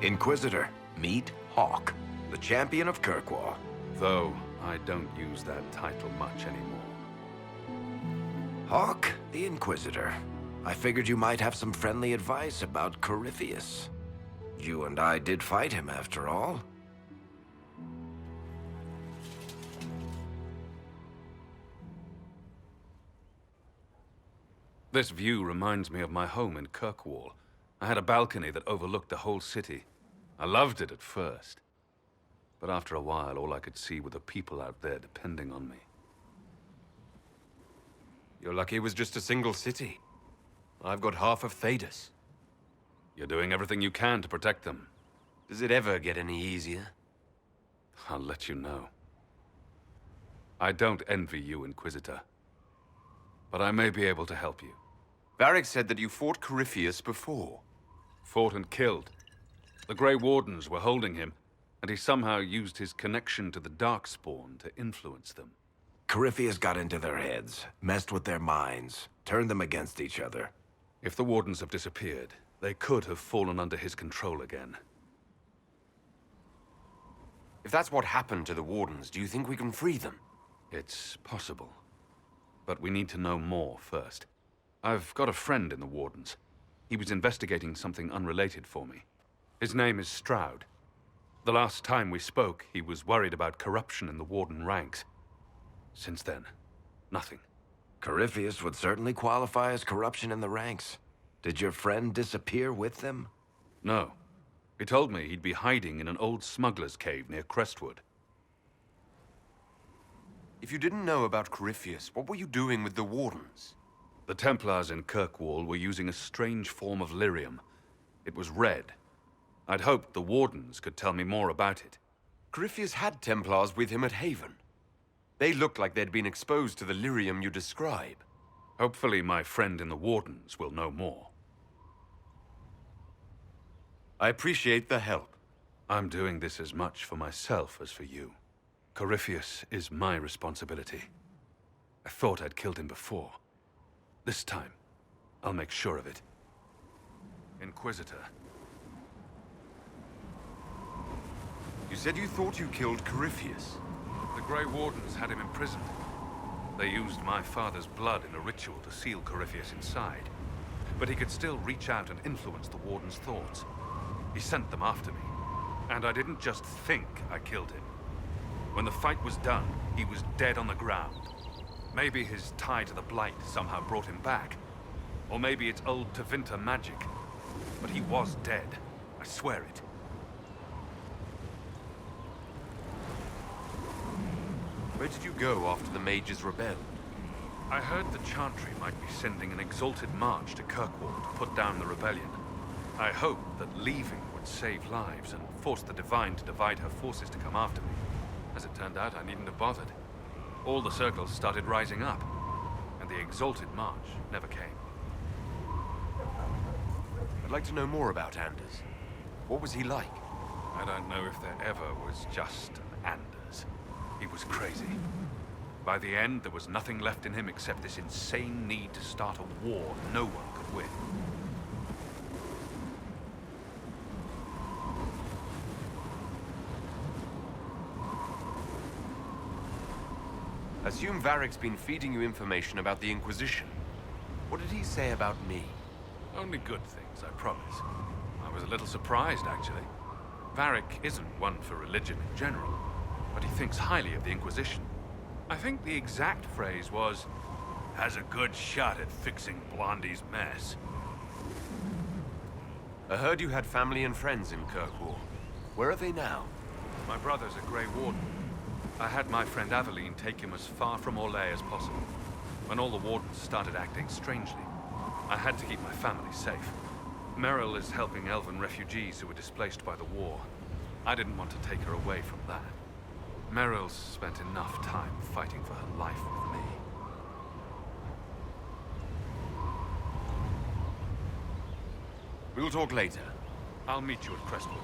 Inquisitor, meet Hawk, the champion of Kirkwall. Though I don't use that title much anymore. Hawk, the Inquisitor. I figured you might have some friendly advice about Corypheus. You and I did fight him, after all. This view reminds me of my home in Kirkwall. I had a balcony that overlooked the whole city. I loved it at first. But after a while, all I could see were the people out there depending on me. You're lucky it was just a single city. I've got half of Thedas. You're doing everything you can to protect them. Does it ever get any easier? I'll let you know. I don't envy you, Inquisitor. But I may be able to help you. Varric said that you fought Corypheus before. Fought and killed. The Grey Wardens were holding him, and he somehow used his connection to the Darkspawn to influence them. Corypheus got into their heads, messed with their minds, turned them against each other. If the Wardens have disappeared, they could have fallen under his control again. If that's what happened to the Wardens, do you think we can free them? It's possible. But we need to know more first. I've got a friend in the Wardens. He was investigating something unrelated for me. His name is Stroud. The last time we spoke, he was worried about corruption in the Warden ranks. Since then, nothing. Corypheus would certainly qualify as corruption in the ranks. Did your friend disappear with them? No. He told me he'd be hiding in an old smuggler's cave near Crestwood. If you didn't know about Corypheus, what were you doing with the Wardens? The Templars in Kirkwall were using a strange form of lyrium. It was red. I'd hoped the Wardens could tell me more about it. Corypheus had Templars with him at Haven. They looked like they'd been exposed to the lyrium you describe. Hopefully my friend in the Wardens will know more. I appreciate the help. I'm doing this as much for myself as for you. Corypheus is my responsibility. I thought I'd killed him before. This time, I'll make sure of it. Inquisitor. You said you thought you killed Corypheus. The Grey Wardens had him imprisoned. They used my father's blood in a ritual to seal Corypheus inside. But he could still reach out and influence the Warden's thoughts. He sent them after me. And I didn't just think I killed him. When the fight was done, he was dead on the ground. Maybe his tie to the Blight somehow brought him back. Or maybe it's old Tevinter magic. But he was dead. I swear it. Where did you go after the mages rebelled? I heard the Chantry might be sending an exalted march to Kirkwall to put down the rebellion. I hoped that leaving would save lives and force the Divine to divide her forces to come after me. As it turned out, I needn't have bothered. All the circles started rising up, and the exalted march never came. I'd like to know more about Anders. What was he like? I don't know if there ever was just an Anders. He was crazy. By the end, there was nothing left in him except this insane need to start a war no one could win. Assume Varric's been feeding you information about the Inquisition. What did he say about me? Only good things, I promise. I was a little surprised, actually. Varric isn't one for religion in general, but he thinks highly of the Inquisition. I think the exact phrase was, has a good shot at fixing Blondie's mess. I heard you had family and friends in Kirkwall. Where are they now? My brother's a Grey Warden. I had my friend Aveline take him as far from Orlais as possible. When all the Wardens started acting strangely, I had to keep my family safe. Meryl is helping elven refugees who were displaced by the war. I didn't want to take her away from that. Meryl's spent enough time fighting for her life with me. We'll talk later. I'll meet you at Crestwood.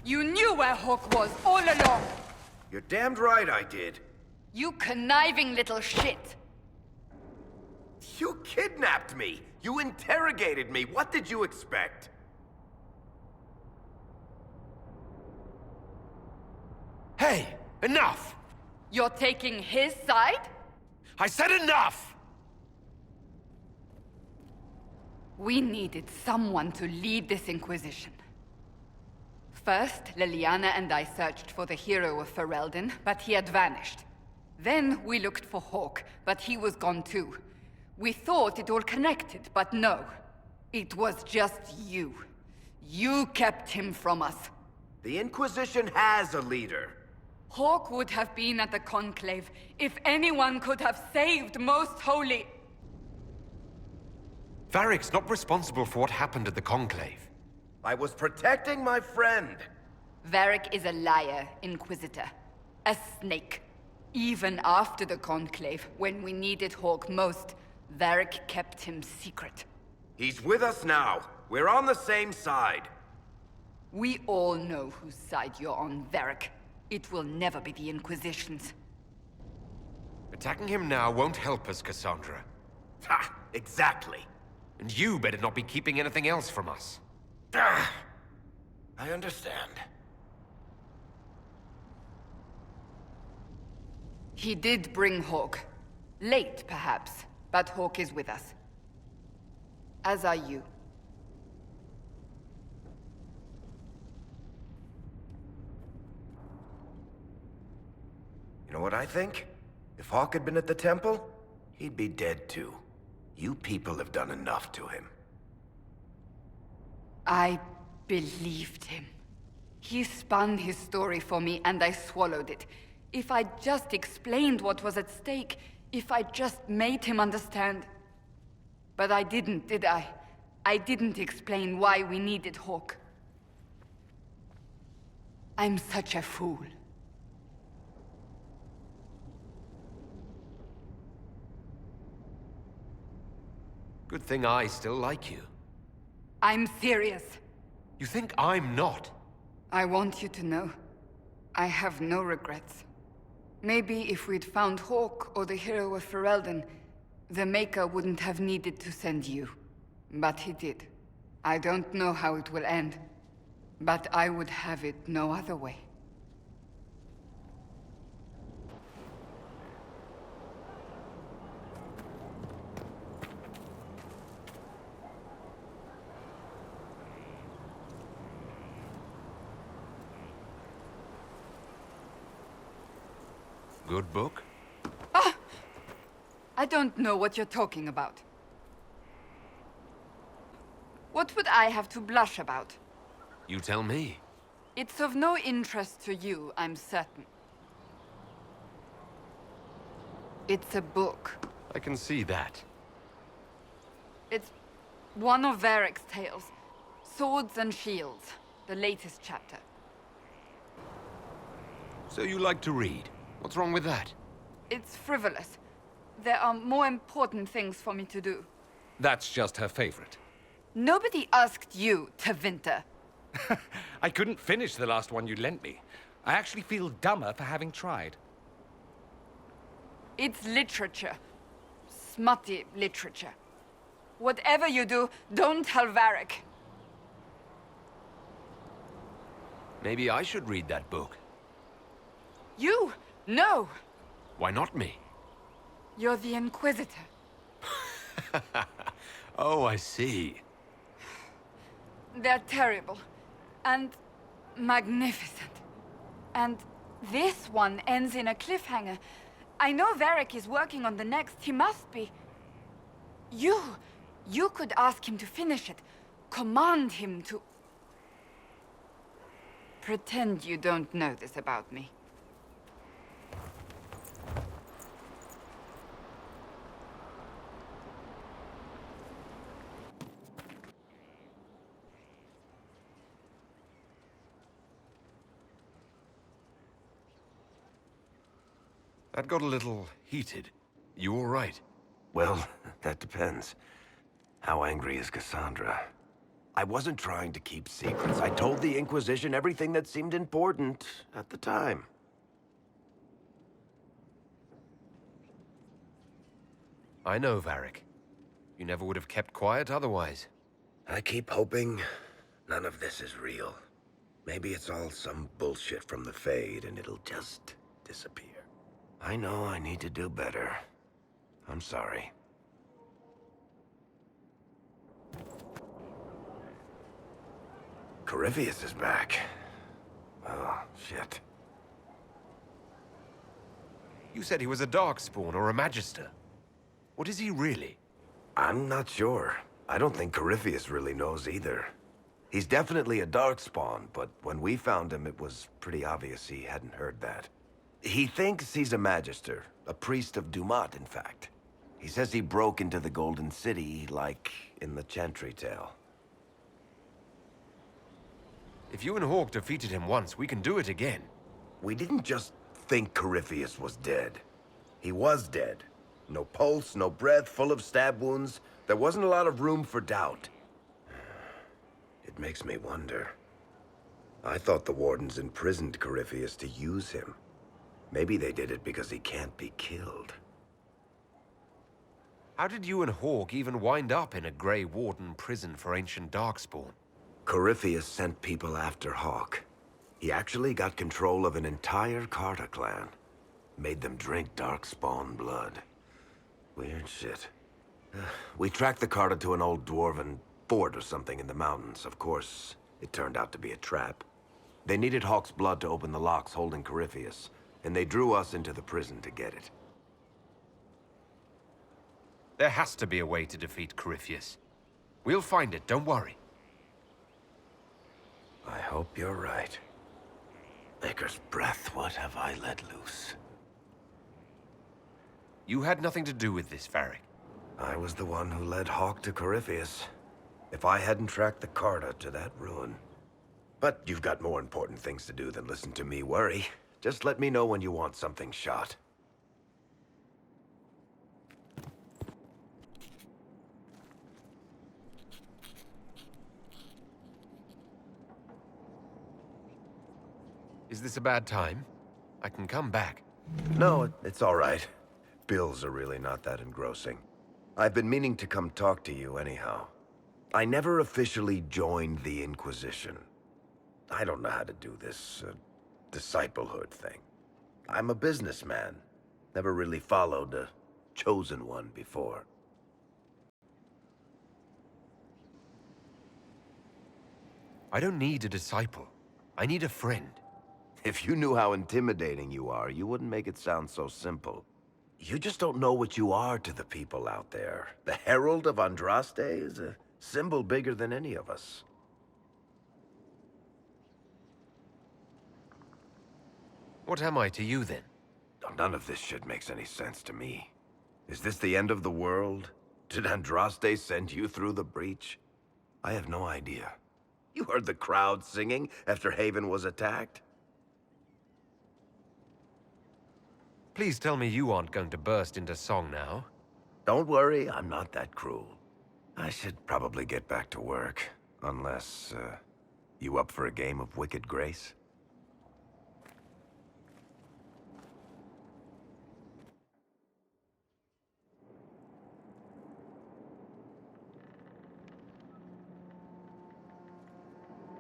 You knew where Hawk was all along! You're damned right I did. You conniving little shit! You kidnapped me! You interrogated me! What did you expect? Hey, enough! You're taking his side? I said enough! We needed someone to lead this Inquisition. First, Liliana and I searched for the hero of Ferelden, but he had vanished. Then we looked for Hawke, but he was gone too. We thought it all connected, but no. It was just you. You kept him from us. The Inquisition has a leader. Hawke would have been at the Conclave if anyone could have saved Most Holy... Varric's not responsible for what happened at the Conclave. I was protecting my friend. Varric is a liar, Inquisitor. A snake. Even after the Conclave, when we needed Hawke most, Varric kept him secret. He's with us now. We're on the same side. We all know whose side you're on, Varric. It will never be the Inquisition's. Attacking him now won't help us, Cassandra. Ha! Exactly. And you better not be keeping anything else from us. Ah, I understand. He did bring Hawke. Late, perhaps, but Hawke is with us. As are you. You know what I think? If Hawke had been at the temple, he'd be dead too. You people have done enough to him. I believed him. He spun his story for me, and I swallowed it. If I just explained what was at stake, if I just made him understand... But I didn't, did I? I didn't explain why we needed Hawke. I'm such a fool. Good thing I still like you. I'm serious. You think I'm not? I want you to know, I have no regrets. Maybe if we'd found Hawke or the hero of Ferelden, the Maker wouldn't have needed to send you. But he did. I don't know how it will end, but I would have it no other way. Good book? I don't know what you're talking about. What would I have to blush about? You tell me. It's of no interest to you, I'm certain. It's a book. I can see that. It's one of Varric's tales. Swords and Shields, the latest chapter. So you like to read? What's wrong with that? It's frivolous. There are more important things for me to do. That's just her favorite. Nobody asked you to winter. I couldn't finish the last one you lent me. I actually feel dumber for having tried. It's literature. Smutty literature. Whatever you do, don't tell Varric. Maybe I should read that book. You? No! Why not me? You're the Inquisitor. Oh, I see. They're terrible. And magnificent. And this one ends in a cliffhanger. I know Varric is working on the next. He must be. You could ask him to finish it. Command him to... Pretend you don't know this about me. That got a little heated. You all right? Well, that depends. How angry is Cassandra? I wasn't trying to keep secrets. I told the Inquisition everything that seemed important at the time. I know, Varric. You never would have kept quiet otherwise. I keep hoping none of this is real. Maybe it's all some bullshit from the Fade and it'll just disappear. I know I need to do better. I'm sorry. Corypheus is back. Oh, shit. You said he was a Darkspawn or a Magister. What is he really? I'm not sure. I don't think Corypheus really knows either. He's definitely a Darkspawn, but when we found him, it was pretty obvious he hadn't heard that. He thinks he's a Magister, a priest of Dumat, in fact. He says he broke into the Golden City, like in the Chantry tale. If you and Hawk defeated him once, we can do it again. We didn't just think Corypheus was dead. He was dead. No pulse, no breath, full of stab wounds. There wasn't a lot of room for doubt. It makes me wonder. I thought the Wardens imprisoned Corypheus to use him. Maybe they did it because he can't be killed. How did you and Hawk even wind up in a Grey Warden prison for ancient Darkspawn? Corypheus sent people after Hawk. He actually got control of an entire Carta clan. Made them drink Darkspawn blood. Weird shit. We tracked the Carta to an old dwarven fort or something in the mountains. Of course, it turned out to be a trap. They needed Hawk's blood to open the locks holding Corypheus, and they drew us into the prison to get it. There has to be a way to defeat Corypheus. We'll find it, don't worry. I hope you're right. Maker's breath, what have I let loose? You had nothing to do with this, Varric. I was the one who led Hawk to Corypheus. If I hadn't tracked the Carta to that ruin. But you've got more important things to do than listen to me worry. Just let me know when you want something shot. Is this a bad time? I can come back. No, it's all right. Bills are really not that engrossing. I've been meaning to come talk to you anyhow. I never officially joined the Inquisition. I don't know how to do this, disciplehood thing. I'm a businessman. Never really followed a chosen one before. I don't need a disciple. I need a friend. If you knew how intimidating you are, you wouldn't make it sound so simple. You just don't know what you are to the people out there. The Herald of Andraste is a symbol bigger than any of us. What am I to you, then? None of this shit makes any sense to me. Is this the end of the world? Did Andraste send you through the breach? I have no idea. You heard the crowd singing after Haven was attacked? Please tell me you aren't going to burst into song now. Don't worry, I'm not that cruel. I should probably get back to work. Unless, you up for a game of Wicked Grace?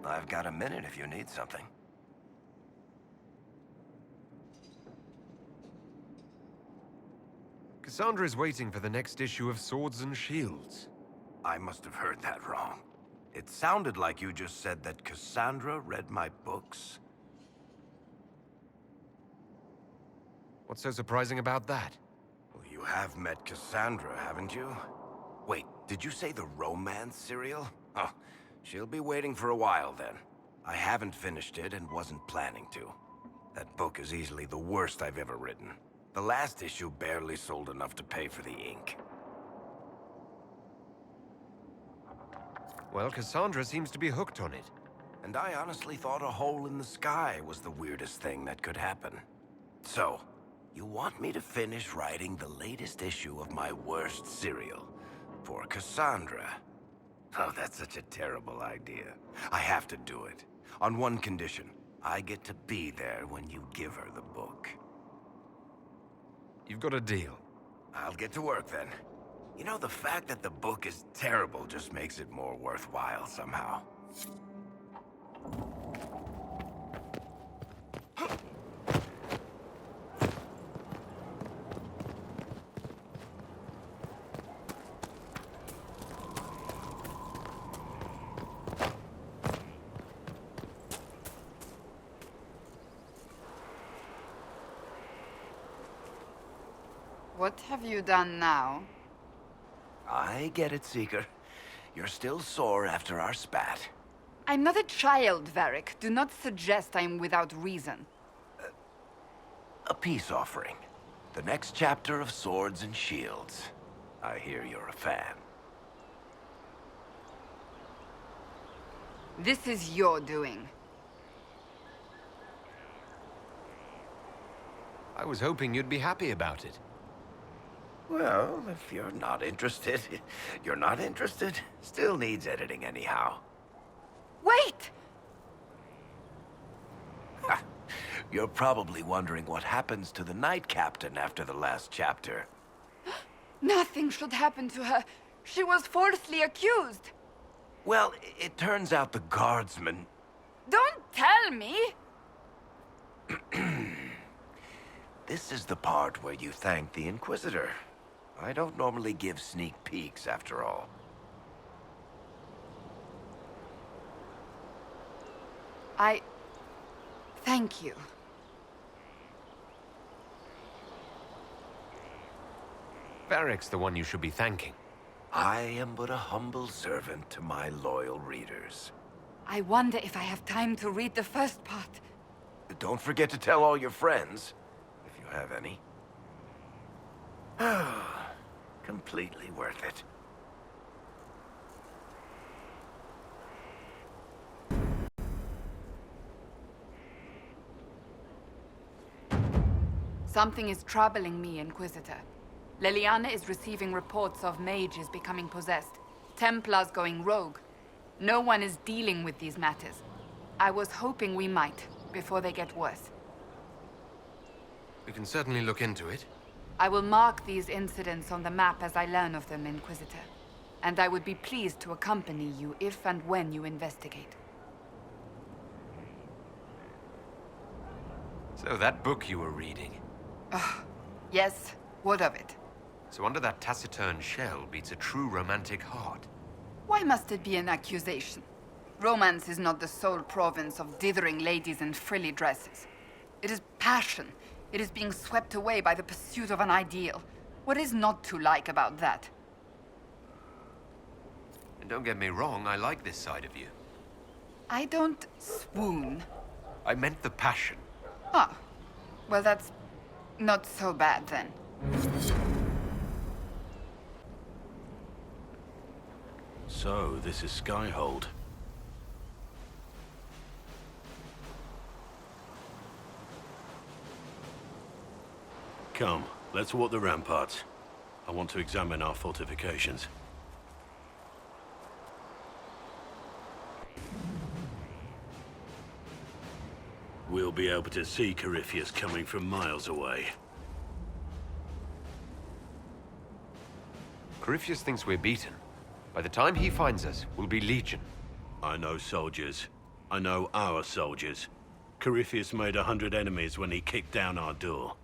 I've got a minute if you need something. Cassandra is waiting for the next issue of Swords and Shields. I must have heard that wrong. It sounded like you just said that Cassandra read my books. What's so surprising about that? Well, you have met Cassandra, haven't you? Wait, did you say the romance serial? Oh, she'll be waiting for a while then. I haven't finished it and wasn't planning to. That book is easily the worst I've ever written. The last issue barely sold enough to pay for the ink. Well, Cassandra seems to be hooked on it. And I honestly thought a hole in the sky was the weirdest thing that could happen. So, you want me to finish writing the latest issue of my worst serial for Cassandra? Oh, that's such a terrible idea. I have to do it. On one condition. I get to be there when you give her the book. You've got a deal. I'll get to work then. You know, the fact that the book is terrible just makes it more worthwhile somehow. What have you done now? I get it, Seeker. You're still sore after our spat. I'm not a child, Varric. Do not suggest I am without reason. A peace offering. The next chapter of Swords and Shields. I hear you're a fan. This is your doing. I was hoping you'd be happy about it. Well, if you're not interested, you're not interested. Still needs editing anyhow. Wait! Ha. You're probably wondering what happens to the Knight Captain after the last chapter. Nothing should happen to her. She was falsely accused. Well, it turns out the guardsmen... Don't tell me! This is the part where you thank the Inquisitor. I don't normally give sneak peeks, after all. Thank you. Varric's the one you should be thanking. I am but a humble servant to my loyal readers. I wonder if I have time to read the first part. Don't forget to tell all your friends, if you have any. Completely worth it. Something is troubling me, Inquisitor. Leliana is receiving reports of mages becoming possessed, Templars going rogue. No one is dealing with these matters. I was hoping we might, before they get worse. We can certainly look into it. I will mark these incidents on the map as I learn of them, Inquisitor. And I would be pleased to accompany you if and when you investigate. So that book you were reading. Yes, what of it? So under that taciturn shell beats a true romantic heart. Why must it be an accusation? Romance is not the sole province of dithering ladies in frilly dresses. It is passion. It is being swept away by the pursuit of an ideal. What is not to like about that? And don't get me wrong, I like this side of you. I don't swoon. I meant the passion. Ah, well that's not so bad then. So, this is Skyhold. Come, let's walk the ramparts. I want to examine our fortifications. We'll be able to see Corypheus coming from miles away. Corypheus thinks we're beaten. By the time he finds us, we'll be legion. I know soldiers. I know our soldiers. Corypheus made 100 enemies when he kicked down our door.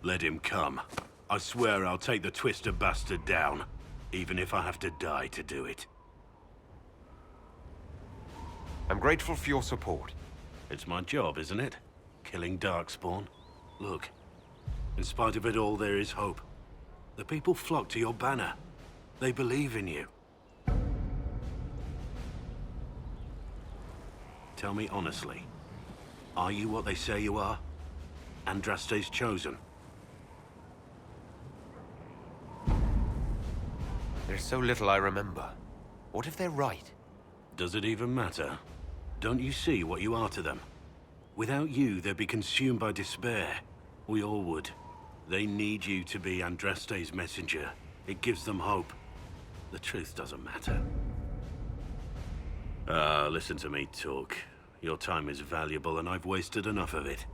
Let him come. I swear I'll take the twister bastard down, even if I have to die to do it. I'm grateful for your support. It's my job, isn't it? Killing Darkspawn. Look, in spite of it all, there is hope. The people flock to your banner. They believe in you. Tell me honestly, are you what they say you are? Andraste's chosen? There's so little I remember. What if they're right? Does it even matter? Don't you see what you are to them? Without you, they'd be consumed by despair. We all would. They need you to be Andraste's messenger. It gives them hope. The truth doesn't matter. Listen to me talk. Your time is valuable and I've wasted enough of it.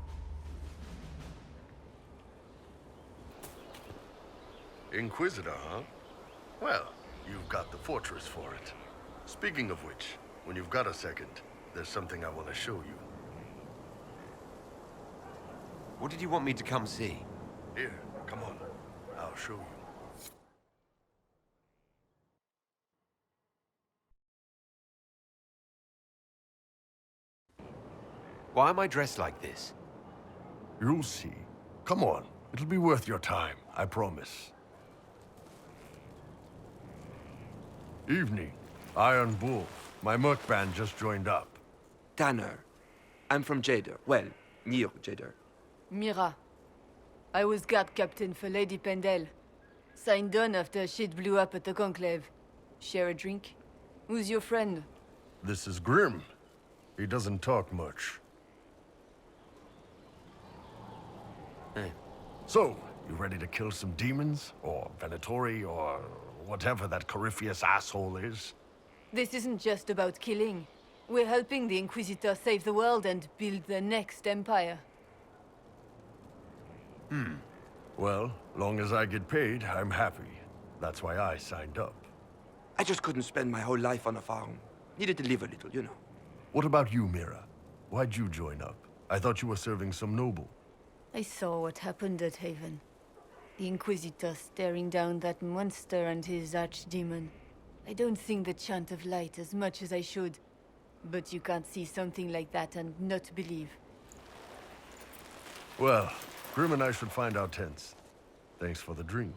Inquisitor, huh? Well, you've got the fortress for it. Speaking of which, when you've got a second, there's something I want to show you. What did you want me to come see? Here, come on. I'll show you. Why am I dressed like this? You'll see. Come on. It'll be worth your time, I promise. Evening. Iron Bull. My merc band just joined up. Tanner. I'm from Jader. Well, near Jader. Mira. I was guard captain for Lady Pendel. Signed on after shit blew up at the Conclave. Share a drink? Who's your friend? This is Grim. He doesn't talk much. Hey. So, you ready to kill some demons? Or Venatori, or whatever that Corypheus asshole is? This isn't just about killing. We're helping the Inquisitor save the world and build the next empire. Well, long as I get paid, I'm happy. That's why I signed up. I just couldn't spend my whole life on a farm. Needed to live a little, you know. What about you, Mira? Why'd you join up? I thought you were serving some noble. I saw what happened at Haven. The Inquisitor staring down that monster and his archdemon. I don't think the Chant of Light as much as I should. But you can't see something like that and not believe. Well, Grim and I should find our tents. Thanks for the drink.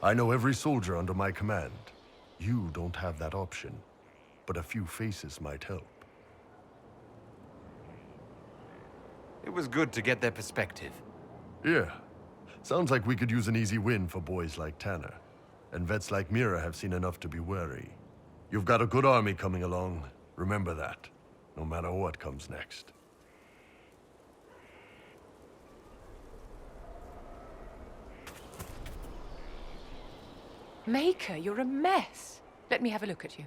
I know every soldier under my command. You don't have that option, but a few faces might help. It was good to get their perspective. Yeah. Sounds like we could use an easy win for boys like Tanner. And vets like Mira have seen enough to be wary. You've got a good army coming along. Remember that, no matter what comes next. Maker, you're a mess. Let me have a look at you.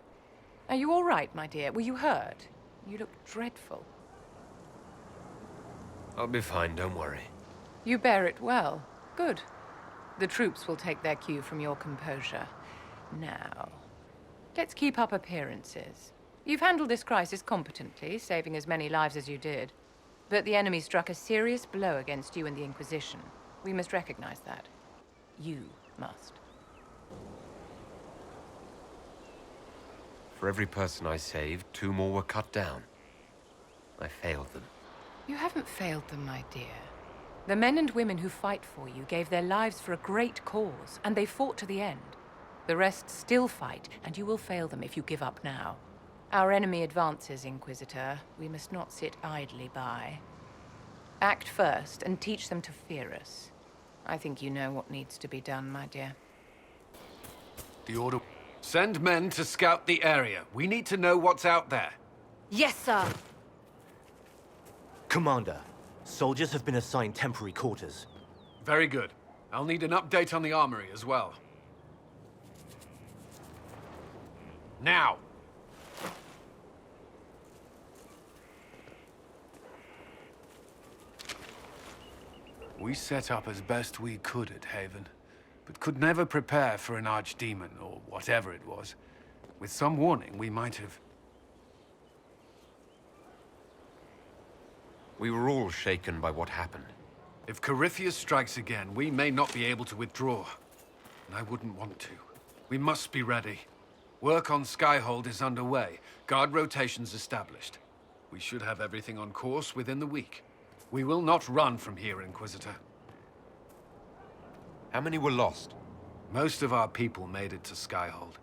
Are you all right, my dear? Were you hurt? You look dreadful. I'll be fine, don't worry. You bear it well. Good. The troops will take their cue from your composure. Now, let's keep up appearances. You've handled this crisis competently, saving as many lives as you did. But the enemy struck a serious blow against you and the Inquisition. We must recognize that. You must. For every person I saved, 2 more were cut down. I failed them. You haven't failed them, my dear. The men and women who fight for you gave their lives for a great cause, and they fought to the end. The rest still fight, and you will fail them if you give up now. Our enemy advances, Inquisitor. We must not sit idly by. Act first, and teach them to fear us. I think you know what needs to be done, my dear. The order... Send men to scout the area. We need to know what's out there. Yes, sir! Commander, soldiers have been assigned temporary quarters. Very good. I'll need an update on the armory as well. Now! We set up as best we could at Haven, but could never prepare for an archdemon, or whatever it was. With some warning, we might have... We were all shaken by what happened. If Corypheus strikes again, we may not be able to withdraw. And I wouldn't want to. We must be ready. Work on Skyhold is underway. Guard rotations established. We should have everything on course within the week. We will not run from here, Inquisitor. How many were lost? Most of our people made it to Skyhold.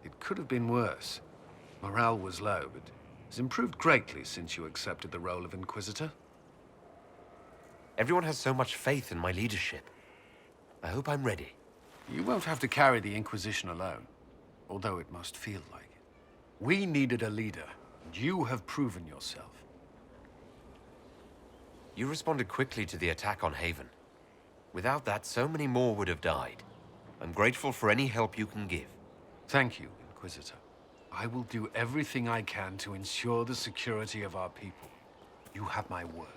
It could have been worse. Morale was low, but has improved greatly since you accepted the role of Inquisitor. Everyone has so much faith in my leadership. I hope I'm ready. You won't have to carry the Inquisition alone, although it must feel like it. We needed a leader, and you have proven yourself. You responded quickly to the attack on Haven. Without that, so many more would have died. I'm grateful for any help you can give. Thank you, Inquisitor. I will do everything I can to ensure the security of our people. You have my word.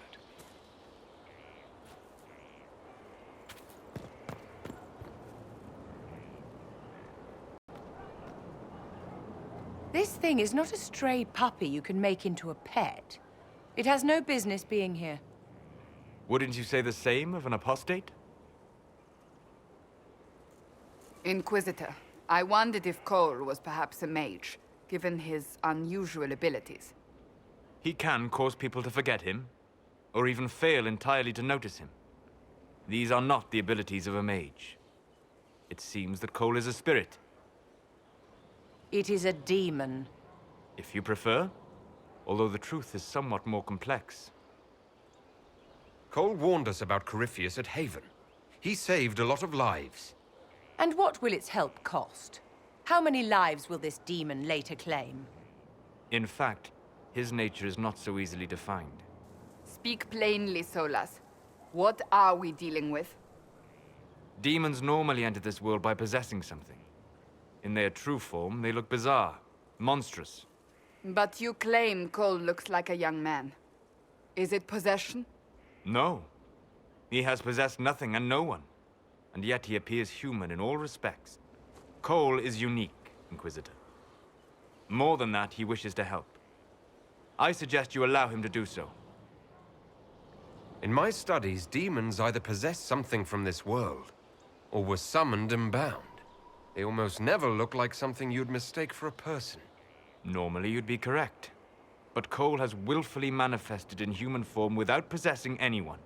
This thing is not a stray puppy you can make into a pet. It has no business being here. Wouldn't you say the same of an apostate? Inquisitor, I wondered if Cole was perhaps a mage, given his unusual abilities. He can cause people to forget him, or even fail entirely to notice him. These are not the abilities of a mage. It seems that Cole is a spirit. It is a demon. If you prefer, although the truth is somewhat more complex. Cole warned us about Corypheus at Haven. He saved a lot of lives. And what will its help cost? How many lives will this demon later claim? In fact, his nature is not so easily defined. Speak plainly, Solas. What are we dealing with? Demons normally enter this world by possessing something. In their true form, they look bizarre, monstrous. But you claim Cole looks like a young man. Is it possession? No. He has possessed nothing and no one. And yet he appears human in all respects. Cole is unique, Inquisitor. More than that, he wishes to help. I suggest you allow him to do so. In my studies, demons either possess something from this world, or were summoned and bound. They almost never look like something you'd mistake for a person. Normally you'd be correct. But Cole has willfully manifested in human form without possessing anyone.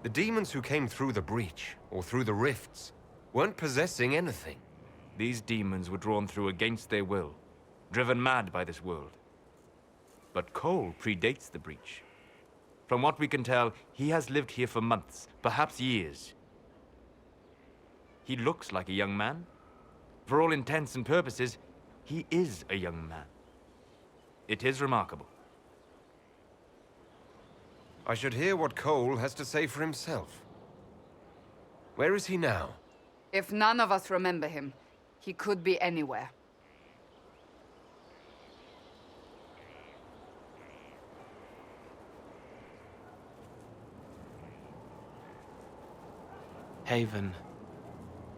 The demons who came through the breach, or through the rifts, weren't possessing anything. These demons were drawn through against their will, driven mad by this world. But Cole predates the breach. From what we can tell, he has lived here for months, perhaps years. He looks like a young man. For all intents and purposes, he is a young man. It is remarkable. I should hear what Cole has to say for himself. Where is he now? If none of us remember him, he could be anywhere. Haven.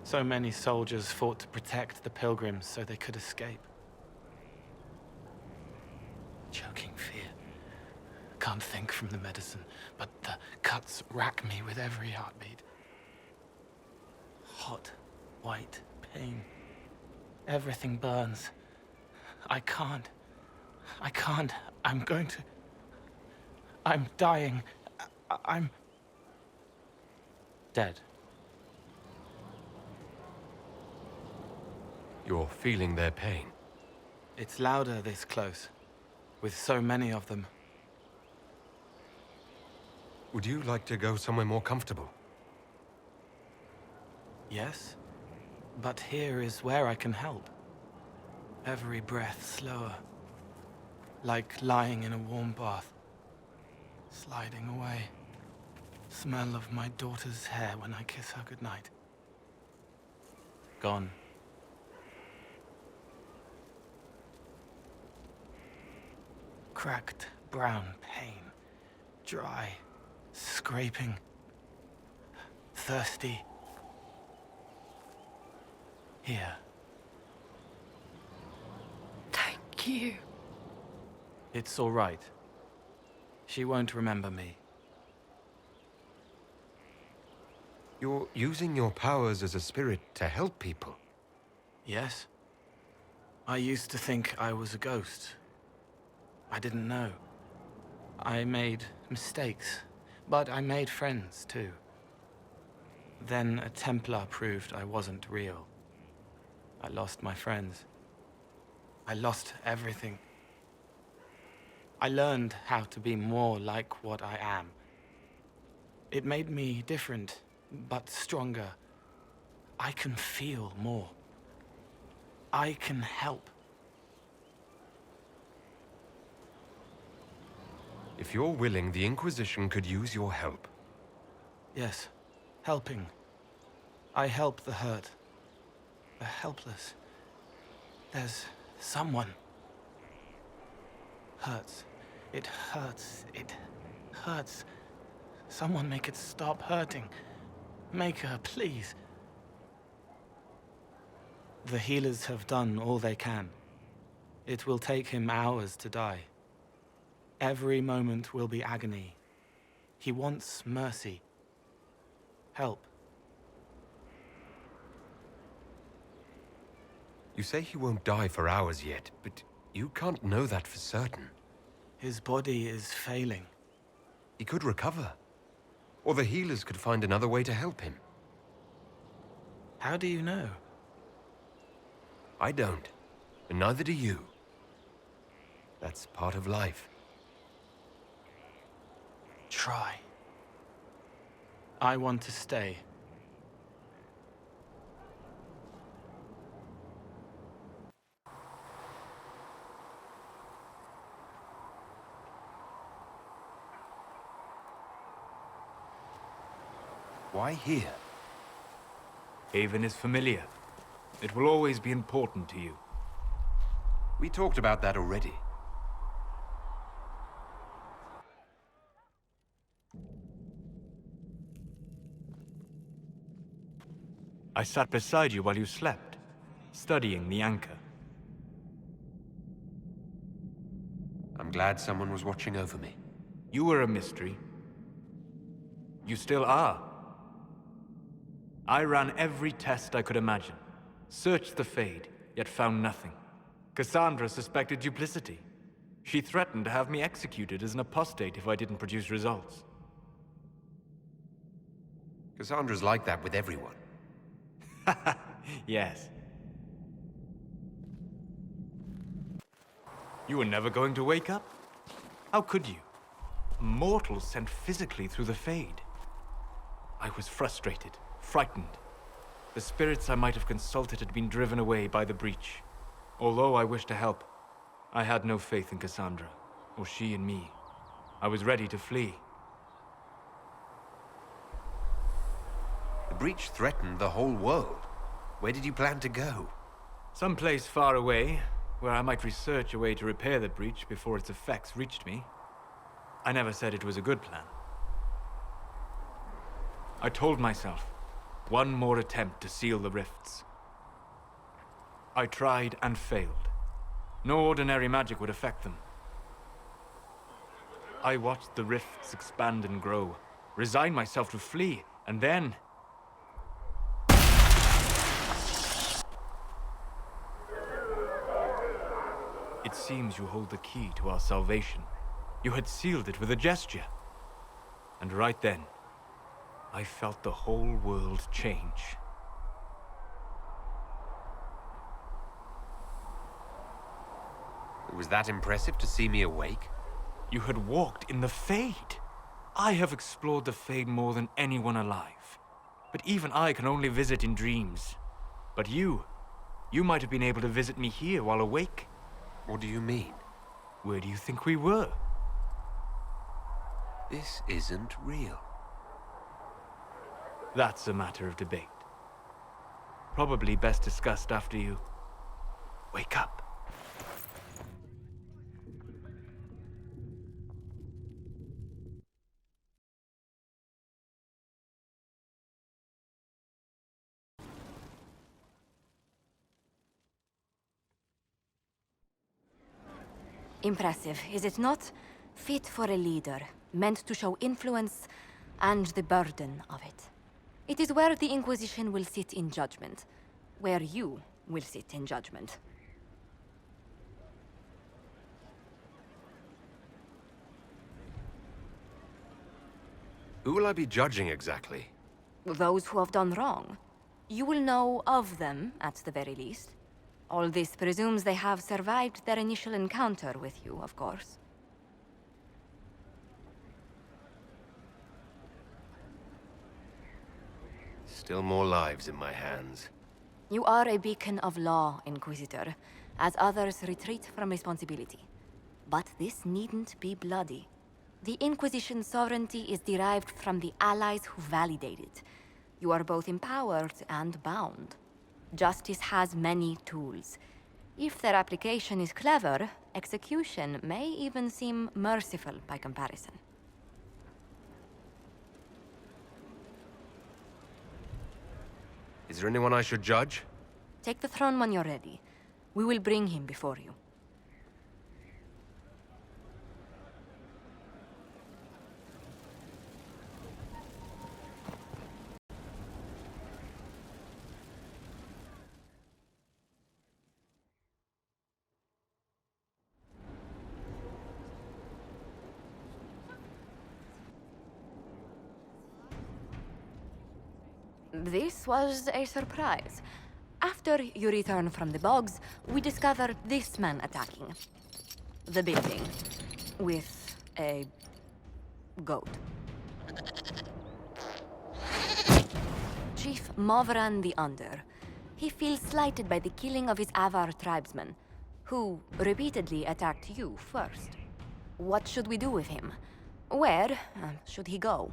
So many soldiers fought to protect the pilgrims so they could escape. Choking fear. Can't think from the medicine, but the cuts rack me with every heartbeat. Hot, white pain. Everything burns. I can't. I'm going to... I'm dying. I'm... dead. You're feeling their pain. It's louder this close, with so many of them. Would you like to go somewhere more comfortable? Yes, but here is where I can help. Every breath slower, like lying in a warm bath, sliding away. Smell of my daughter's hair when I kiss her goodnight. Gone. Cracked brown pain, dry, scraping, thirsty. Here. Thank you. It's all right. She won't remember me. You're using your powers as a spirit to help people. Yes? I used to think I was a ghost. I didn't know. I made mistakes, but I made friends too. Then a Templar proved I wasn't real. I lost my friends. I lost everything. I learned how to be more like what I am. It made me different, but stronger. I can feel more. I can help. If you're willing, the Inquisition could use your help. Yes, helping. I help the hurt. The helpless. There's someone. hurts. It hurts. It hurts. Someone make it stop hurting. Make her, please. The healers have done all they can. It will take him hours to die. Every moment will be agony. He wants mercy. Help. You say he won't die for hours yet, but you can't know that for certain. His body is failing. He could recover. Or the healers could find another way to help him. How do you know? I don't, and neither do you. That's part of life. Try. I want to stay. Why here? Haven is familiar. It will always be important to you. We talked about that already. I sat beside you while you slept, studying the anchor. I'm glad someone was watching over me. You were a mystery. You still are. I ran every test I could imagine. Searched the Fade, yet found nothing. Cassandra suspected duplicity. She threatened to have me executed as an apostate if I didn't produce results. Cassandra's like that with everyone. Yes. You were never going to wake up? How could you? A mortal sent physically through the Fade. I was frustrated, frightened. The spirits I might have consulted had been driven away by the breach. Although I wished to help, I had no faith in Cassandra, or she in me. I was ready to flee. The breach threatened the whole world. Where did you plan to go? Someplace far away, where I might research a way to repair the breach before its effects reached me. I never said it was a good plan. I told myself, one more attempt to seal the rifts. I tried and failed. No ordinary magic would affect them. I watched the rifts expand and grow, resigned myself to flee, and then... It seems you hold the key to our salvation. You had sealed it with a gesture. And right then, I felt the whole world change. It was that impressive to see me awake? You had walked in the Fade. I have explored the Fade more than anyone alive. But even I can only visit in dreams. But you might have been able to visit me here while awake. What do you mean? Where do you think we were? This isn't real. That's a matter of debate. Probably best discussed after you wake up. Impressive, is it not? Fit for a leader, meant to show influence and the burden of it. It is where the Inquisition will sit in judgment, where you will sit in judgment. Who will I be judging exactly? Those who have done wrong. You will know of them, at the very least. All this presumes they have survived their initial encounter with you, of course. Still more lives in my hands. You are a beacon of law, Inquisitor, as others retreat from responsibility. But this needn't be bloody. The Inquisition's sovereignty is derived from the allies who validate it. You are both empowered and bound. Justice has many tools. If their application is clever, execution may even seem merciful by comparison. Is there anyone I should judge? Take the throne when you're ready. We will bring him before you. This was a surprise. After you return from the bogs, we discovered this man attacking the building with a goat. Chief Movran the Under. He feels slighted by the killing of his Avar tribesmen, who repeatedly attacked you first. What should we do with him? Where should he go?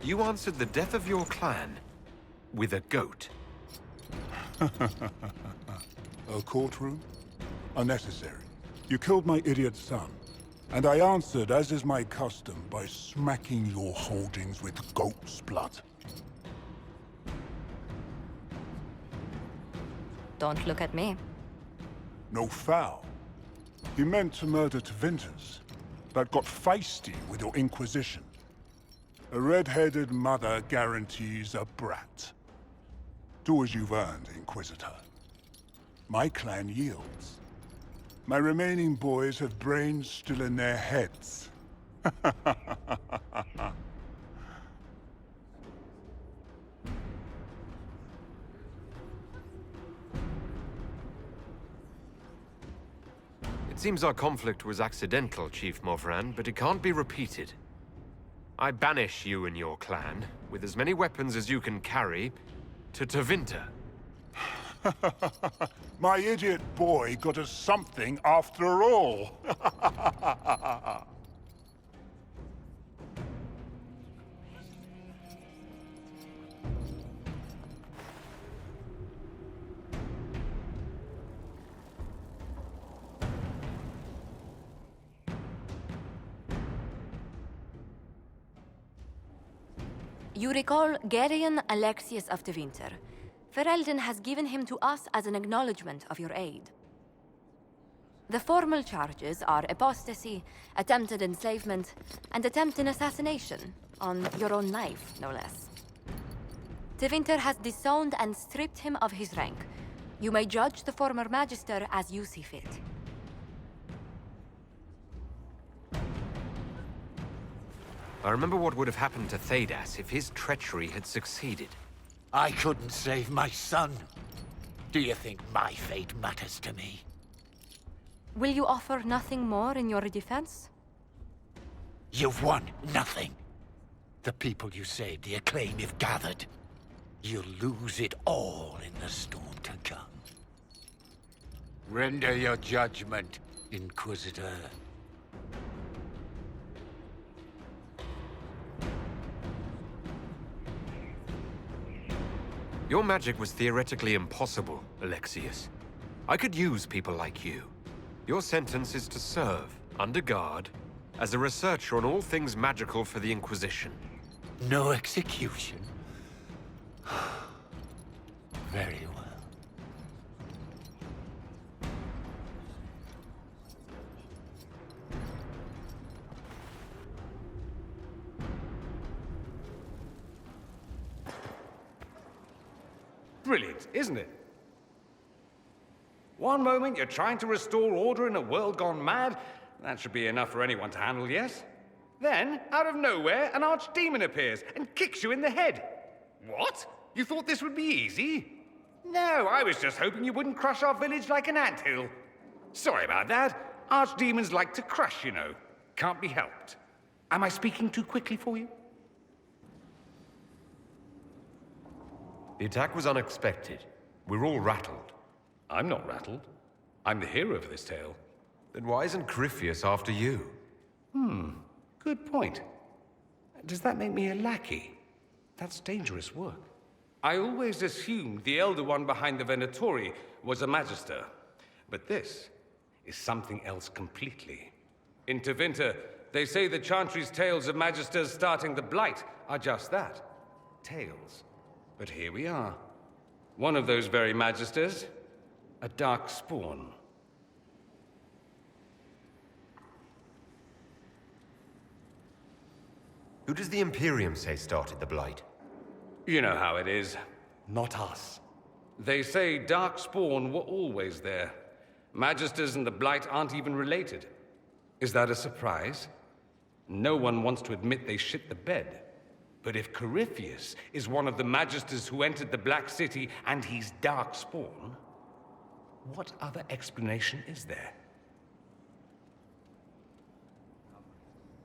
You answered the death of your clan with a goat. A courtroom? Unnecessary. You killed my idiot son, and I answered, as is my custom, by smacking your holdings with goat's blood. Don't look at me. No foul. You meant to murder Tevinters, but got feisty with your Inquisition. A red-headed mother guarantees a brat. Do as you've earned, Inquisitor. My clan yields. My remaining boys have brains still in their heads. It seems our conflict was accidental, Chief Movran, but it can't be repeated. I banish you and your clan, with as many weapons as you can carry, to Tevinter. My idiot boy got us something after all. You recall Gerion Alexius of Tevinter. Ferelden has given him to us as an acknowledgement of your aid. The formal charges are apostasy, attempted enslavement, and attempted assassination, on your own life, no less. Tevinter has disowned and stripped him of his rank. You may judge the former Magister as you see fit. I remember what would have happened to Thedas if his treachery had succeeded. I couldn't save my son. Do you think my fate matters to me? Will you offer nothing more in your defense? You've won nothing. The people you saved, the acclaim you've gathered. You'll lose it all in the storm to come. Render your judgment, Inquisitor. Your magic was theoretically impossible, Alexius. I could use people like you. Your sentence is to serve, under guard, as a researcher on all things magical for the Inquisition. No execution? Very well. Brilliant, isn't it? One moment you're trying to restore order in a world gone mad. That should be enough for anyone to handle, yes? Then, out of nowhere, an archdemon appears and kicks you in the head. What? You thought this would be easy? No, I was just hoping you wouldn't crush our village like an anthill. Sorry about that. Archdemons like to crush, you know. Can't be helped. Am I speaking too quickly for you? The attack was unexpected. We're all rattled. I'm not rattled. I'm the hero of this tale. Then why isn't Corypheus after you? Good point. Does that make me a lackey? That's dangerous work. I always assumed the Elder One behind the Venatori was a Magister. But this is something else completely. In Tevinter, they say the Chantry's tales of Magisters starting the Blight are just that. Tales. But here we are. One of those very Magisters, a dark spawn. Who does the Imperium say started the Blight? You know how it is. Not us. They say Darkspawn were always there. Magisters and the Blight aren't even related. Is that a surprise? No one wants to admit they shit the bed. But if Corypheus is one of the Magisters who entered the Black City and he's Darkspawn, what other explanation is there?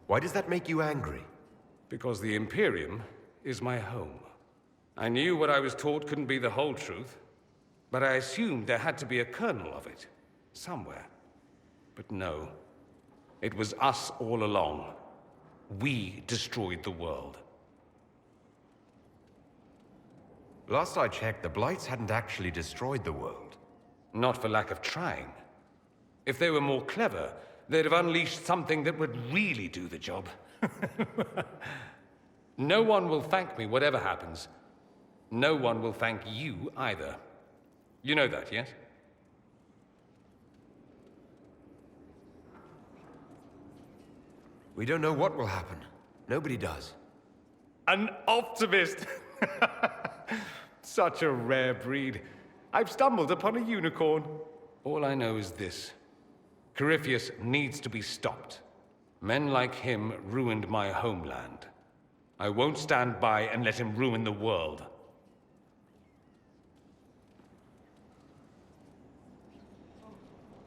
Why does that make you angry? Because the Imperium is my home. I knew what I was taught couldn't be the whole truth, but I assumed there had to be a kernel of it, somewhere. But no, it was us all along. We destroyed the world. Last I checked, the Blights hadn't actually destroyed the world. Not for lack of trying. If they were more clever, they'd have unleashed something that would really do the job. No one will thank me, whatever happens. No one will thank you either. You know that, yes? We don't know what will happen. Nobody does. An optimist! Such a rare breed. I've stumbled upon a unicorn. All I know is this. Corypheus needs to be stopped. Men like him ruined my homeland. I won't stand by and let him ruin the world.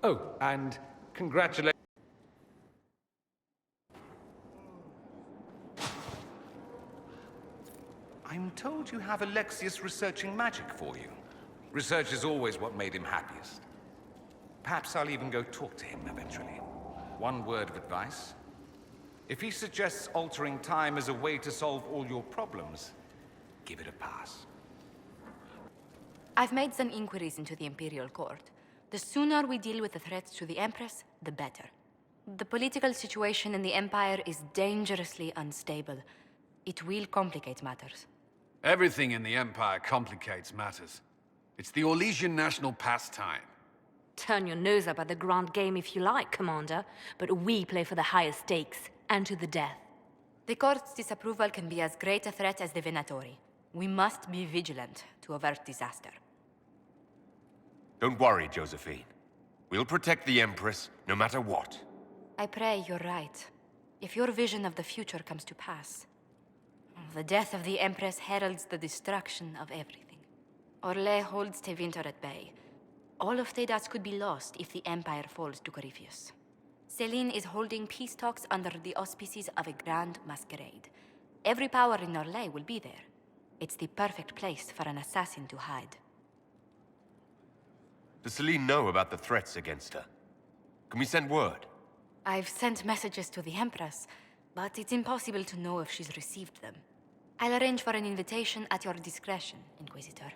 Oh, and congratulations. I'm told you have Alexius researching magic for you. Research is always what made him happiest. Perhaps I'll even go talk to him eventually. One word of advice. If he suggests altering time as a way to solve all your problems, give it a pass. I've made some inquiries into the Imperial Court. The sooner we deal with the threats to the Empress, the better. The political situation in the Empire is dangerously unstable. It will complicate matters. Everything in the Empire complicates matters. It's the Orlesian national pastime. Turn your nose up at the grand game if you like, Commander, but we play for the highest stakes, and to the death. The Court's disapproval can be as great a threat as the Venatori. We must be vigilant to avert disaster. Don't worry, Josephine. We'll protect the Empress, no matter what. I pray you're right. If your vision of the future comes to pass, the death of the Empress heralds the destruction of everything. Orlais holds Tevinter at bay. All of Thedas could be lost if the Empire falls to Corypheus. Celine is holding peace talks under the auspices of a grand masquerade. Every power in Orlais will be there. It's the perfect place for an assassin to hide. Does Celine know about the threats against her? Can we send word? I've sent messages to the Empress, but it's impossible to know if she's received them. I'll arrange for an invitation at your discretion, Inquisitor.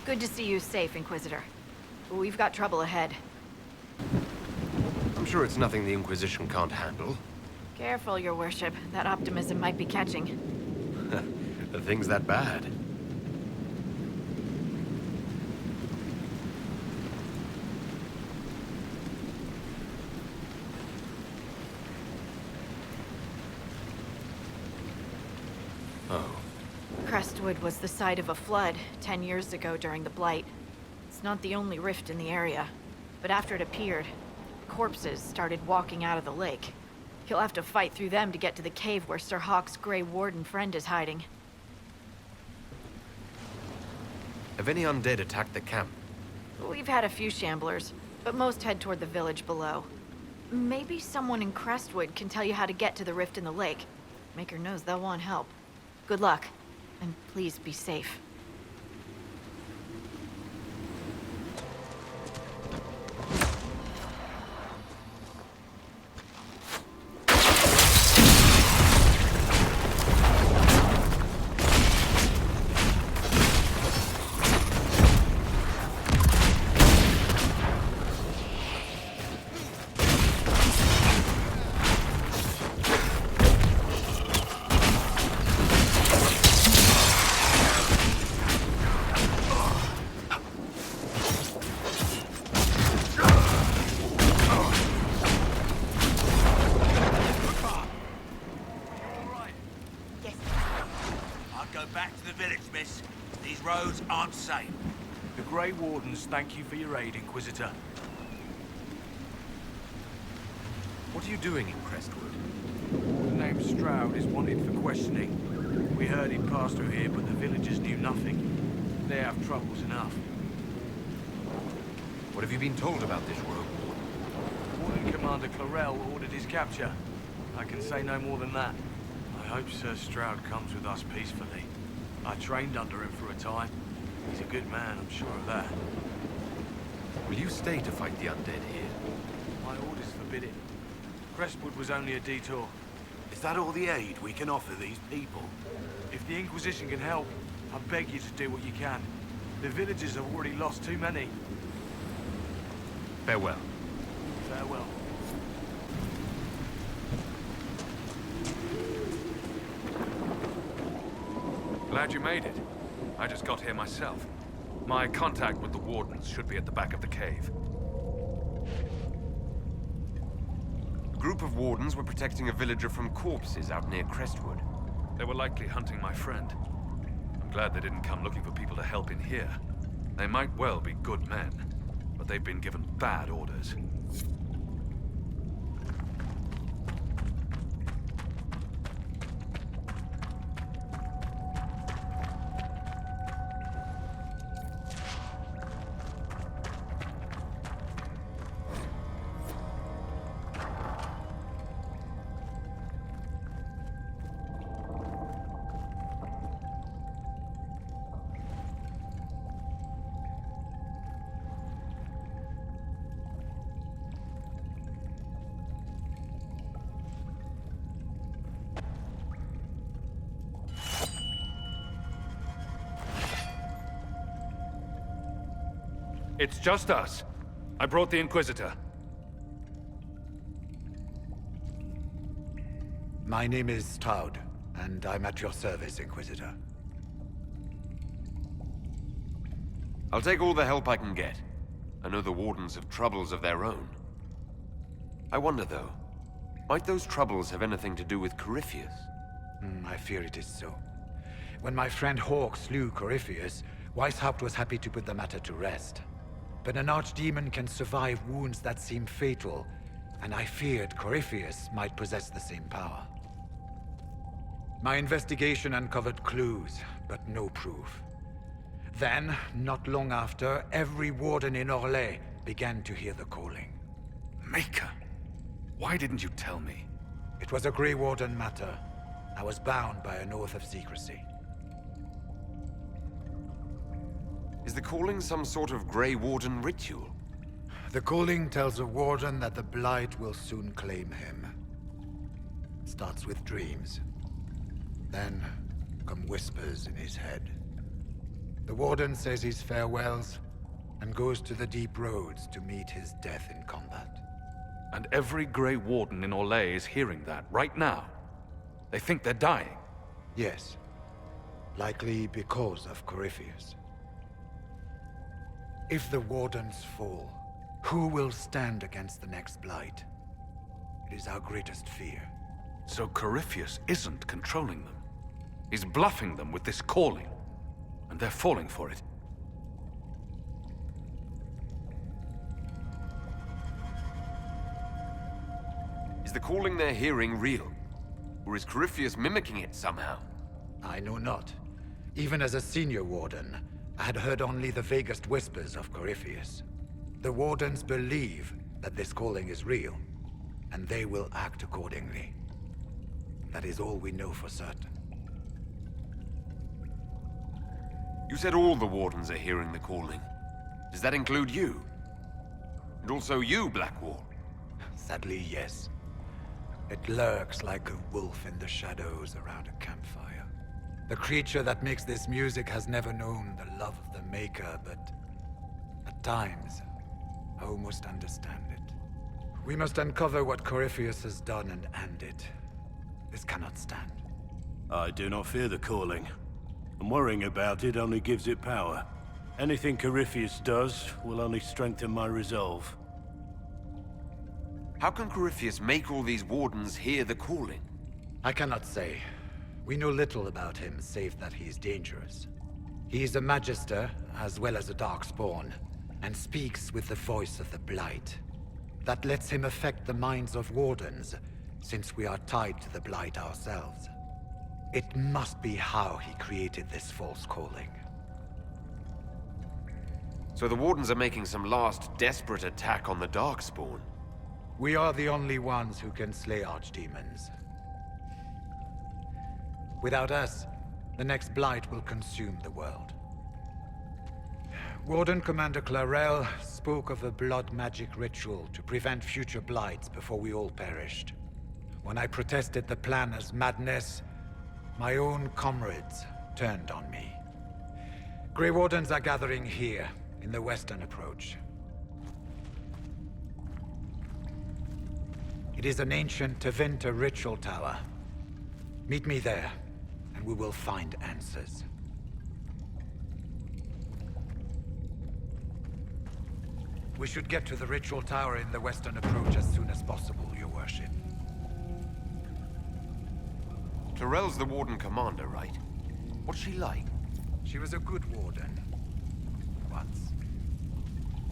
Good to see you safe, Inquisitor. We've got trouble ahead. I'm sure it's nothing the Inquisition can't handle. Careful, Your Worship. That optimism might be catching. The thing's that bad. Crestwood was the site of a flood 10 years ago during the Blight. It's not the only rift in the area. But after it appeared, corpses started walking out of the lake. You'll have to fight through them to get to the cave where Sir Hawke's Grey Warden friend is hiding. Have any undead attacked the camp? We've had a few shamblers, but most head toward the village below. Maybe someone in Crestwood can tell you how to get to the rift in the lake. Maker knows they'll want help. Good luck, and please be safe. The Grey Wardens thank you for your aid, Inquisitor. What are you doing in Crestwood? The name Stroud is wanted for questioning. We heard he'd passed through here, but the villagers knew nothing. They have troubles enough. What have you been told about this rogue warden? Warden Commander Clarel ordered his capture. I can say no more than that. I hope Sir Stroud comes with us peacefully. I trained under him for a time. He's a good man, I'm sure of that. Will you stay to fight the undead here? My orders forbid it. Crestwood was only a detour. Is that all the aid we can offer these people? If the Inquisition can help, I beg you to do what you can. The villagers have already lost too many. Farewell. Farewell. Glad you made it. I just got here myself. My contact with the Wardens should be at the back of the cave. A group of Wardens were protecting a villager from corpses out near Crestwood. They were likely hunting my friend. I'm glad they didn't come looking for people to help in here. They might well be good men, but they've been given bad orders. It's just us. I brought the Inquisitor. My name is Stroud, and I'm at your service, Inquisitor. I'll take all the help I can get. I know the Wardens have troubles of their own. I wonder, though, might those troubles have anything to do with Corypheus? I fear it is so. When my friend Hawke slew Corypheus, Weishaupt was happy to put the matter to rest. But an archdemon can survive wounds that seem fatal, and I feared Corypheus might possess the same power. My investigation uncovered clues, but no proof. Then, not long after, every warden in Orlais began to hear the calling. Maker, why didn't you tell me? It was a Grey Warden matter. I was bound by an oath of secrecy. Is the calling some sort of Grey Warden ritual? The calling tells a warden that the Blight will soon claim him. Starts with dreams. Then come whispers in his head. The warden says his farewells and goes to the deep roads to meet his death in combat. And every Grey Warden in Orlais is hearing that right now. They think they're dying. Yes. Likely because of Corypheus. If the Wardens fall, who will stand against the next Blight? It is our greatest fear. So Corypheus isn't controlling them. He's bluffing them with this calling. And they're falling for it. Is the calling they're hearing real? Or is Corypheus mimicking it somehow? I know not. Even as a senior warden, I had heard only the vaguest whispers of Corypheus. The wardens believe that this calling is real, and they will act accordingly. That is all we know for certain. You said all the wardens are hearing the calling. Does that include you? And also you, Blackwall? Sadly, yes. It lurks like a wolf in the shadows around a campfire. The creature that makes this music has never known the love of the Maker, but at times, I almost understand it. We must uncover what Corypheus has done and end it. This cannot stand. I do not fear the calling. And worrying about it only gives it power. Anything Corypheus does will only strengthen my resolve. How can Corypheus make all these wardens hear the calling? I cannot say. We know little about him, save that he is dangerous. He is a Magister, as well as a Darkspawn, and speaks with the voice of the Blight. That lets him affect the minds of wardens, since we are tied to the Blight ourselves. It must be how he created this false calling. So the wardens are making some last desperate attack on the Darkspawn. We are the only ones who can slay archdemons. Without us, the next Blight will consume the world. Warden Commander Clarel spoke of a blood magic ritual to prevent future Blights before we all perished. When I protested the plan as madness, my own comrades turned on me. Grey Wardens are gathering here, in the western approach. It is an ancient Tevinter ritual tower. Meet me there, and we will find answers. We should get to the ritual tower in the western approach as soon as possible, Your Worship. Tyrell's the Warden Commander, right? What's she like? She was a good warden. Once.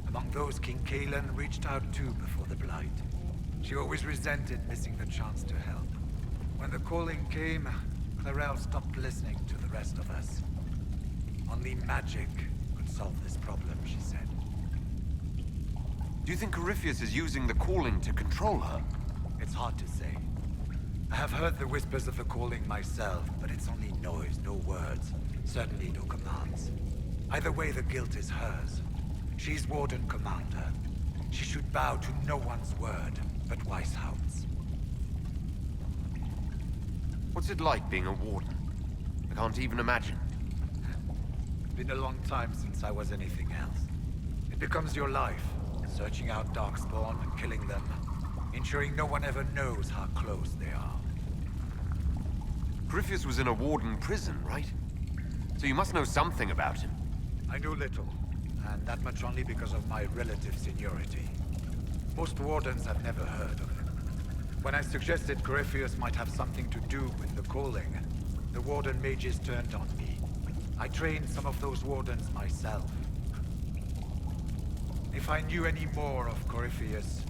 Among those King Kalen reached out to before the Blight. She always resented missing the chance to help. When the calling came, Clarel stopped listening to the rest of us. Only magic could solve this problem, she said. Do you think Corypheus is using the calling to control her? It's hard to say. I have heard the whispers of the calling myself, but it's only noise, no words. Certainly no commands. Either way, the guilt is hers. She's Warden Commander. She should bow to no one's word but Weishaupt's. What's it like being a warden? I can't even imagine. Been a long time since I was anything else. It becomes your life, searching out Darkspawn and killing them, ensuring no one ever knows how close they are. Corypheus was in a warden prison, right? So you must know something about him. I know little, and that much only because of my relative seniority. Most wardens have never heard of him. When I suggested Corypheus might have something to do with the calling, the warden mages turned on me. I trained some of those wardens myself. If I knew any more of Corypheus,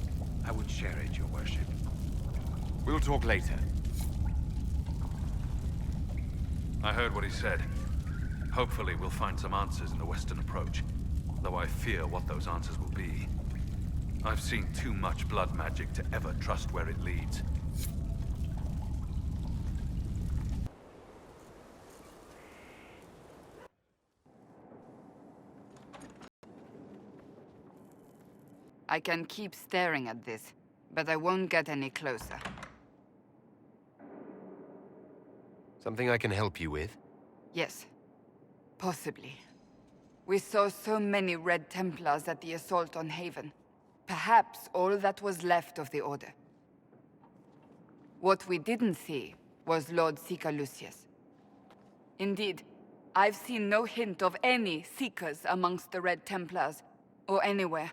I would share it, Your Worship. We'll talk later. I heard what he said. Hopefully we'll find some answers in the western approach, though I fear what those answers will be. I've seen too much blood magic to ever trust where it leads. I can keep staring at this, but I won't get any closer. Something I can help you with? Yes. Possibly. We saw so many Red Templars at the assault on Haven. Perhaps all that was left of the Order. What we didn't see was Lord Seeker Lucius. Indeed, I've seen no hint of any Seekers amongst the Red Templars, or anywhere.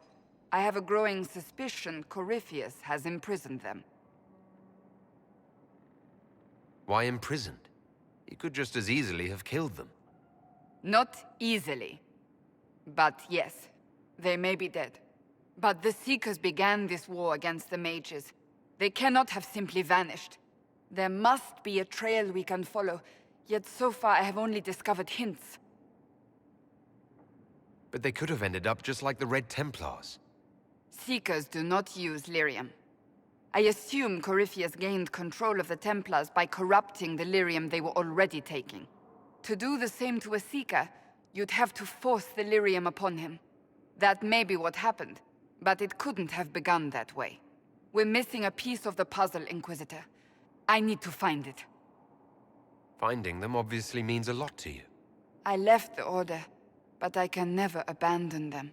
I have a growing suspicion Corypheus has imprisoned them. Why imprisoned? He could just as easily have killed them. Not easily. But yes, they may be dead. But the Seekers began this war against the mages. They cannot have simply vanished. There must be a trail we can follow, yet so far I have only discovered hints. But they could have ended up just like the Red Templars. Seekers do not use lyrium. I assume Corypheus gained control of the Templars by corrupting the lyrium they were already taking. To do the same to a Seeker, you'd have to force the lyrium upon him. That may be what happened, but it couldn't have begun that way. We're missing a piece of the puzzle, Inquisitor. I need to find it. Finding them obviously means a lot to you. I left the Order, but I can never abandon them.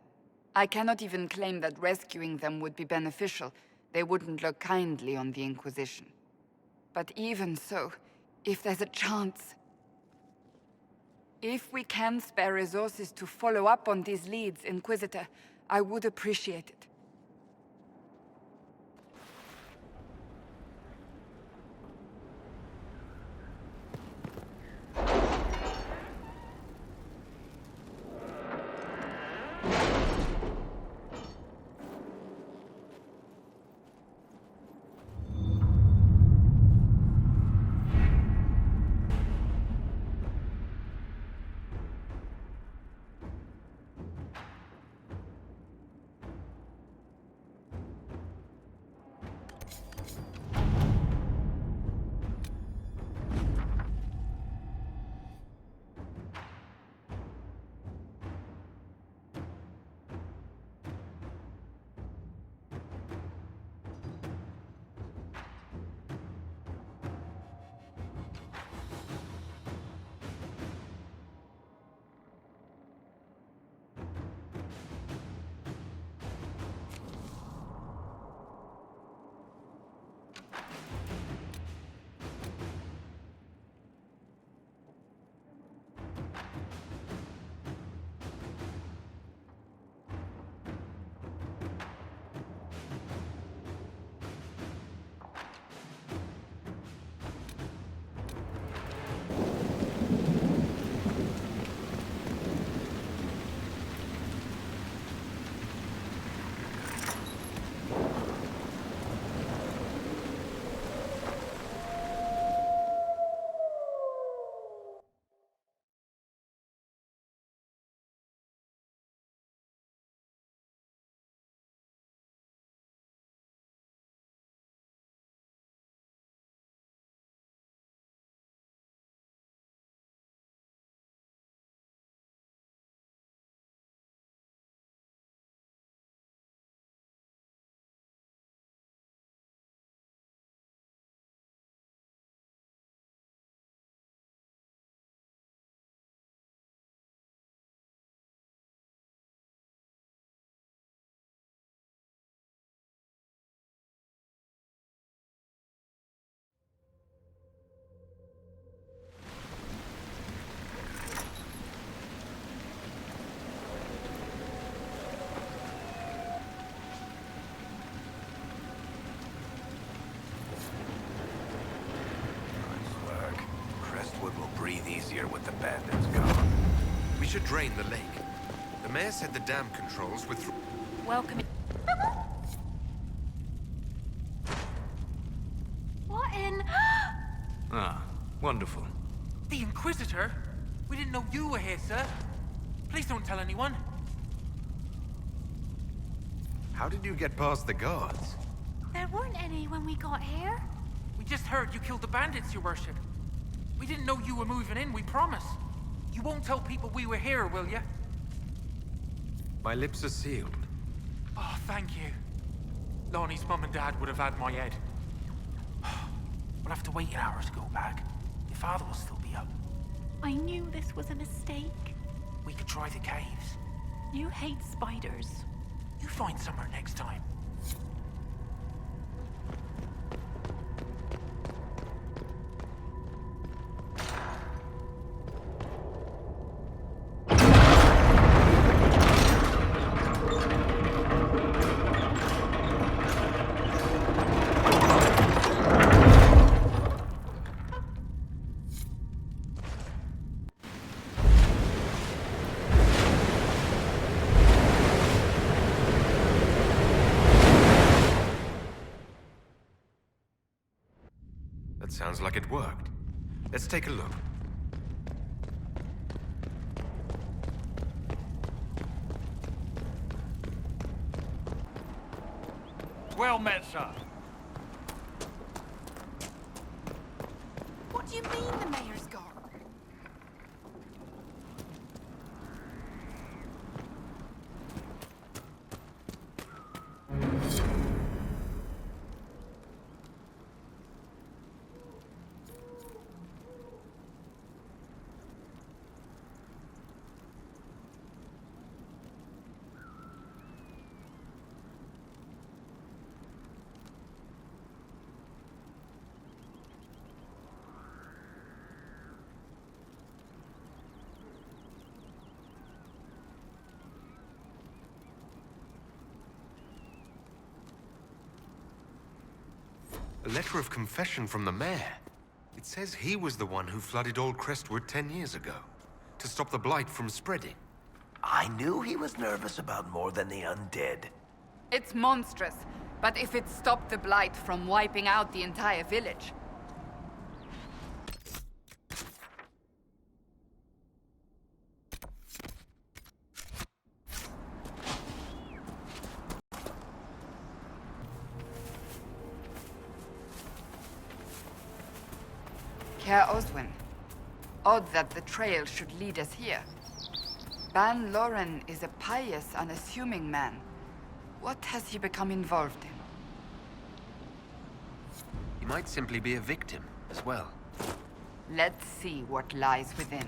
I cannot even claim that rescuing them would be beneficial. They wouldn't look kindly on the Inquisition. But even so, if there's a chance... If we can spare resources to follow up on these leads, Inquisitor, I would appreciate it. Breathe easier with the bandits gone. We should drain the lake. The mayor said the dam controls were through. Welcome. What in? Ah, wonderful. The Inquisitor? We didn't know you were here, sir. Please don't tell anyone. How did you get past the guards? There weren't any when we got here. We just heard you killed the bandits, your worship. We didn't know you were moving in, we promise. You won't tell people we were here, will you? My lips are sealed. Oh, thank you. Lonnie's mum and dad would have had my head. We'll have to wait an hour to go back. Your father will still be up. I knew this was a mistake. We could try the caves. You hate spiders. You find somewhere next time. Sounds like it worked. Let's take a look. Well met, sir. What do you mean the mayor's gone? A letter of confession from the mayor. It says he was the one who flooded Old Crestwood 10 years ago, to stop the blight from spreading. I knew he was nervous about more than the undead. It's monstrous, but if it stopped the blight from wiping out the entire village... Care Oswin. Odd that the trail should lead us here. Ban Loren is a pious, unassuming man. What has he become involved in? He might simply be a victim as well. Let's see what lies within.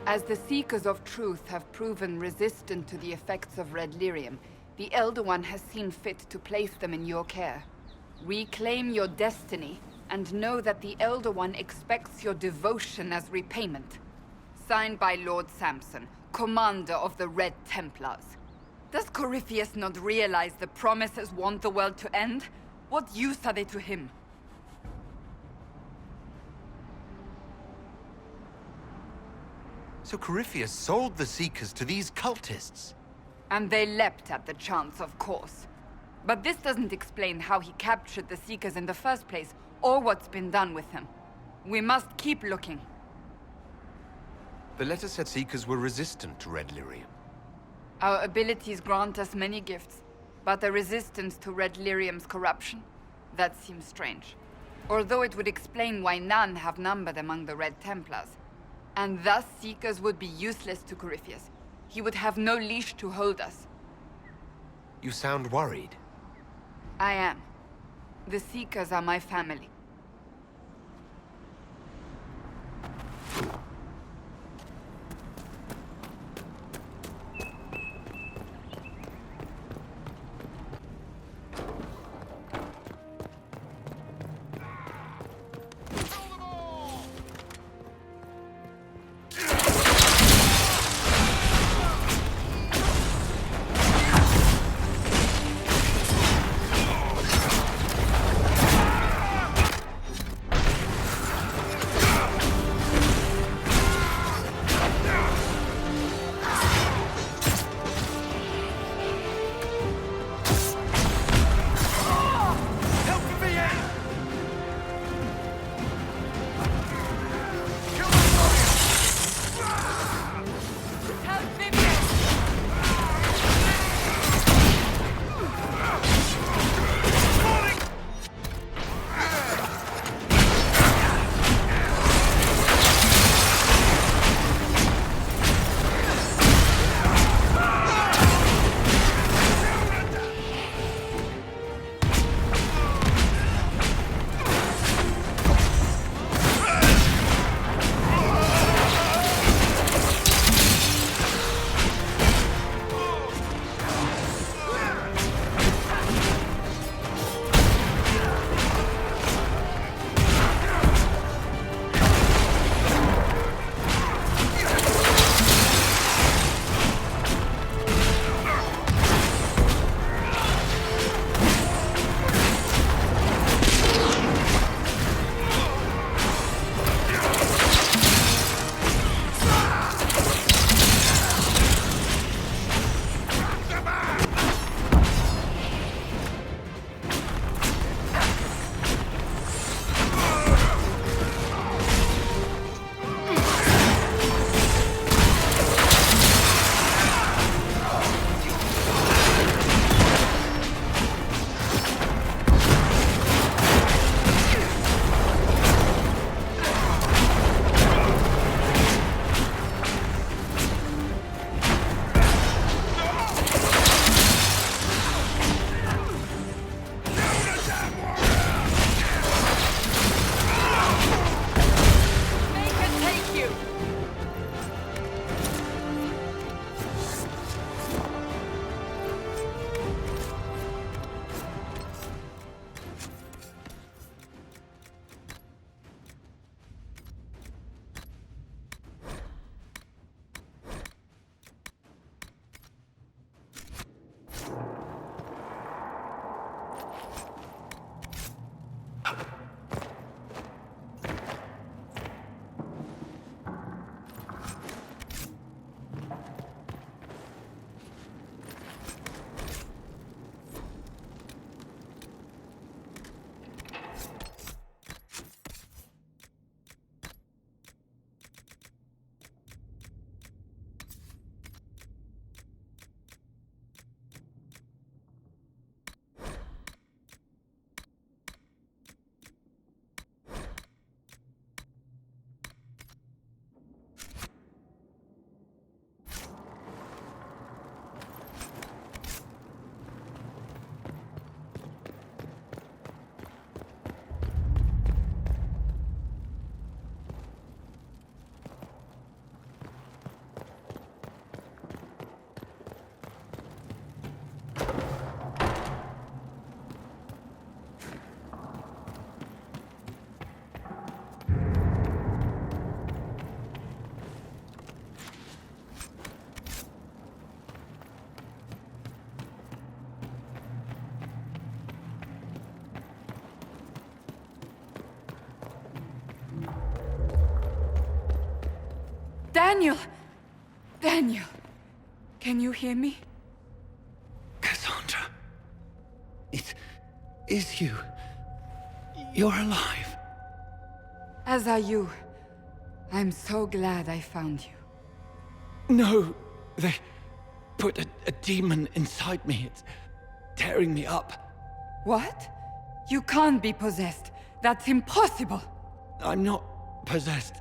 As the Seekers of Truth have proven resistant to the effects of red lyrium, the Elder One has seen fit to place them in your care. Reclaim your destiny, and know that the Elder One expects your devotion as repayment. Signed by Lord Samson, Commander of the Red Templars. Does Corypheus not realize the promises want the world to end? What use are they to him? So Corypheus sold the Seekers to these cultists? And they leapt at the chance, of course. But this doesn't explain how he captured the Seekers in the first place, or what's been done with them. We must keep looking. The letter said Seekers were resistant to red lyrium. Our abilities grant us many gifts, but a resistance to red lyrium's corruption? That seems strange. Although it would explain why none have numbered among the Red Templars. And thus Seekers would be useless to Corypheus. He would have no leash to hold us. You sound worried. I am. The Seekers are my family. Daniel! Daniel! Can you hear me? Cassandra. It is you. You're alive. As are you. I'm so glad I found you. No, they put a demon inside me. It's tearing me up. What? You can't be possessed. That's impossible. I'm not possessed.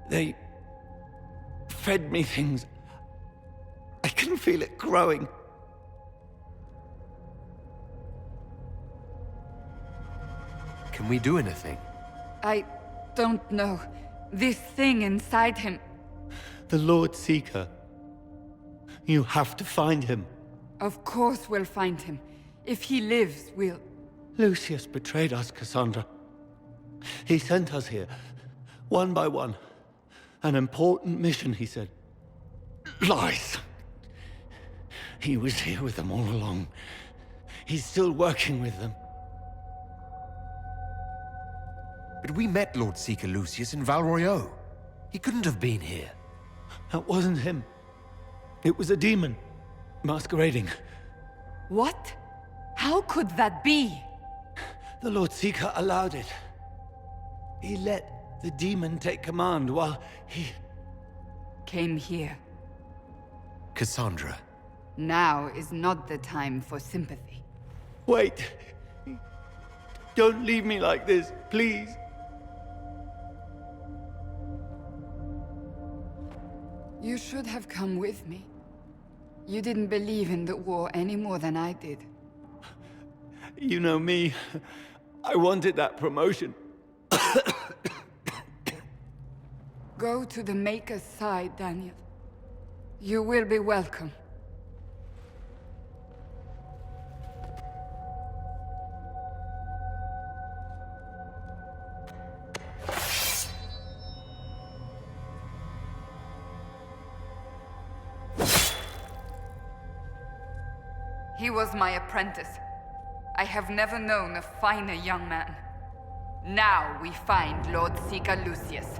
They fed me things. I can feel it growing. Can we do anything? I don't know. This thing inside him. The Lord Seeker. You have to find him. Of course we'll find him. If he lives, we'll... Lucius betrayed us, Cassandra. He sent us here, one by one. An important mission, he said. Lies! He was here with them all along. He's still working with them. But we met Lord Seeker Lucius in Val Royeaux. He couldn't have been here. That wasn't him. It was a demon, masquerading. What? How could that be? The Lord Seeker allowed it. He let the demon take command while he... Came here. Cassandra. Now is not the time for sympathy. Wait. Don't leave me like this, please. You should have come with me. You didn't believe in the war any more than I did. You know me. I wanted that promotion. Go to the Maker's side, Daniel. You will be welcome. He was my apprentice. I have never known a finer young man. Now we find Lord Seeker Lucius.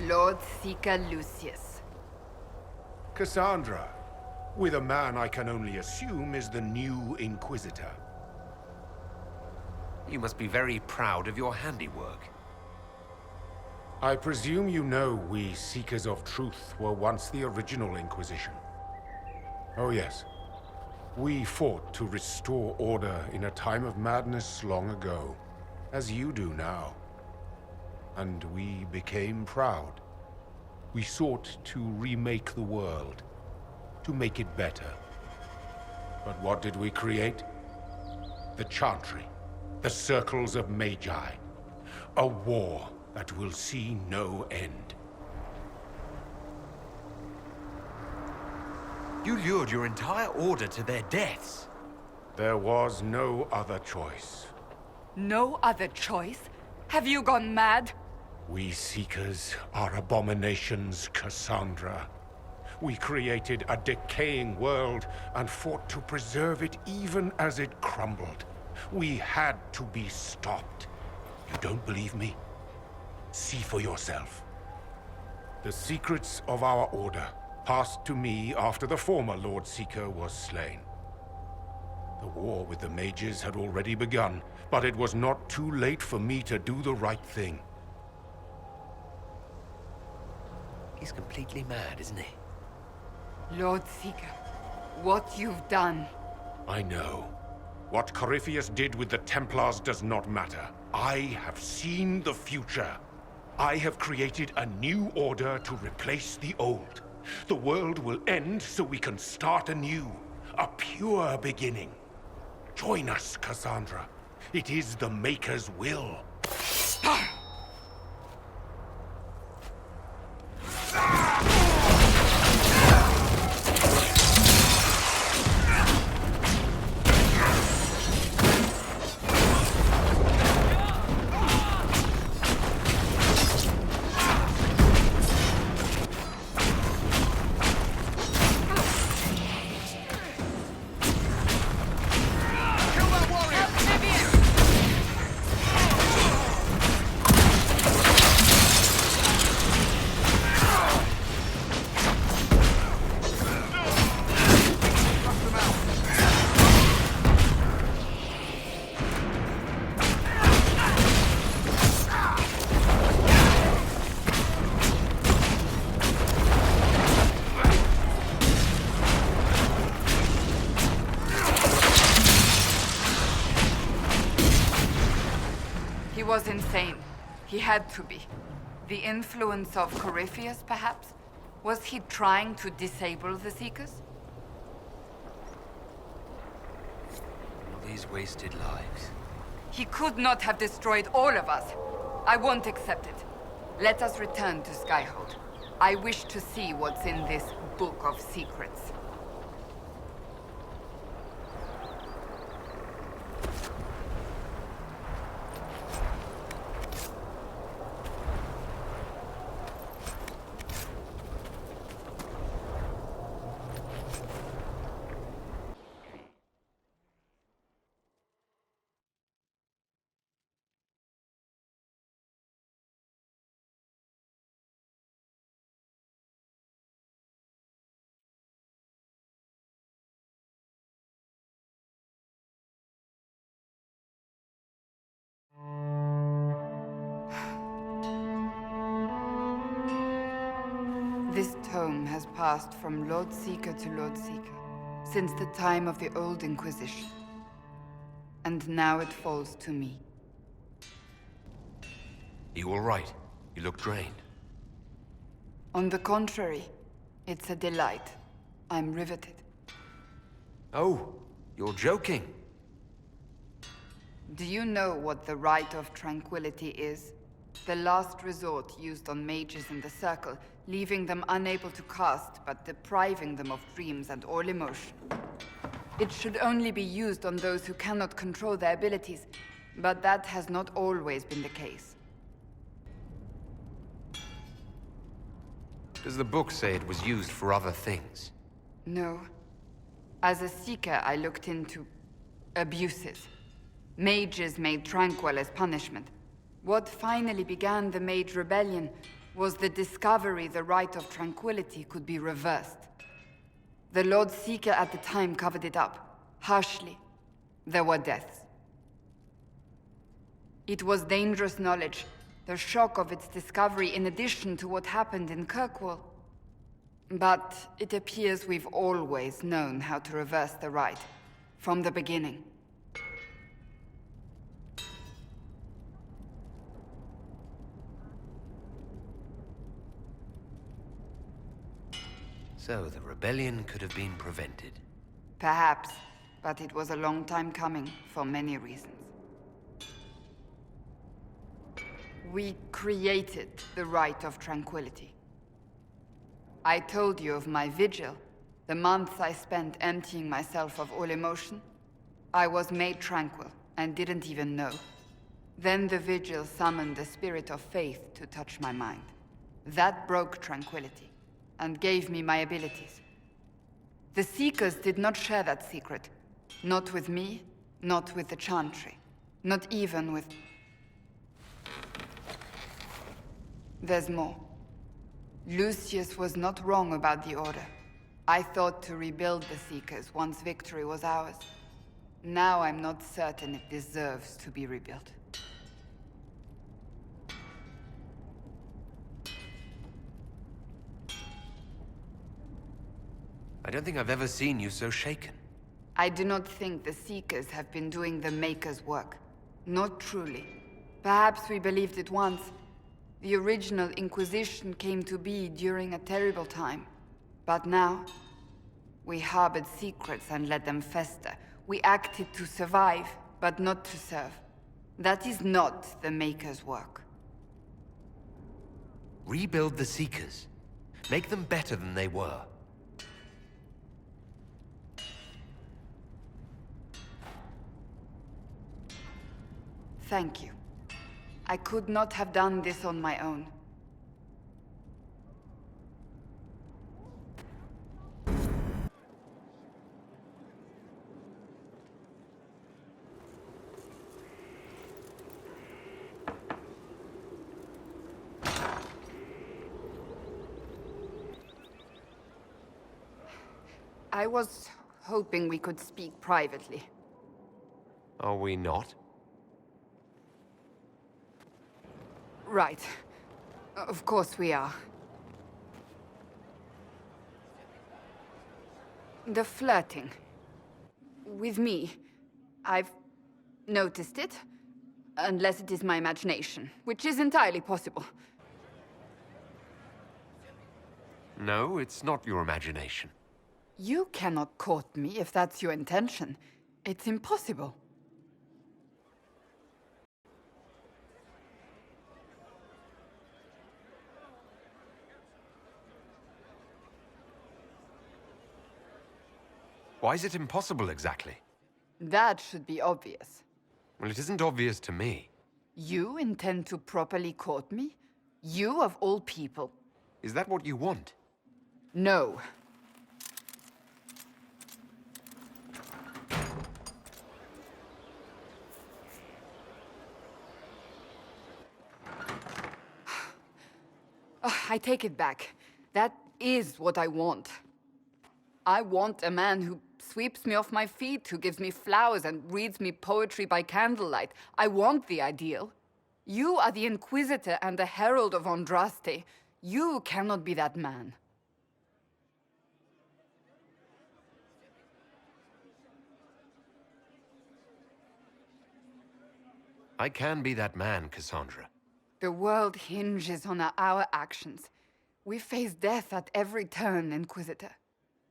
Lord Seeker Lucius. Cassandra, with a man I can only assume is the new Inquisitor. You must be very proud of your handiwork. I presume you know we Seekers of Truth were once the original Inquisition. Oh yes. We fought to restore order in a time of madness long ago, as you do now. And we became proud. We sought to remake the world, to make it better. But what did we create? The Chantry, the Circles of Magi. A war that will see no end. You lured your entire order to their deaths. There was no other choice. No other choice? Have you gone mad? We Seekers are abominations, Cassandra. We created a decaying world and fought to preserve it even as it crumbled. We had to be stopped. You don't believe me? See for yourself. The secrets of our order passed to me after the former Lord Seeker was slain. The war with the mages had already begun, but it was not too late for me to do the right thing. He's completely mad, isn't he? Lord Seeker, what you've done. I know. What Corypheus did with the Templars does not matter. I have seen the future. I have created a new order to replace the old. The world will end so we can start anew. A pure beginning. Join us, Cassandra. It is the Maker's will. He was insane. He had to be. The influence of Corypheus, perhaps? Was he trying to disable the Seekers? All these wasted lives. He could not have destroyed all of us. I won't accept it. Let us return to Skyhold. I wish to see what's in this book of secrets. This tome has passed from Lord Seeker to Lord Seeker, since the time of the Old Inquisition. And now it falls to me. You all right? You look drained. On the contrary, it's a delight. I'm riveted. Oh, you're joking. Do you know what the Rite of Tranquility is? The last resort used on mages in the Circle, leaving them unable to cast, but depriving them of dreams and all emotion. It should only be used on those who cannot control their abilities, but that has not always been the case. Does the book say it was used for other things? No. As a Seeker, I looked into abuses. Mages made Tranquil as punishment. What finally began the Mage Rebellion was the discovery the Rite of Tranquility could be reversed. The Lord Seeker at the time covered it up, harshly. There were deaths. It was dangerous knowledge, the shock of its discovery in addition to what happened in Kirkwall. But it appears we've always known how to reverse the rite, from the beginning. So the rebellion could have been prevented. Perhaps, but it was a long time coming, for many reasons. We created the Rite of Tranquility. I told you of my vigil, the months I spent emptying myself of all emotion. I was made tranquil, and didn't even know. Then the vigil summoned the spirit of faith to touch my mind. That broke tranquility, and gave me my abilities. The Seekers did not share that secret. Not with me, not with the Chantry, not even with... There's more. Lucius was not wrong about the Order. I thought to rebuild the Seekers once victory was ours. Now I'm not certain it deserves to be rebuilt. I don't think I've ever seen you so shaken. I do not think the Seekers have been doing the Maker's work. Not truly. Perhaps we believed it once. The original Inquisition came to be during a terrible time. But now, we harbored secrets and let them fester. We acted to survive, but not to serve. That is not the Maker's work. Rebuild the Seekers. Make them better than they were. Thank you. I could not have done this on my own. I was hoping we could speak privately. Are we not? Right. Of course we are. The flirting. With me. I've noticed it. Unless it is my imagination, which is entirely possible. No, it's not your imagination. You cannot court me if that's your intention. It's impossible. Why is it impossible exactly? That should be obvious. Well, it isn't obvious to me. You intend to properly court me? You of all people. Is that what you want? No. I take it back. That is what I want. I want a man who sweeps me off my feet, who gives me flowers and reads me poetry by candlelight. I want the ideal. You are the Inquisitor and the Herald of Andraste. You cannot be that man. I can be that man, Cassandra. The world hinges on our actions. We face death at every turn, Inquisitor.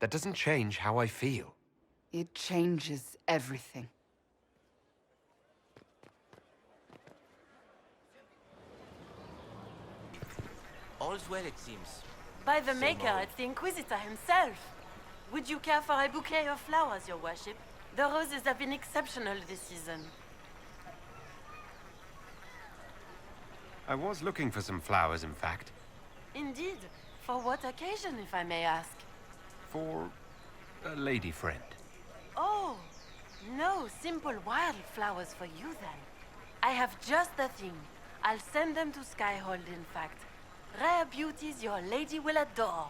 That doesn't change how I feel. It changes everything. All's well, it seems. By the Maker, it's the Inquisitor himself. Would you care for a bouquet of flowers, Your Worship? The roses have been exceptional this season. I was looking for some flowers, in fact. Indeed. For what occasion, if I may ask? For a lady friend. Oh, no simple wildflowers for you then. I have just the thing. I'll send them to Skyhold, in fact. Rare beauties your lady will adore.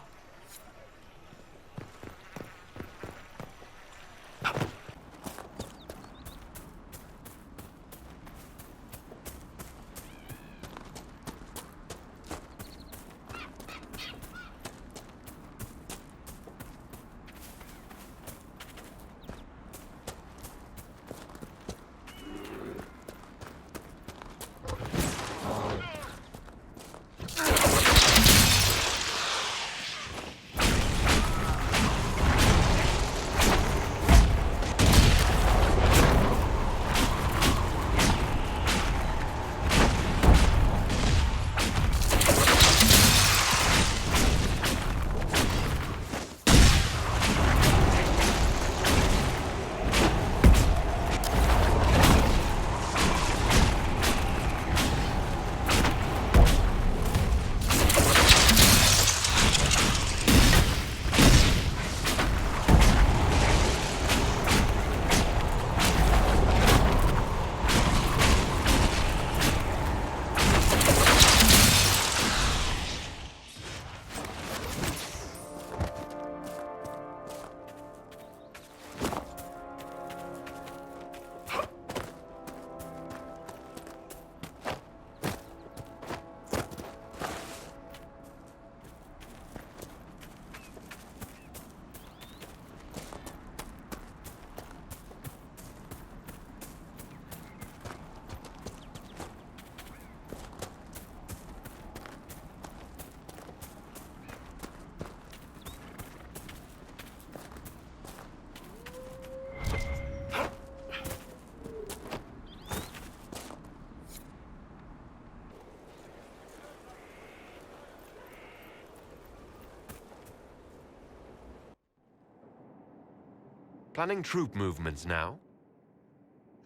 Planning troop movements now?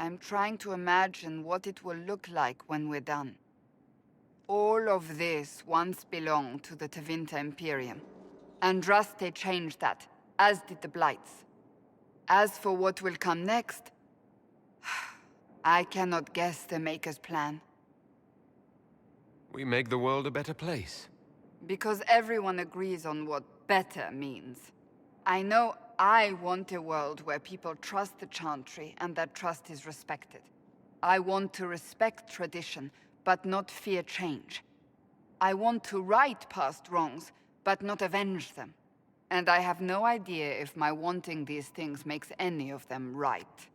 I'm trying to imagine what it will look like when we're done. All of this once belonged to the Tevinter Imperium. Andraste changed that, as did the Blights. As for what will come next, I cannot guess the Maker's plan. We make the world a better place. Because everyone agrees on what better means. I know I want a world where people trust the Chantry and that trust is respected. I want to respect tradition, but not fear change. I want to right past wrongs, but not avenge them. And I have no idea if my wanting these things makes any of them right.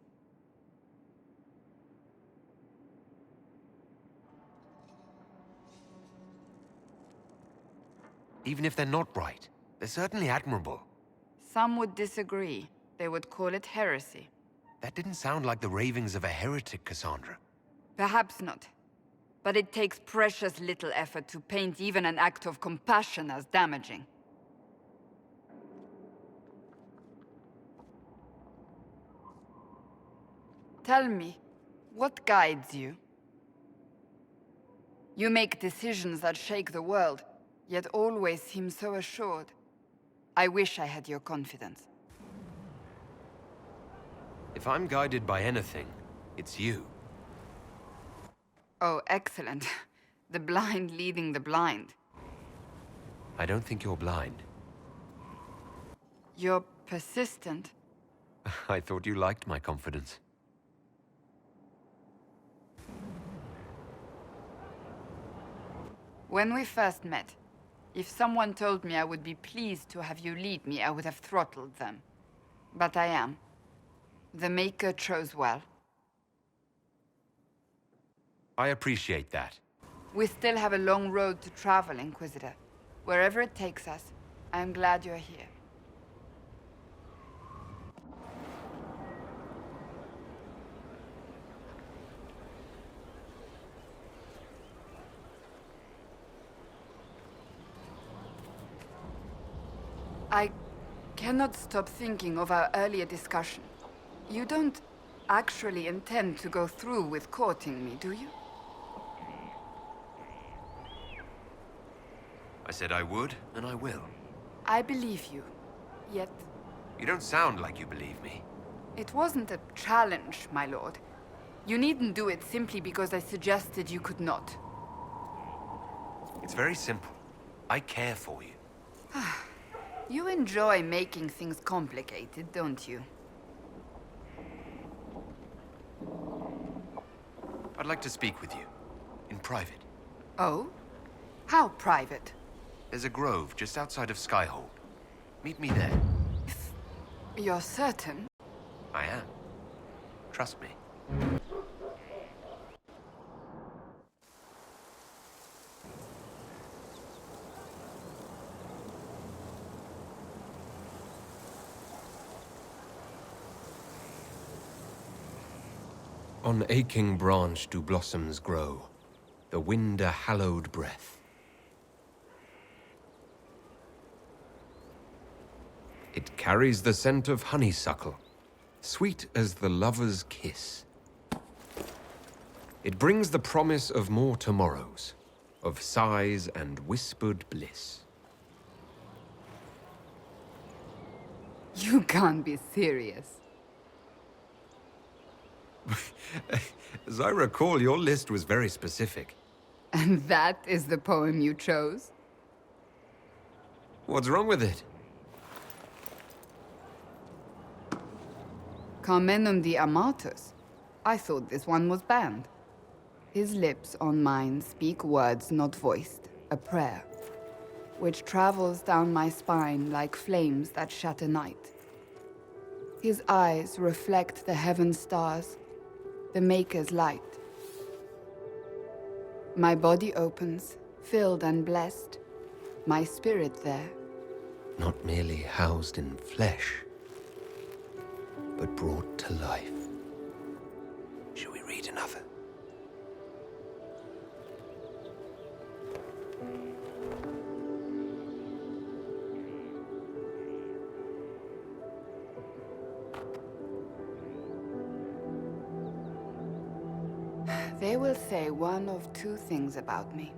Even if they're not right, they're certainly admirable. Some would disagree. They would call it heresy. That didn't sound like the ravings of a heretic, Cassandra. Perhaps not. But it takes precious little effort to paint even an act of compassion as damaging. Tell me, what guides you? You make decisions that shake the world, yet always seem so assured. I wish I had your confidence. If I'm guided by anything, it's you. Oh, excellent. The blind leading the blind. I don't think you're blind. You're persistent. I thought you liked my confidence. When we first met, if someone told me I would be pleased to have you lead me, I would have throttled them. But I am. The Maker chose well. I appreciate that. We still have a long road to travel, Inquisitor. Wherever it takes us, I am glad you're here. I cannot stop thinking of our earlier discussion. You don't actually intend to go through with courting me, do you? I said I would, and I will. I believe you, yet... You don't sound like you believe me. It wasn't a challenge, my lord. You needn't do it simply because I suggested you could not. It's very simple. I care for you. You enjoy making things complicated, don't you? I'd like to speak with you. In private. Oh? How private? There's a grove just outside of Skyhold. Meet me there. You're certain? I am. Trust me. On aching branch do blossoms grow, the wind a hallowed breath. It carries the scent of honeysuckle, sweet as the lover's kiss. It brings the promise of more tomorrows, of sighs and whispered bliss. You can't be serious. As I recall, your list was very specific. And that is the poem you chose? What's wrong with it? Carmenum de Amatus. I thought this one was banned. His lips on mine speak words not voiced, a prayer, which travels down my spine like flames that shatter night. His eyes reflect the heaven stars, the Maker's light. My body opens, filled and blessed, my spirit there. Not merely housed in flesh, but brought to life. Shall we read another? They will say one of two things about me.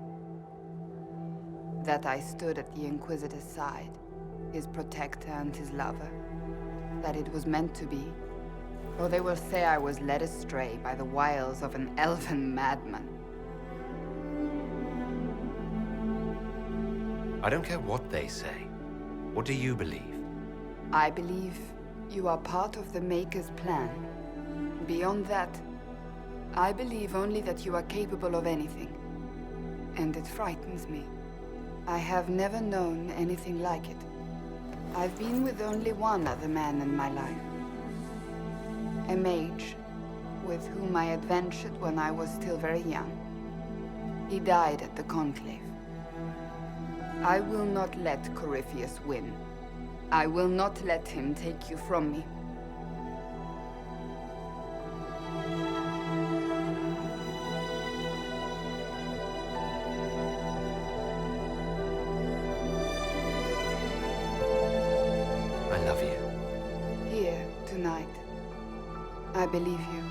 That I stood at the Inquisitor's side, his protector and his lover. That it was meant to be. Or they will say I was led astray by the wiles of an elven madman. I don't care what they say. What do you believe? I believe you are part of the Maker's plan. Beyond that, I believe only that you are capable of anything. And it frightens me. I have never known anything like it. I've been with only one other man in my life. A mage, with whom I adventured when I was still very young. He died at the Conclave. I will not let Corypheus win. I will not let him take you from me. I love you. Here, tonight. I believe you.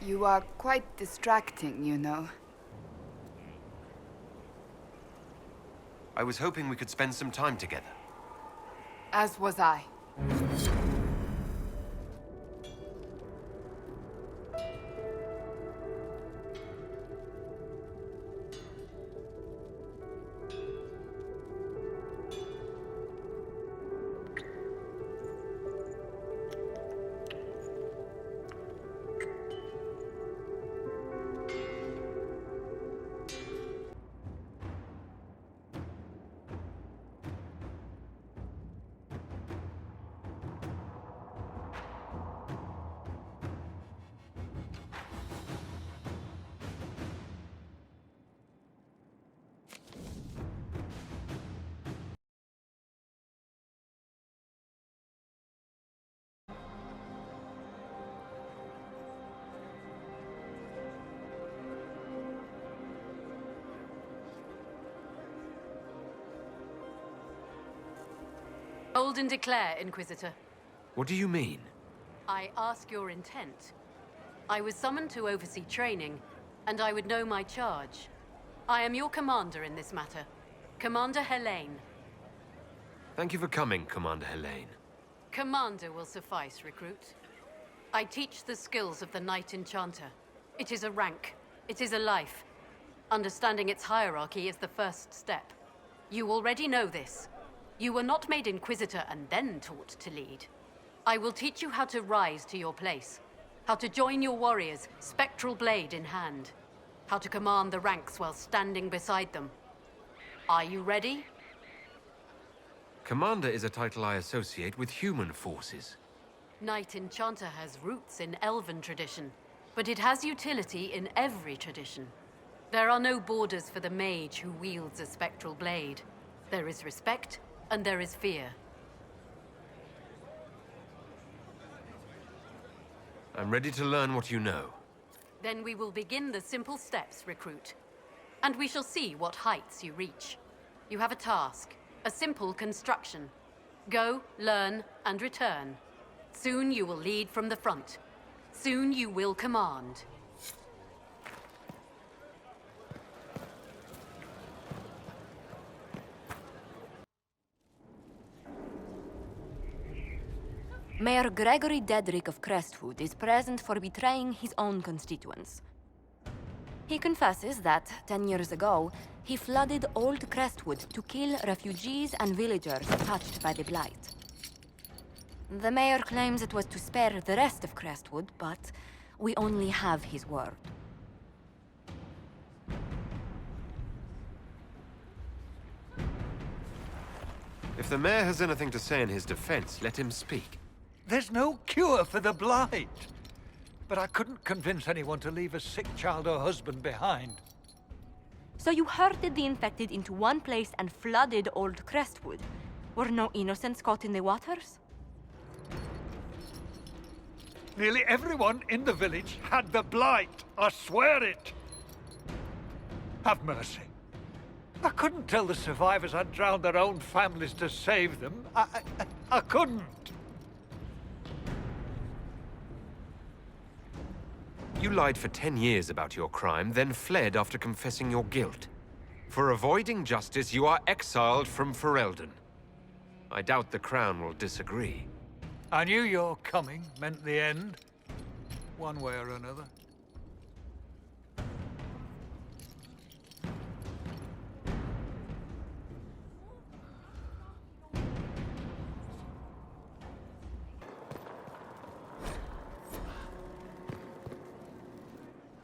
You are quite distracting, you know. I was hoping we could spend some time together. As was I. Hold and declare, Inquisitor. What do you mean? I ask your intent. I was summoned to oversee training, and I would know my charge. I am your commander in this matter, Commander Helene. Thank you for coming, Commander Helene. Commander will suffice, recruit. I teach the skills of the Knight Enchanter. It is a rank. It is a life. Understanding its hierarchy is the first step. You already know this. You were not made Inquisitor and then taught to lead. I will teach you how to rise to your place, how to join your warriors, spectral blade in hand, how to command the ranks while standing beside them. Are you ready? Commander is a title I associate with human forces. Knight Enchanter has roots in Elven tradition, but it has utility in every tradition. There are no borders for the mage who wields a spectral blade. There is respect, and there is fear. I'm ready to learn what you know. Then we will begin the simple steps, recruit. And we shall see what heights you reach. You have a task, a simple construction. Go, learn, and return. Soon you will lead from the front. Soon you will command. Mayor Gregory Dedrick of Crestwood is present for betraying his own constituents. He confesses that, 10 years ago, he flooded Old Crestwood to kill refugees and villagers touched by the Blight. The mayor claims it was to spare the rest of Crestwood, but we only have his word. If the mayor has anything to say in his defense, let him speak. There's no cure for the Blight. But I couldn't convince anyone to leave a sick child or husband behind. So you herded the infected into one place and flooded Old Crestwood. Were no innocents caught in the waters? Nearly everyone in the village had the blight. I swear it. Have mercy. I couldn't tell the survivors I'd drowned their own families to save them. I couldn't. You lied for 10 years about your crime, then fled after confessing your guilt. For avoiding justice, you are exiled from Ferelden. I doubt the Crown will disagree. I knew your coming meant the end, one way or another.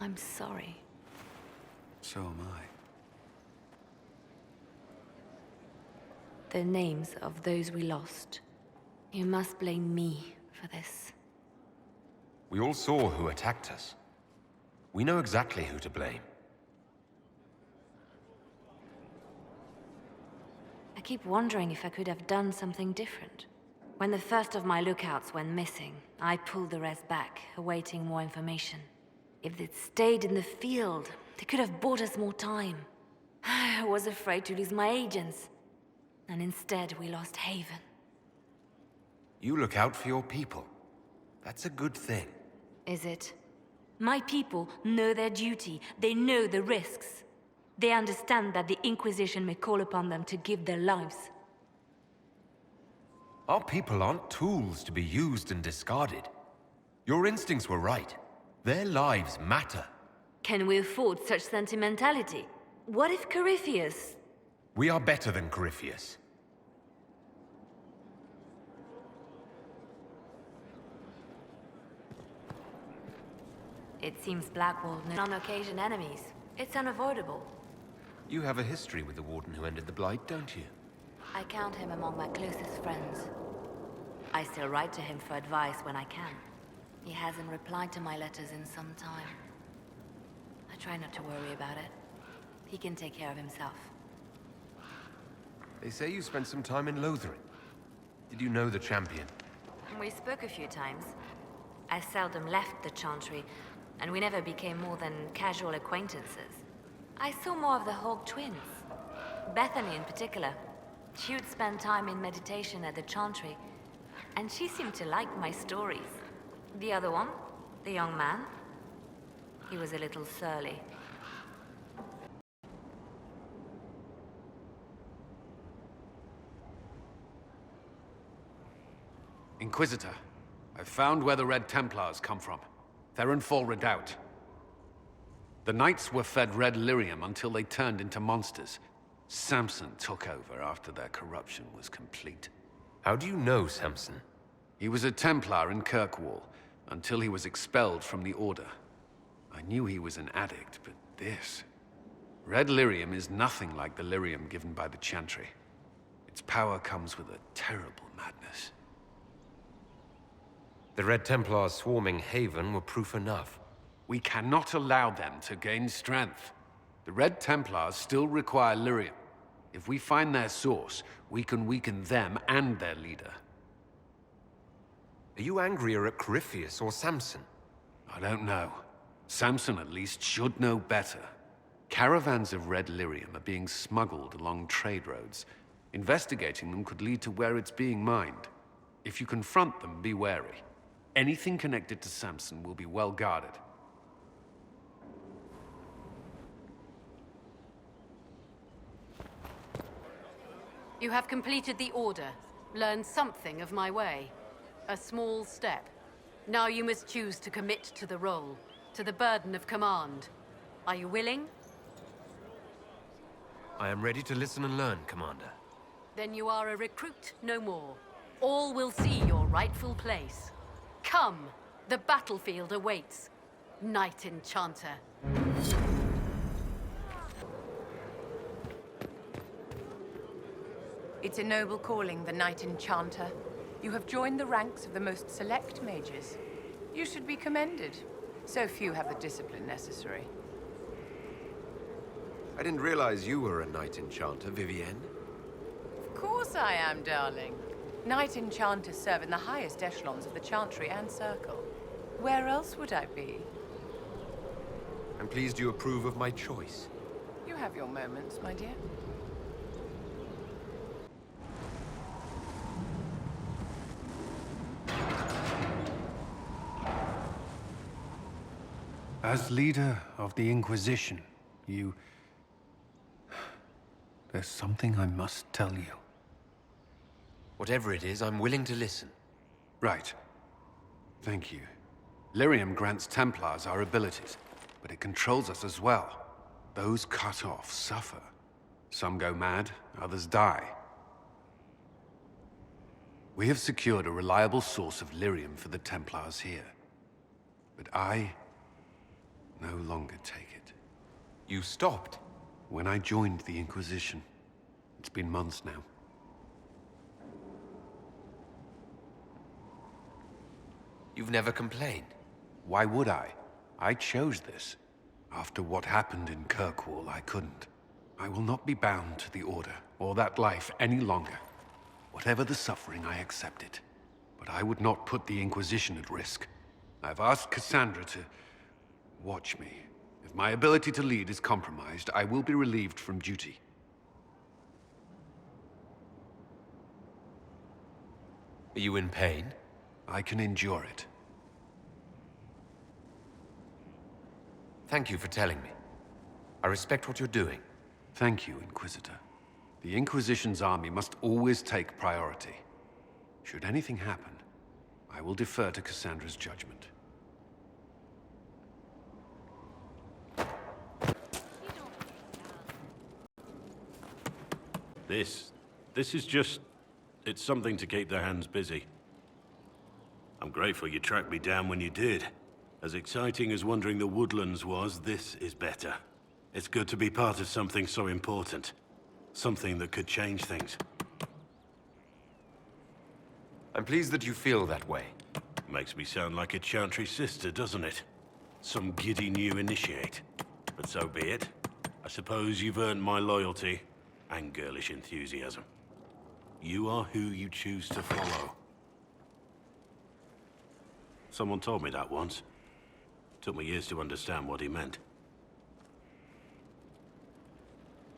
I'm sorry. So am I. The names of those we lost. You must blame me for this. We all saw who attacked us. We know exactly who to blame. I keep wondering if I could have done something different. When the first of my lookouts went missing, I pulled the rest back, awaiting more information. If they'd stayed in the field, they could have bought us more time. I was afraid to lose my agents. And instead, we lost Haven. You look out for your people. That's a good thing. Is it? My people know their duty. They know the risks. They understand that the Inquisition may call upon them to give their lives. Our people aren't tools to be used and discarded. Your instincts were right. Their lives matter. Can we afford such sentimentality? What if Corypheus... We are better than Corypheus. It seems Blackwall knows on occasion enemies. It's unavoidable. You have a history with the Warden who ended the Blight, don't you? I count him among my closest friends. I still write to him for advice when I can. He hasn't replied to my letters in some time. I try not to worry about it. He can take care of himself. They say you spent some time in Lothering. Did you know the champion? We spoke a few times. I seldom left the Chantry, and we never became more than casual acquaintances. I saw more of the Hawk twins. Bethany in particular. She would spend time in meditation at the Chantry, and she seemed to like my stories. The other one, the young man, he was a little surly. Inquisitor, I've found where the Red Templars come from. They're in full redoubt. The Knights were fed red lyrium until they turned into monsters. Samson took over after their corruption was complete. How do you know Samson? He was a Templar in Kirkwall, until he was expelled from the Order. I knew he was an addict, but this... Red lyrium is nothing like the lyrium given by the Chantry. Its power comes with a terrible madness. The Red Templars swarming Haven were proof enough. We cannot allow them to gain strength. The Red Templars still require lyrium. If we find their source, we can weaken them and their leader. Are you angrier at Corypheus or Samson? I don't know. Samson at least should know better. Caravans of red lyrium are being smuggled along trade roads. Investigating them could lead to where it's being mined. If you confront them, be wary. Anything connected to Samson will be well guarded. You have completed the order, learned something of my way. A small step. Now you must choose to commit to the role, to the burden of command. Are you willing? I am ready to listen and learn, Commander. Then you are a recruit no more. All will see your rightful place. Come, the battlefield awaits. Knight Enchanter. It's a noble calling, the Knight Enchanter. You have joined the ranks of the most select mages. You should be commended. So few have the discipline necessary. I didn't realize you were a Knight Enchanter, Vivienne. Of course I am, darling. Knight Enchanters serve in the highest echelons of the Chantry and Circle. Where else would I be? I'm pleased you approve of my choice. You have your moments, my dear. As leader of the Inquisition, there's something I must tell you. Whatever it is, I'm willing to listen. Right. Thank you. Lyrium grants Templars our abilities, but it controls us as well. Those cut off suffer. Some go mad, others die. We have secured a reliable source of lyrium for the Templars here. But I no longer take it. You stopped? When I joined the Inquisition. It's been months now. You've never complained? Why would I? I chose this. After what happened in Kirkwall, I couldn't. I will not be bound to the Order, or that life any longer. Whatever the suffering, I accept it. But I would not put the Inquisition at risk. I've asked Cassandra to watch me. If my ability to lead is compromised, I will be relieved from duty. Are you in pain? I can endure it. Thank you for telling me. I respect what you're doing. Thank you, Inquisitor. The Inquisition's army must always take priority. Should anything happen, I will defer to Cassandra's judgment. This is just... it's something to keep their hands busy. I'm grateful you tracked me down when you did. As exciting as wandering the woodlands was, this is better. It's good to be part of something so important. Something that could change things. I'm pleased that you feel that way. Makes me sound like a Chantry sister, doesn't it? Some giddy new initiate. But so be it. I suppose you've earned my loyalty and girlish enthusiasm. You are who you choose to follow. Someone told me that once. Took me years to understand what he meant.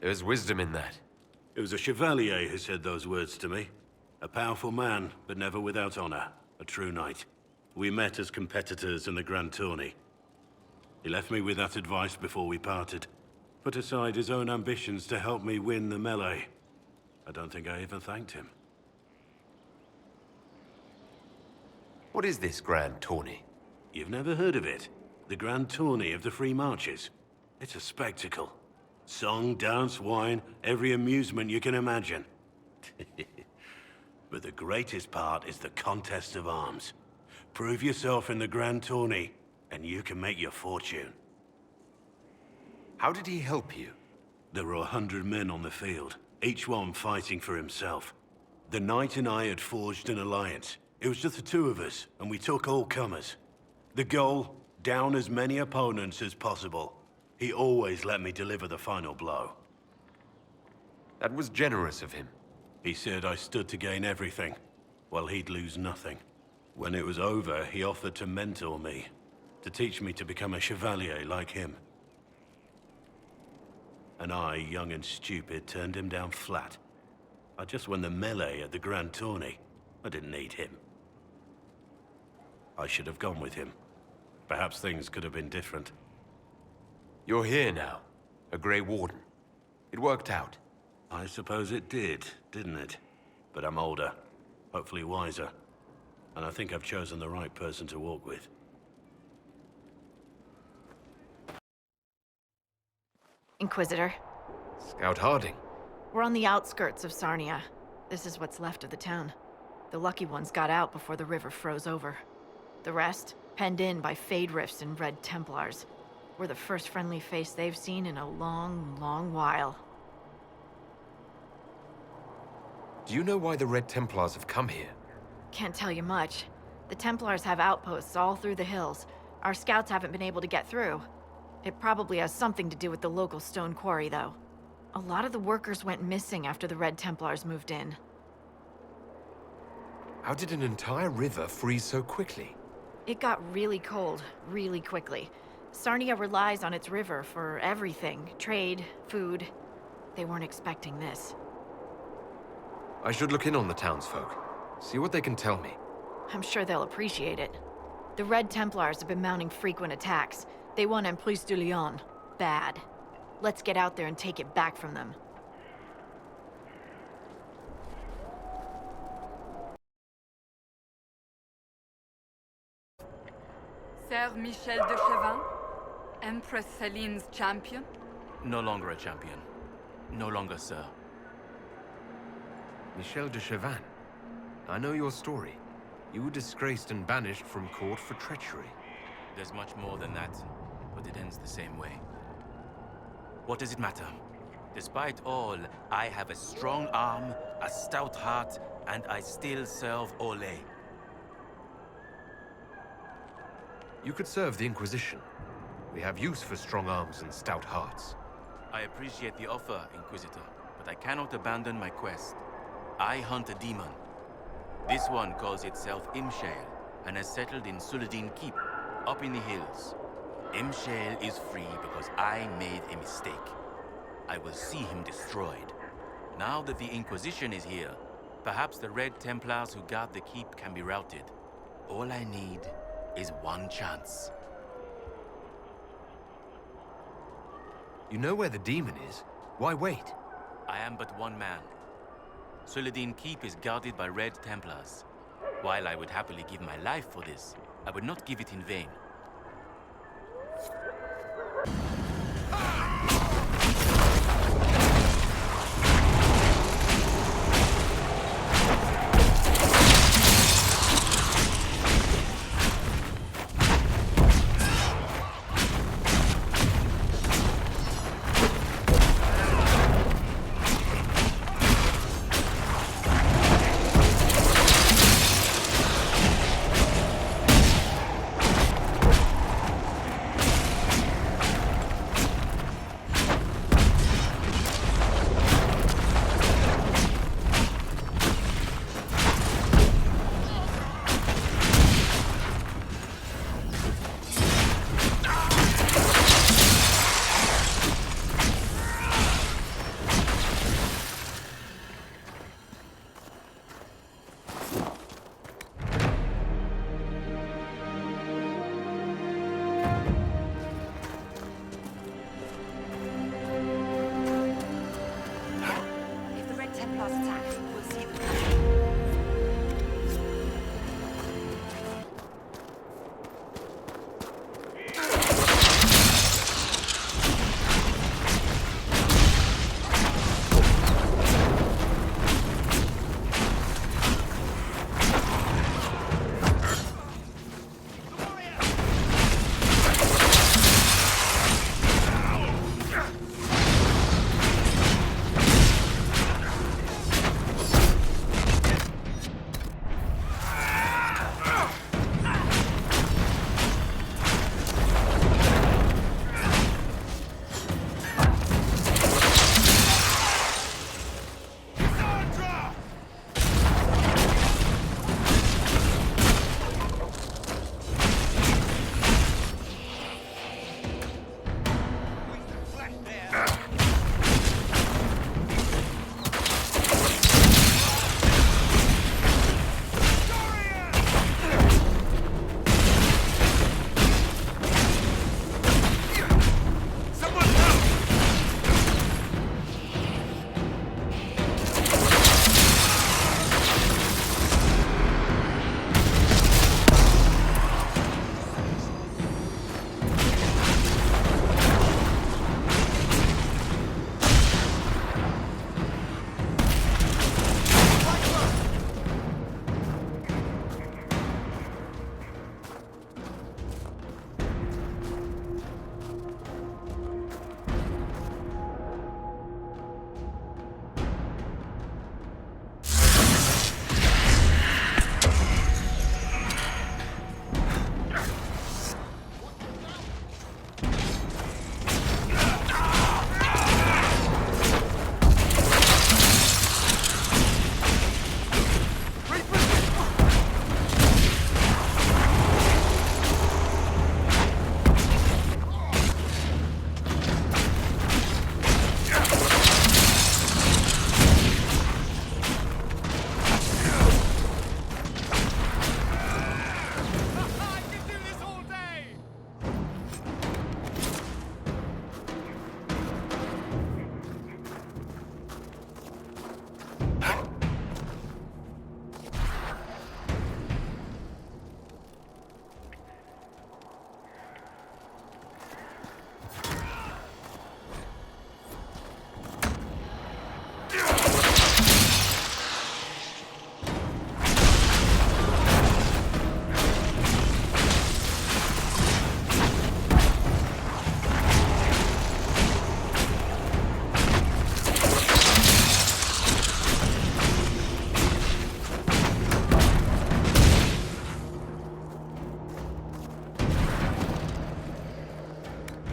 There's wisdom in that. It was a chevalier who said those words to me. A powerful man, but never without honor. A true knight. We met as competitors in the Grand Tourney. He left me with that advice before we parted. Put aside his own ambitions to help me win the melee. I don't think I even thanked him. What is this Grand Tourney? You've never heard of it? The Grand Tourney of the Free Marches. It's a spectacle. Song, dance, wine, every amusement you can imagine. But the greatest part is the contest of arms. Prove yourself in the Grand Tourney, and you can make your fortune. How did he help you? There were 100 men on the field, each one fighting for himself. The knight and I had forged an alliance. It was just the two of us, and we took all comers. The goal, down as many opponents as possible. He always let me deliver the final blow. That was generous of him. He said I stood to gain everything, while he'd lose nothing. When it was over, he offered to mentor me, to teach me to become a chevalier like him. And I, young and stupid, turned him down flat. I just won the melee at the Grand Tourney. I didn't need him. I should have gone with him. Perhaps things could have been different. You're here now, a Grey Warden. It worked out. I suppose it did, didn't it? But I'm older, hopefully wiser. And I think I've chosen the right person to walk with. Inquisitor. Scout Harding. We're on the outskirts of Sarnia. This is what's left of the town. The lucky ones got out before the river froze over. The rest, penned in by Fade Rifts and Red Templars. We're the first friendly face they've seen in a long, long while. Do you know why the Red Templars have come here? Can't tell you much. The Templars have outposts all through the hills. Our scouts haven't been able to get through. It probably has something to do with the local stone quarry, though. A lot of the workers went missing after the Red Templars moved in. How did an entire river freeze so quickly? It got really cold, really quickly. Sarnia relies on its river for everything. Trade, food. They weren't expecting this. I should look in on the townsfolk. See what they can tell me. I'm sure they'll appreciate it. The Red Templars have been mounting frequent attacks. They won Emprise de Lyon. Bad. Let's get out there and take it back from them. Sir Michel de Chevin? Empress Celine's champion? No longer a champion. No longer, sir. Michel de Chevin. I know your story. You were disgraced and banished from court for treachery. There's much more than that, but it ends the same way. What does it matter? Despite all, I have a strong arm, a stout heart, and I still serve Ole. You could serve the Inquisition. We have use for strong arms and stout hearts. I appreciate the offer, Inquisitor, but I cannot abandon my quest. I hunt a demon. This one calls itself Imshale, and has settled in Suladin Keep, up in the hills. Imshale is free because I made a mistake. I will see him destroyed. Now that the Inquisition is here, perhaps the Red Templars who guard the keep can be routed. All I need is one chance. You know where the demon is. Why wait? I am but one man. Suladin Keep is guarded by Red Templars. While I would happily give my life for this, I would not give it in vain.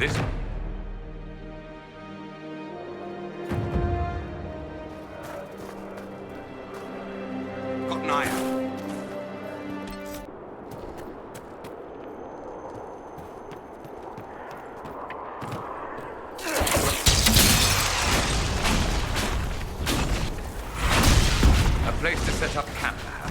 This... Got an eye out. A place to set up camp, perhaps.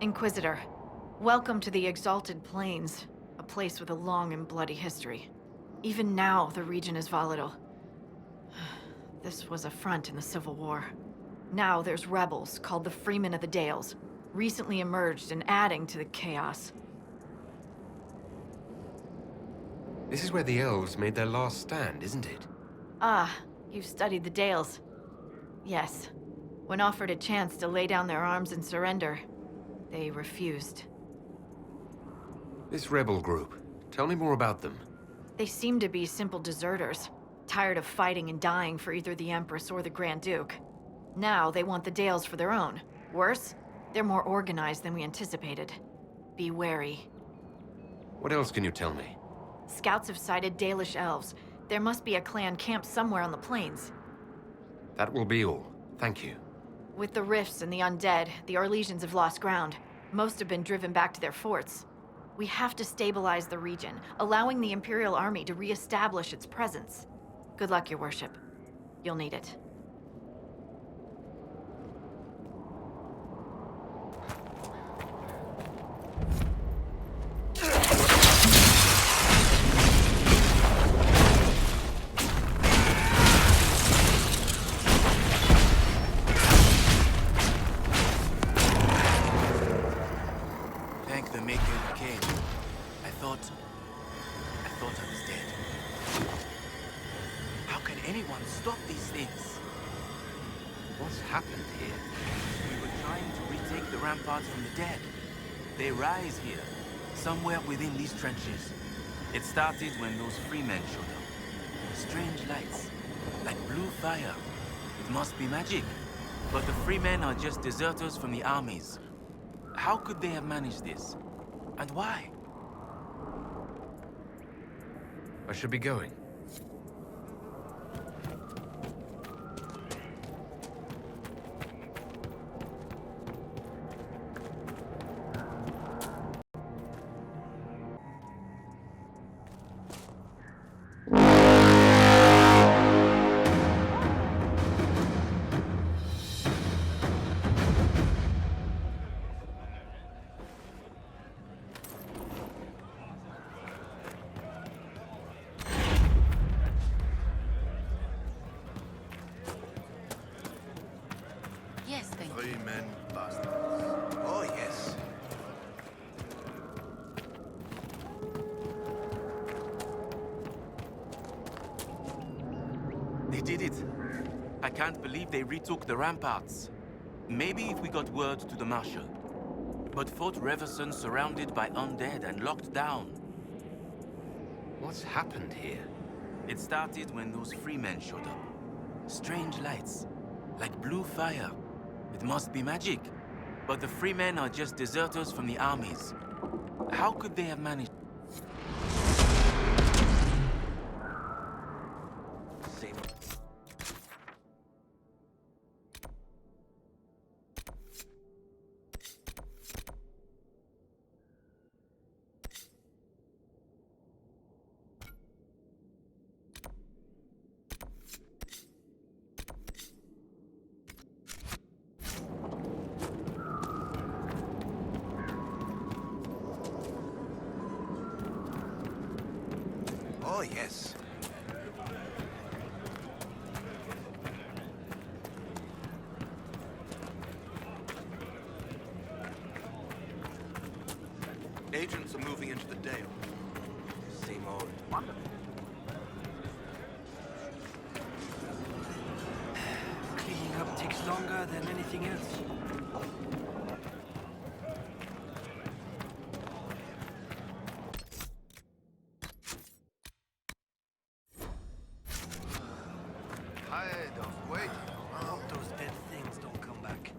Inquisitor, welcome to the Exalted Plains, a place with a long and bloody history. Even now, the region is volatile. This was a front in the Civil War. Now there's rebels called the Freemen of the Dales, recently emerged and adding to the chaos. This is where the elves made their last stand, isn't it? Ah, you've studied the Dales. Yes. When offered a chance to lay down their arms and surrender, they refused. This rebel group, tell me more about them. They seem to be simple deserters, tired of fighting and dying for either the Empress or the Grand Duke. Now they want the Dales for their own. Worse, they're more organized than we anticipated. Be wary. What else can you tell me? Scouts have sighted Dalish elves. There must be a clan camped somewhere on the plains. That will be all. Thank you. With the rifts and the undead, the Orlesians have lost ground. Most have been driven back to their forts. We have to stabilize the region, allowing the Imperial Army to re-establish its presence. Good luck, Your Worship. You'll need it. Thank the Maker who came. I thought I was dead. How can anyone stop these things? What's happened here? We were trying to retake the ramparts from the dead. They rise here, somewhere within these trenches. It started when those freemen showed up. Strange lights, like blue fire. It must be magic. But the freemen are just deserters from the armies. How could they have managed this? And why? I should be going. Yes, thank you. 3 men bastards. Oh, yes. They did it. I can't believe they retook the ramparts. Maybe if we got word to the Marshal. But Fort Reverson surrounded by undead and locked down. What's happened here? It started when those freemen showed up. Strange lights, like blue fire. It must be magic. But the freemen are just deserters from the armies. How could they have managed? Oh, yes. Agents are moving into the Dale. Same old. Cleaning up takes longer than anything else. Tired of waiting. I hope those dead things don't come back.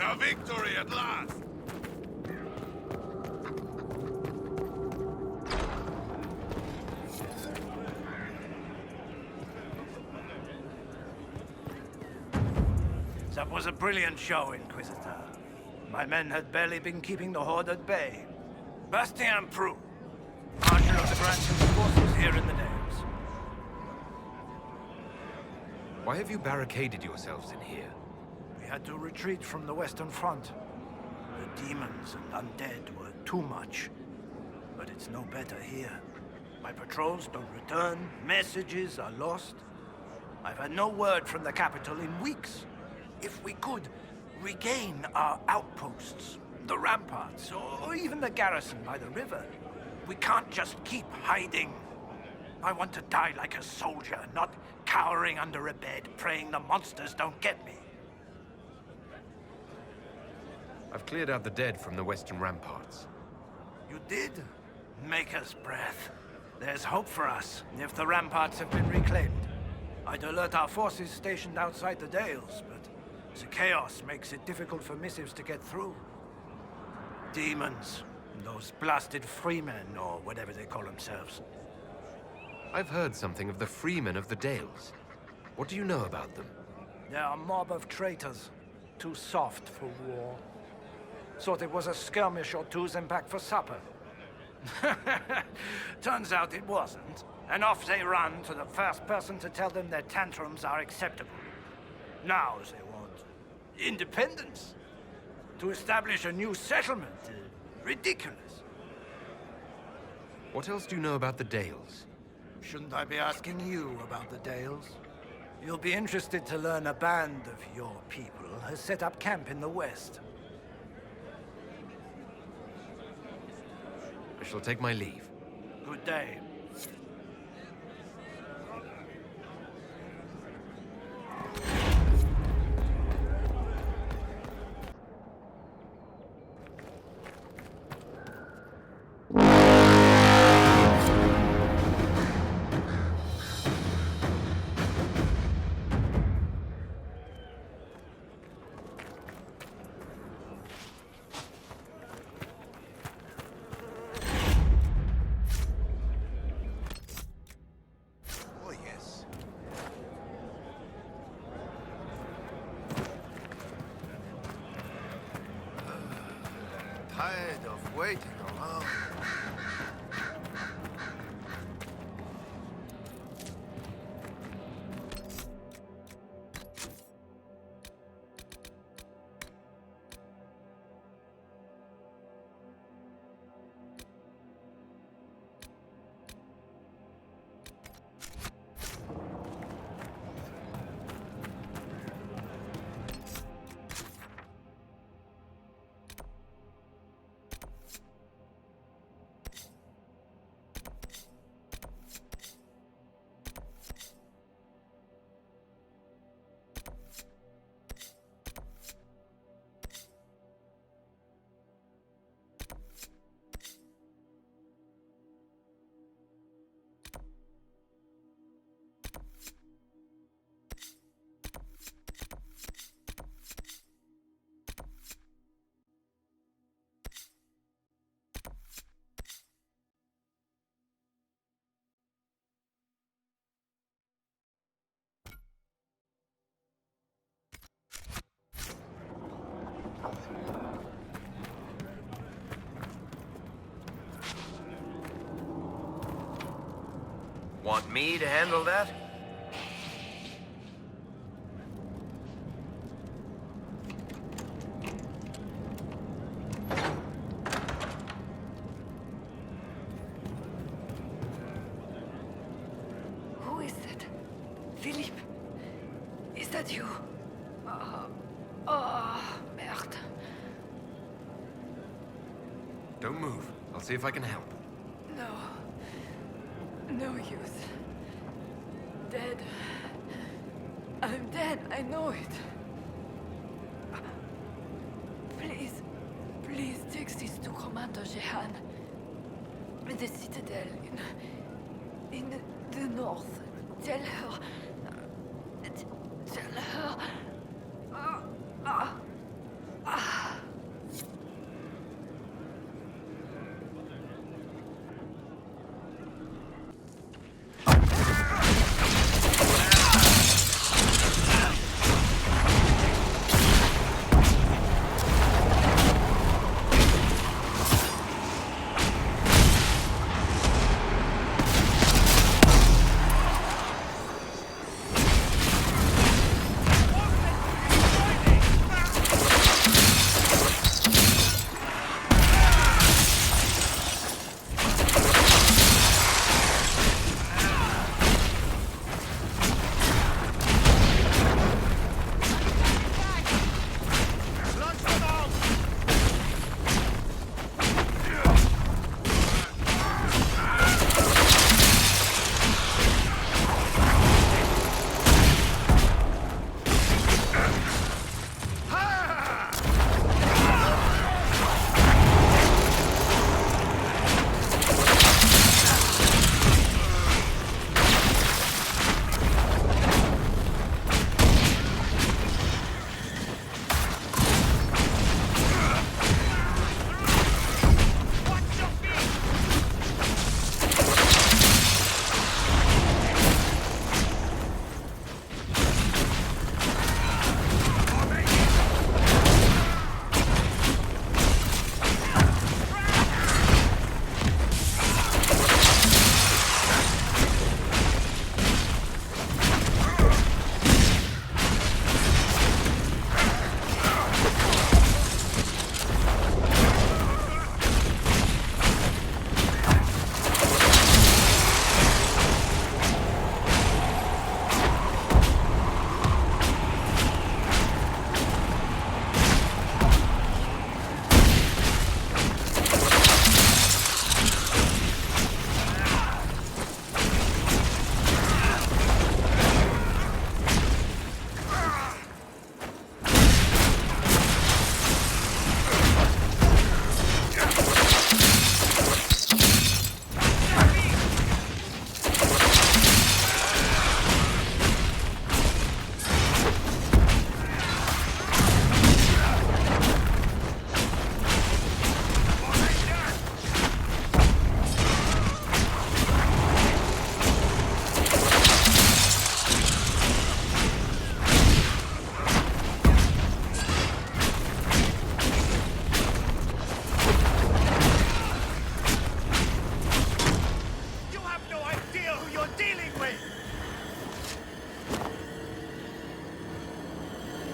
A victory at last! That was a brilliant show, Inquisitor. My men had barely been keeping the Horde at bay. Bastien Prou, Marshal of the Grandson's forces here in the Dales. Why have you barricaded yourselves in here? We had to retreat from the Western Front. The demons and undead were too much. But it's no better here. My patrols don't return, messages are lost. I've had no word from the capital in weeks. If we could regain our outposts, the ramparts, or even the garrison by the river, we can't just keep hiding. I want to die like a soldier, not cowering under a bed, praying the monsters don't get me. I've cleared out the dead from the western ramparts. You did? Maker's breath. There's hope for us, if the ramparts have been reclaimed. I'd alert our forces stationed outside the Dales, but the chaos makes it difficult for missives to get through. Demons. Those blasted freemen, or whatever they call themselves. I've heard something of the freemen of the Dales. What do you know about them? They're a mob of traitors. Too soft for war. Thought it was a skirmish or two, then back for supper. Turns out it wasn't. And off they run to the first person to tell them their tantrums are acceptable. Now they want independence. To establish a new settlement. Ridiculous. What else do you know about the Dales? Shouldn't I be asking you about the Dales? You'll be interested to learn a band of your people has set up camp in the west. I shall take my leave. Good day. Tired of waiting around. Want me to handle that? Who is that? Philippe? Is that you? Merde. Don't move. I'll see if I can help. No. No use. Dead. I'm dead, I know it. Please take this to Commander Jehan. In the Citadel, in the north. Tell her... Tell her...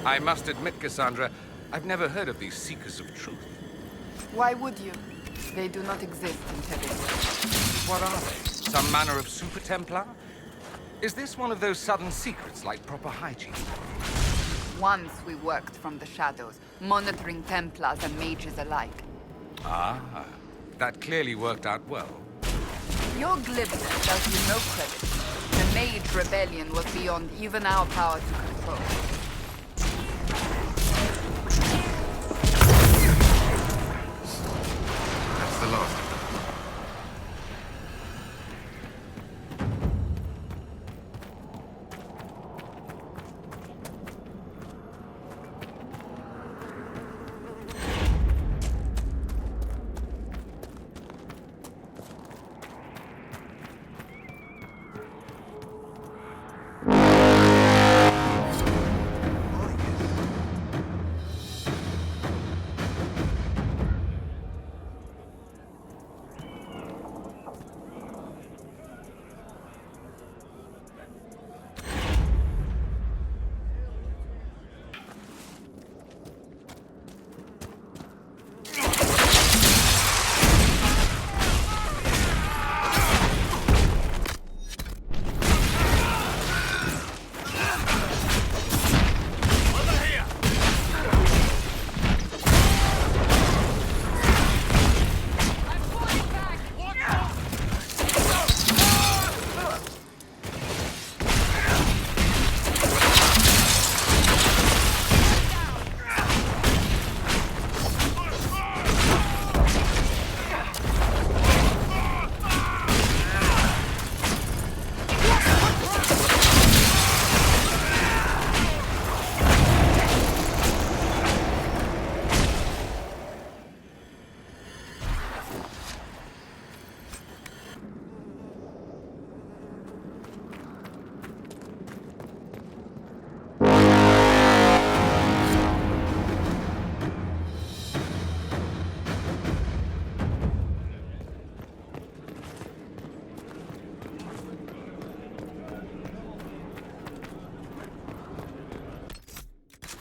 I must admit, Cassandra, I've never heard of these Seekers of Truth. Why would you? They do not exist in Tebet. What are they? Some manner of Super Templar? Is this one of those sudden secrets like proper hygiene? Once we worked from the shadows, monitoring Templars and mages alike. Ah, that clearly worked out well. Your glibness does you no credit. The Mage Rebellion was beyond even our power to control. That's the last.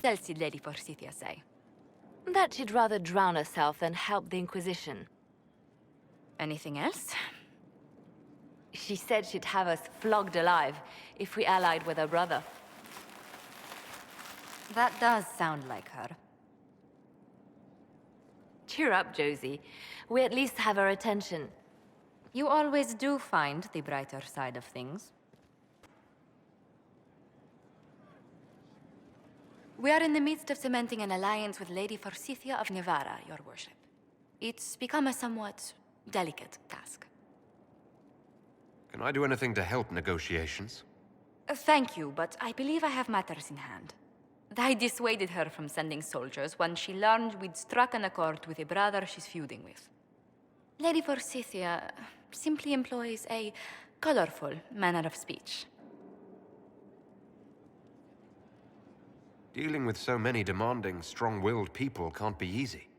else did Lady Forsythia say? That she'd rather drown herself than help the Inquisition. Anything else? She said she'd have us flogged alive if we allied with her brother. That does sound like her. Cheer up, Josie. We at least have her attention. You always do find the brighter side of things. We are in the midst of cementing an alliance with Lady Forsythia of Navarra, your worship. It's become a somewhat delicate task. Can I do anything to help negotiations? Thank you, but I believe I have matters in hand. I dissuaded her from sending soldiers when she learned we'd struck an accord with a brother she's feuding with. Lady Forsythia simply employs a colorful manner of speech. Dealing with so many demanding, strong-willed people can't be easy.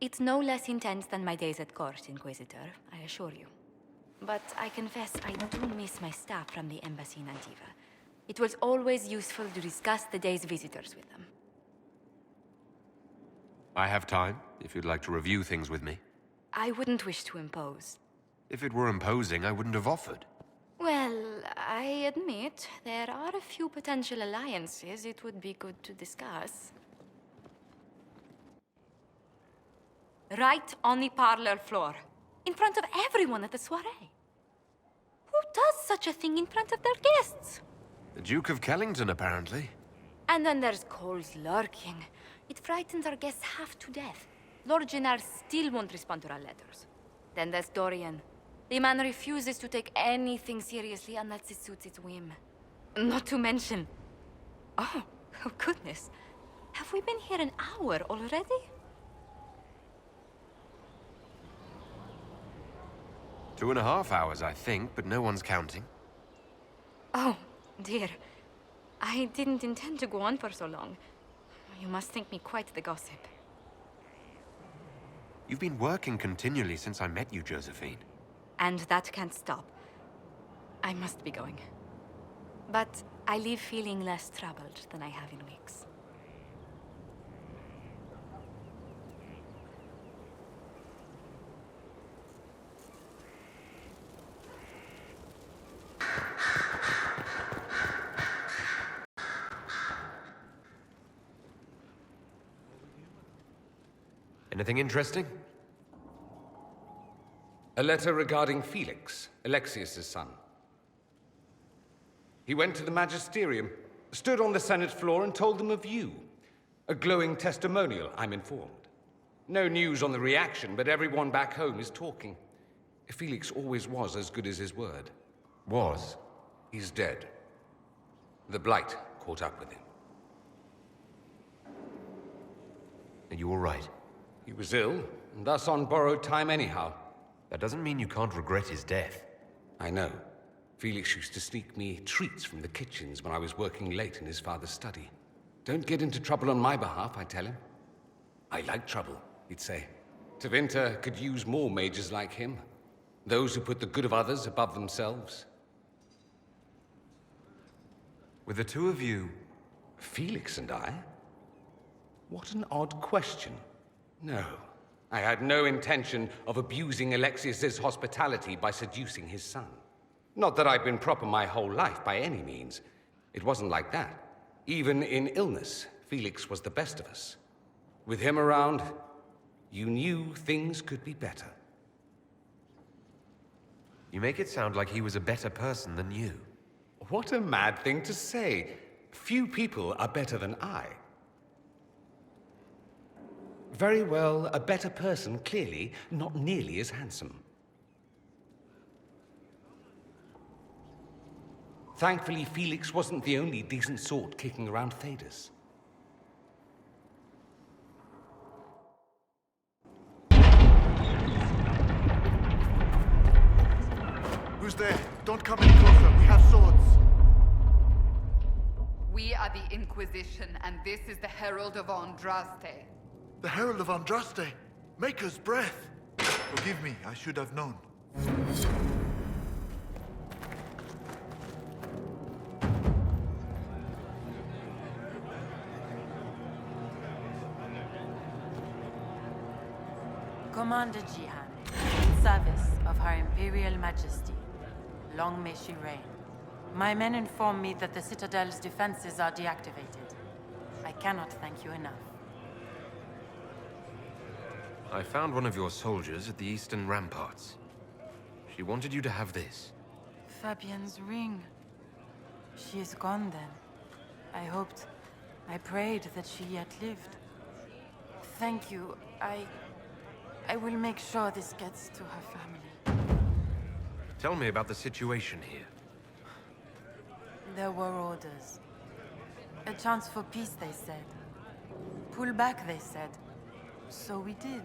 It's no less intense than my days at court, Inquisitor, I assure you. But I confess I do miss my staff from the embassy in Antiva. It was always useful to discuss the day's visitors with them. I have time, if you'd like to review things with me. I wouldn't wish to impose. If it were imposing, I wouldn't have offered. Well, I admit, there are a few potential alliances it would be good to discuss. Right on the parlor floor, in front of everyone at the soiree. Who does such a thing in front of their guests? The Duke of Kellington, apparently. And then there's Cole's lurking. It frightens our guests half to death. Lord Gennard still won't respond to our letters. Then there's Dorian. The man refuses to take anything seriously unless it suits its whim. Not to mention... Oh goodness. Have we been here an hour already? 2.5 hours, I think, but no one's counting. Oh, dear. I didn't intend to go on for so long. You must think me quite the gossip. You've been working continually since I met you, Josephine. And that can't stop. I must be going. But I leave feeling less troubled than I have in weeks. Anything interesting? A letter regarding Felix, Alexius' son. He went to the Magisterium, stood on the Senate floor and told them of you. A glowing testimonial, I'm informed. No news on the reaction, but everyone back home is talking. Felix always was as good as his word. Was? He's dead. The Blight caught up with him. Are you all right? He was ill, and thus on borrowed time anyhow. That doesn't mean you can't regret his death. I know. Felix used to sneak me treats from the kitchens when I was working late in his father's study. Don't get into trouble on my behalf, I tell him. I like trouble, he'd say. Tevinter could use more mages like him. Those who put the good of others above themselves. With the two of you... Felix and I? What an odd question. No, I had no intention of abusing Alexius's hospitality by seducing his son. Not that I've been proper my whole life, by any means. It wasn't like that. Even in illness, Felix was the best of us. With him around, you knew things could be better. You make it sound like he was a better person than you. What a mad thing to say. Few people are better than I. Very well, a better person, clearly, not nearly as handsome. Thankfully, Felix wasn't the only decent sort kicking around Thedas. Who's there? Don't come any closer. We have swords. We are the Inquisition, and this is the Herald of Andraste. The Herald of Andraste? Maker's breath! Forgive me, I should have known. Commander Jihan, in service of Her Imperial Majesty. Long may she reign. My men inform me that the Citadel's defenses are deactivated. I cannot thank you enough. I found one of your soldiers at the eastern ramparts. She wanted you to have this. Fabienne's ring. She is gone then. I prayed that she yet lived. Thank you. I will make sure this gets to her family. Tell me about the situation here. There were orders. A chance for peace, they said. Pull back, they said. So we did.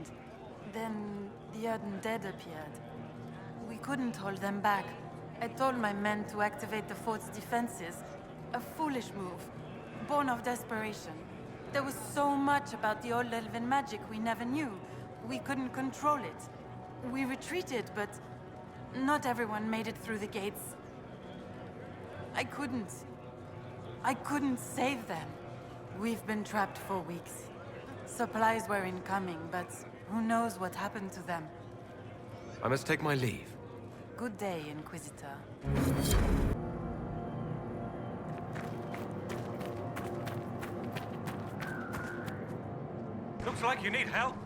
Then the undead appeared. We couldn't hold them back. I told my men to activate the fort's defenses. A foolish move, born of desperation. There was so much about the old elven magic we never knew. We couldn't control it. We retreated, but not everyone made it through the gates. I couldn't save them. We've been trapped for weeks. Supplies were incoming, but who knows what happened to them. I must take my leave. Good day, Inquisitor. Looks like you need help.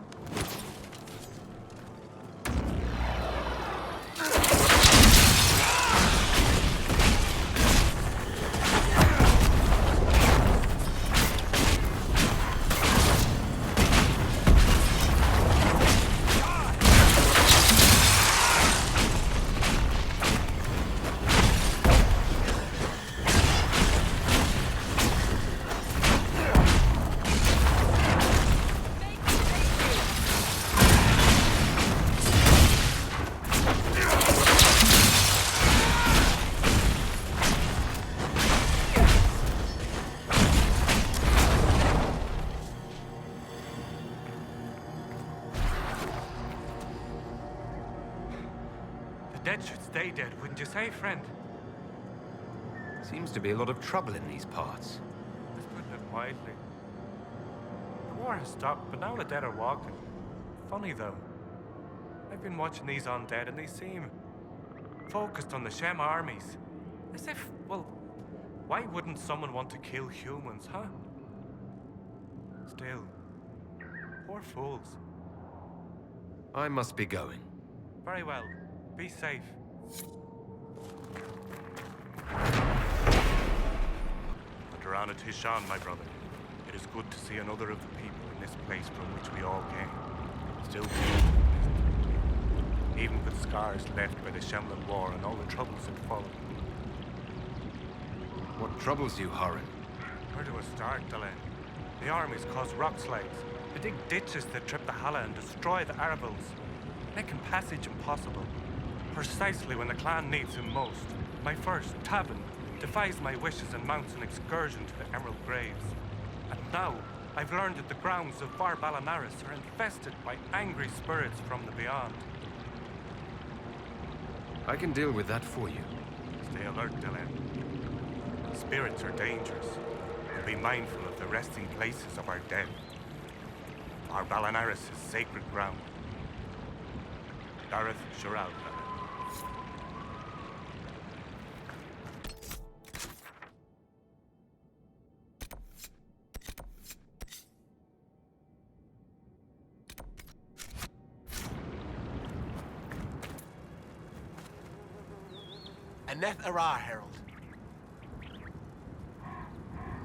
Dead should stay dead, wouldn't you say, friend? Seems to be a lot of trouble in these parts. Just putting it mildly. The war has stopped, but now the dead are walking. Funny, though. I've been watching these undead, and they seem focused on the Shem armies. As if, well, why wouldn't someone want to kill humans, huh? Still, poor fools. I must be going. Very well. Be safe. Adrana Tishan, my brother. It is good to see another of the people in this place from which we all came. Still fused, even with scars left by the Shemlan War and all the troubles that followed. What troubles you, Horan? Where do I start, Delenn? The armies cause rock slides. They dig ditches that trip the Halla and destroy the Arabals, making passage impossible. Precisely when the clan needs him most, my first, Tabin, defies my wishes and mounts an excursion to the Emerald Graves. And now, I've learned that the grounds of Var Balanaris are infested by angry spirits from the beyond. I can deal with that for you. Stay alert, Delenn. Spirits are dangerous, and be mindful of the resting places of our dead. Our Balanaris is sacred ground. Dareth Shirao. Aneth Arah, Herald.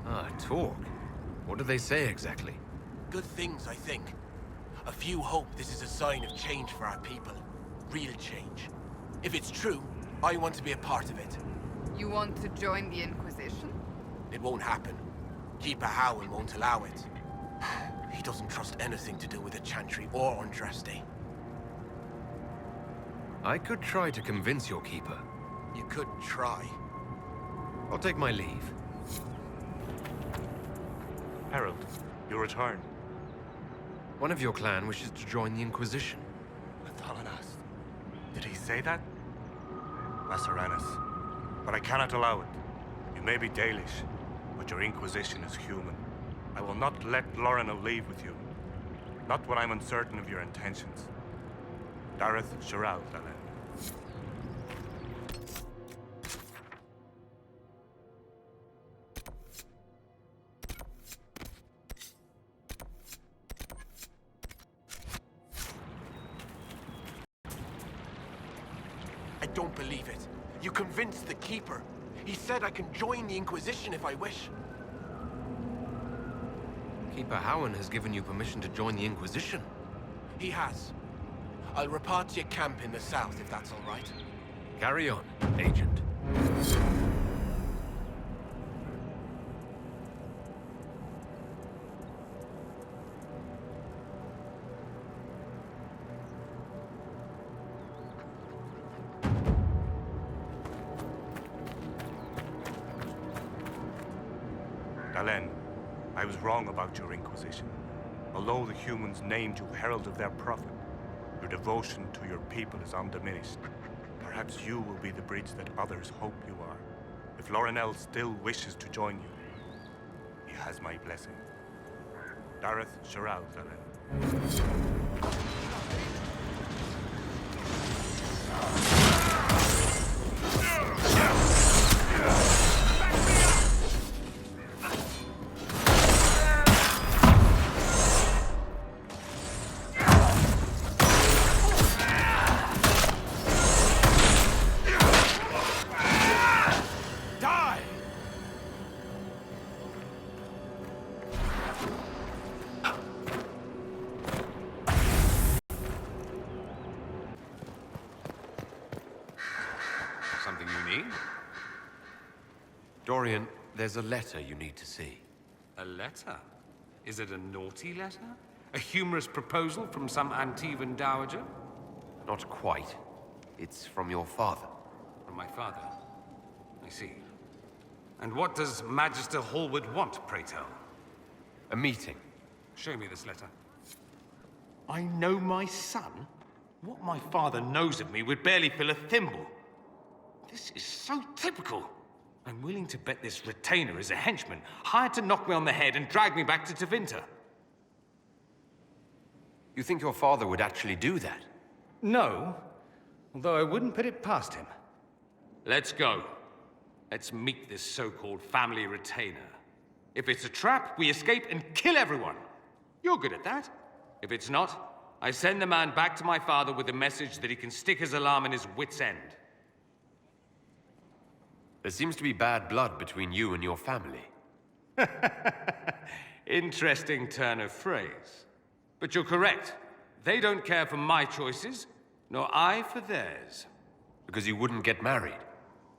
Ah, talk. What do they say exactly? Good things, I think. A few hope this is a sign of change for our people. Real change. If it's true, I want to be a part of it. You want to join the Inquisition? It won't happen. Keeper Howell won't allow it. He doesn't trust anything to do with the Chantry or Andraste. I could try to convince your keeper. You could try. I'll take my leave. Herald, you return. One of your clan wishes to join the Inquisition. Athalanas. Did he say that? Laceranus. But I cannot allow it. You may be Dalish, but your Inquisition is human. I will not let Lorinel leave with you. Not when I'm uncertain of your intentions. Dareth Shirao, Delenn. I don't believe it. You convinced the Keeper. He said I can join the Inquisition if I wish. Keeper Howan has given you permission to join the Inquisition. He has. I'll report to your camp in the south, if that's all right. Carry on, Agent. Delenn, I was wrong about your Inquisition. Although the humans named you Herald of their Prophet, your devotion to your people is undiminished. Perhaps you will be the bridge that others hope you are. If Lorinel still wishes to join you, he has my blessing. Dareth Shirao, Delenn. Something you need? Dorian, there's a letter you need to see. A letter? Is it a naughty letter? A humorous proposal from some Antivan dowager? Not quite. It's from your father. From my father? I see. And what does Magister Hallwood want, pray tell? A meeting. Show me this letter. I know my son? What my father knows of me would barely fill a thimble. This is so typical. I'm willing to bet this retainer is a henchman, hired to knock me on the head and drag me back to Tevinter. You think your father would actually do that? No, although I wouldn't put it past him. Let's go. Let's meet this so-called family retainer. If it's a trap, we escape and kill everyone. You're good at that. If it's not, I send the man back to my father with the message that he can stick his alarm in his wit's end. There seems to be bad blood between you and your family. Interesting turn of phrase. But you're correct. They don't care for my choices, nor I for theirs. Because you wouldn't get married.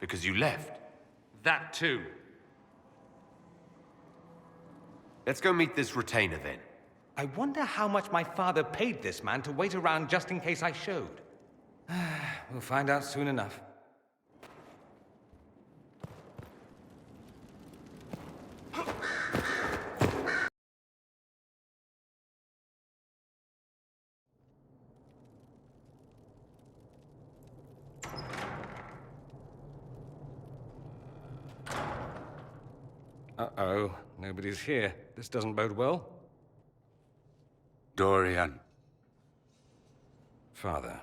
Because you left. That too. Let's go meet this retainer then. I wonder how much my father paid this man to wait around just in case I showed. We'll find out soon enough. Uh-oh, nobody's here. This doesn't bode well. Dorian. Father.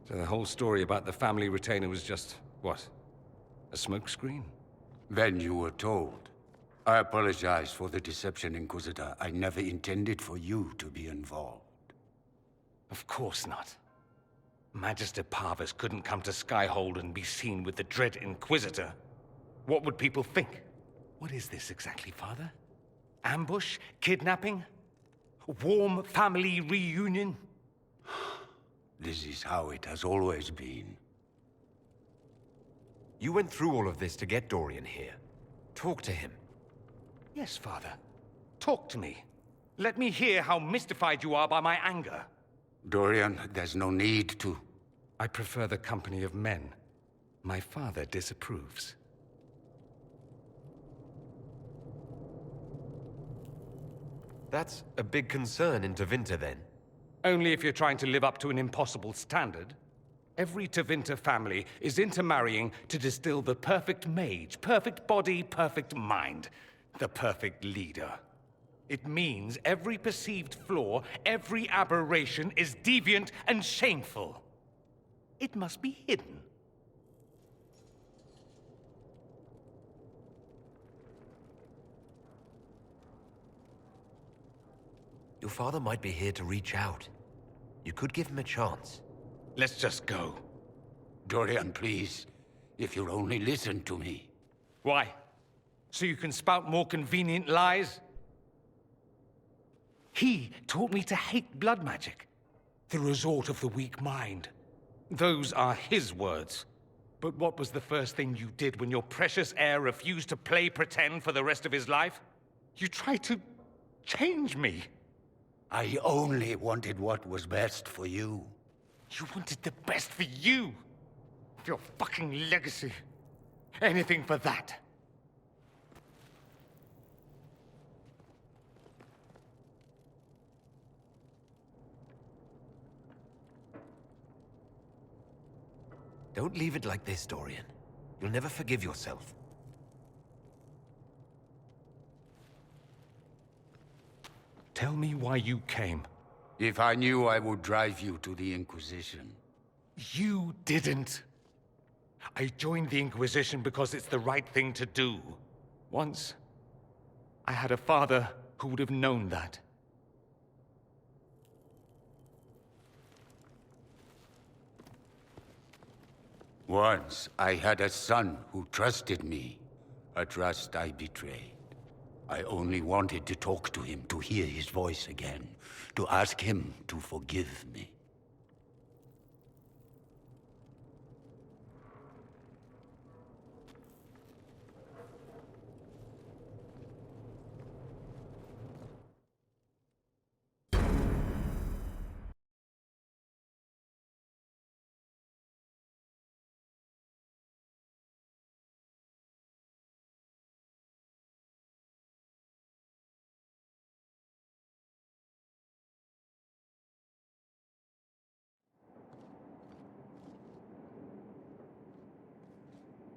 So the whole story about the family retainer was just, what? A smokescreen? Then you were told. I apologize for the deception, Inquisitor. I never intended for you to be involved. Of course not. Magister Parvus couldn't come to Skyhold and be seen with the dread Inquisitor. What would people think? What is this exactly, Father? Ambush? Kidnapping? Warm family reunion? This is how it has always been. You went through all of this to get Dorian here. Talk to him. Yes, Father. Talk to me. Let me hear how mystified you are by my anger. Dorian, there's no need to. I prefer the company of men. My father disapproves. That's a big concern in Tevinter, then. Only if you're trying to live up to an impossible standard. Every Tevinter family is intermarrying to distill the perfect mage, perfect body, perfect mind, the perfect leader. It means every perceived flaw, every aberration is deviant and shameful. It must be hidden. Your father might be here to reach out. You could give him a chance. Let's just go. Dorian, please. If you'll only listen to me. Why? So you can spout more convenient lies? He taught me to hate blood magic. The resort of the weak mind. Those are his words. But what was the first thing you did when your precious heir refused to play pretend for the rest of his life? You tried to change me. I only wanted what was best for you. You wanted the best for you. Your fucking legacy. Anything for that. Don't leave it like this, Dorian. You'll never forgive yourself. Tell me why you came. If I knew, I would drive you to the Inquisition. You didn't. I joined the Inquisition because it's the right thing to do. Once, I had a father who would have known that. Once, I had a son who trusted me. A trust I betrayed. I only wanted to talk to him, to hear his voice again, to ask him to forgive me.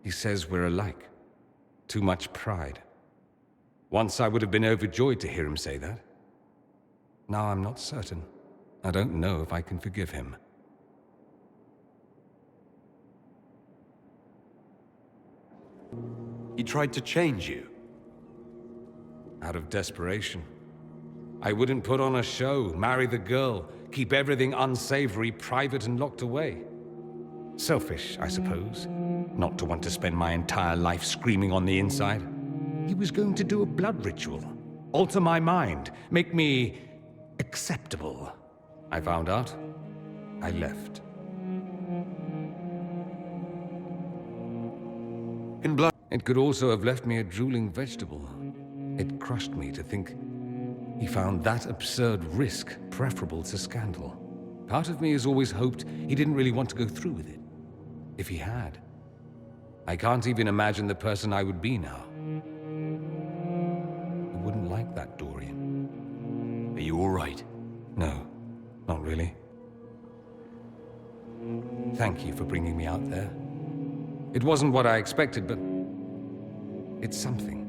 He says we're alike. Too much pride. Once I would have been overjoyed to hear him say that. Now I'm not certain. I don't know if I can forgive him. He tried to change you. Out of desperation. I wouldn't put on a show, marry the girl, keep everything unsavory private and locked away. Selfish, I suppose, not to want to spend my entire life screaming on the inside. He was going to do a blood ritual, alter my mind, make me acceptable. I found out. I left. In blood. It could also have left me a drooling vegetable. It crushed me to think he found that absurd risk preferable to scandal. Part of me has always hoped he didn't really want to go through with it. If he had, I can't even imagine the person I would be now. I wouldn't like that, Dorian. Are you all right? No, not really. Thank you for bringing me out there. It wasn't what I expected, but it's something.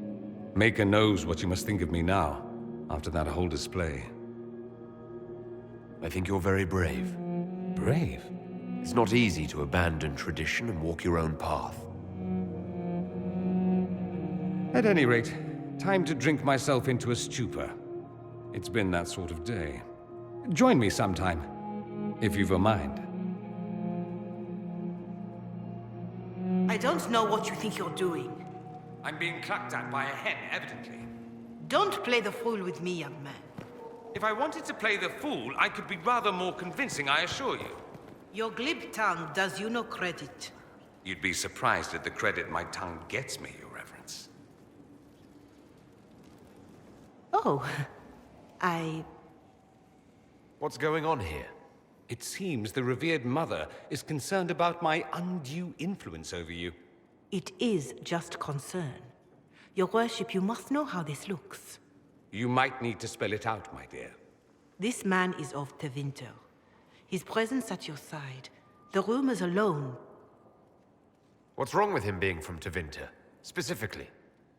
Maker knows what you must think of me now, after that whole display. I think you're very brave. Brave? It's not easy to abandon tradition and walk your own path. At any rate, time to drink myself into a stupor. It's been that sort of day. Join me sometime, if you've a mind. I don't know what you think you're doing. I'm being clucked at by a hen, evidently. Don't play the fool with me, young man. If I wanted to play the fool, I could be rather more convincing, I assure you. Your glib tongue does you no credit. You'd be surprised at the credit my tongue gets me, Your Reverence. Oh, What's going on here? It seems the revered mother is concerned about my undue influence over you. It is just concern. Your worship, you must know how this looks. You might need to spell it out, my dear. This man is of Tevinter. His presence at your side, the rumors alone. What's wrong with him being from Tevinter, specifically?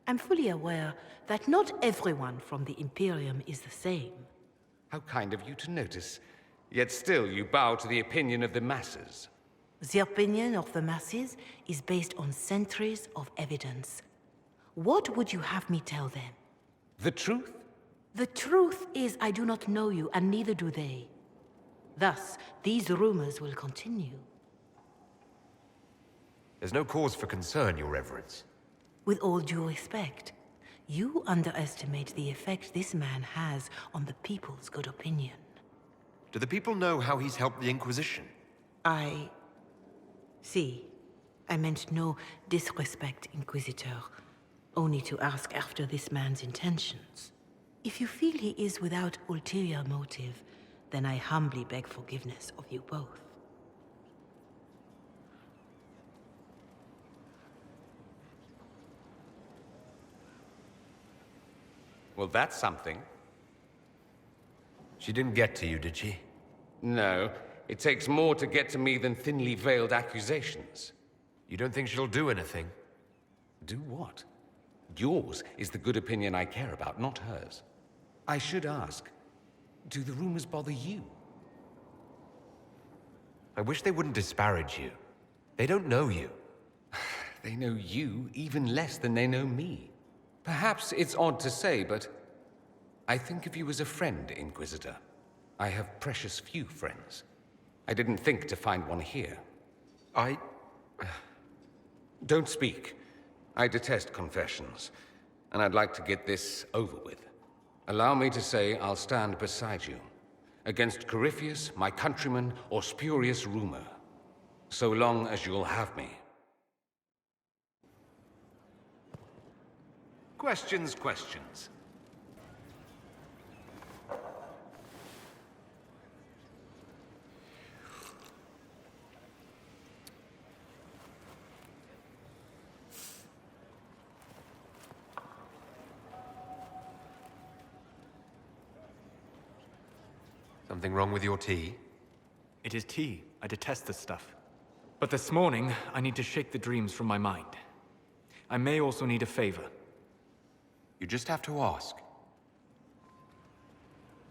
I'm fully aware that not everyone from the Imperium is the same. How kind of you to notice. Yet still you bow to the opinion of the masses. The opinion of the masses is based on centuries of evidence. What would you have me tell them? The truth? The truth is I do not know you, and neither do they. Thus, these rumors will continue. There's no cause for concern, Your Reverence. With all due respect, you underestimate the effect this man has on the people's good opinion. Do the people know how he's helped the Inquisition? See, I meant no disrespect, Inquisitor. Only to ask after this man's intentions. If you feel he is without ulterior motive, then I humbly beg forgiveness of you both. Well, that's something. She didn't get to you, did she? No. It takes more to get to me than thinly veiled accusations. You don't think she'll do anything? Do what? Yours is the good opinion I care about, not hers. I should ask, do the rumors bother you? I wish they wouldn't disparage you. They don't know you. They know you even less than they know me. Perhaps it's odd to say, but I think of you as a friend, Inquisitor. I have precious few friends. I didn't think to find one here. Don't speak. I detest confessions, and I'd like to get this over with. Allow me to say I'll stand beside you, against Corypheus, my countrymen, or spurious rumor, so long as you'll have me. Questions. Something wrong with your tea? It is tea. I detest this stuff. But this morning, I need to shake the dreams from my mind. I may also need a favor. You just have to ask.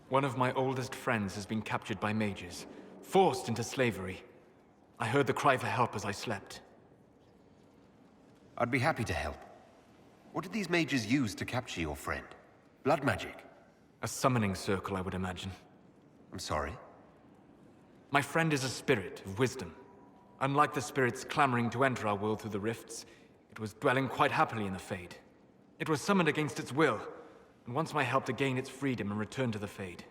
One of my oldest friends has been captured by mages, forced into slavery. I heard the cry for help as I slept. I'd be happy to help. What did these mages use to capture your friend? Blood magic? A summoning circle, I would imagine. I'm sorry? My friend is a spirit of wisdom. Unlike the spirits clamoring to enter our world through the rifts, it was dwelling quite happily in the Fade. It was summoned against its will, and wants my help to gain its freedom and return to the Fade.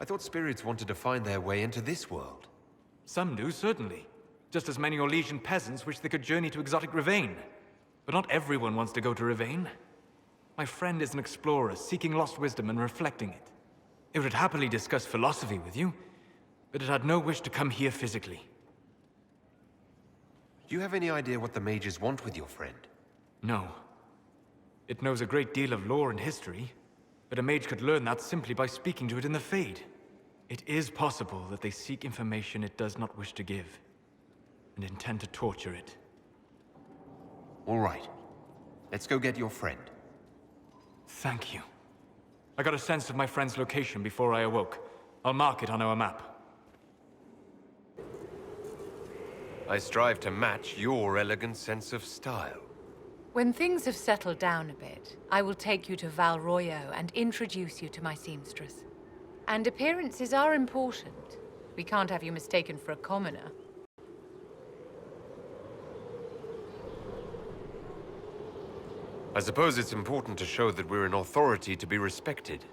I thought spirits wanted to find their way into this world. Some do, certainly. Just as many Orlesian peasants wish they could journey to exotic Rivain. But not everyone wants to go to Rivain. My friend is an explorer, seeking lost wisdom and reflecting it. It would happily discuss philosophy with you, but it had no wish to come here physically. Do you have any idea what the mages want with your friend? No. It knows a great deal of lore and history, but a mage could learn that simply by speaking to it in the Fade. It is possible that they seek information it does not wish to give, and intend to torture it. All right. Let's go get your friend. Thank you. I got a sense of my friend's location before I awoke. I'll mark it on our map. I strive to match your elegant sense of style. When things have settled down a bit, I will take you to Val Royo and introduce you to my seamstress. And appearances are important. We can't have you mistaken for a commoner. I suppose it's important to show that we're an authority to be respected.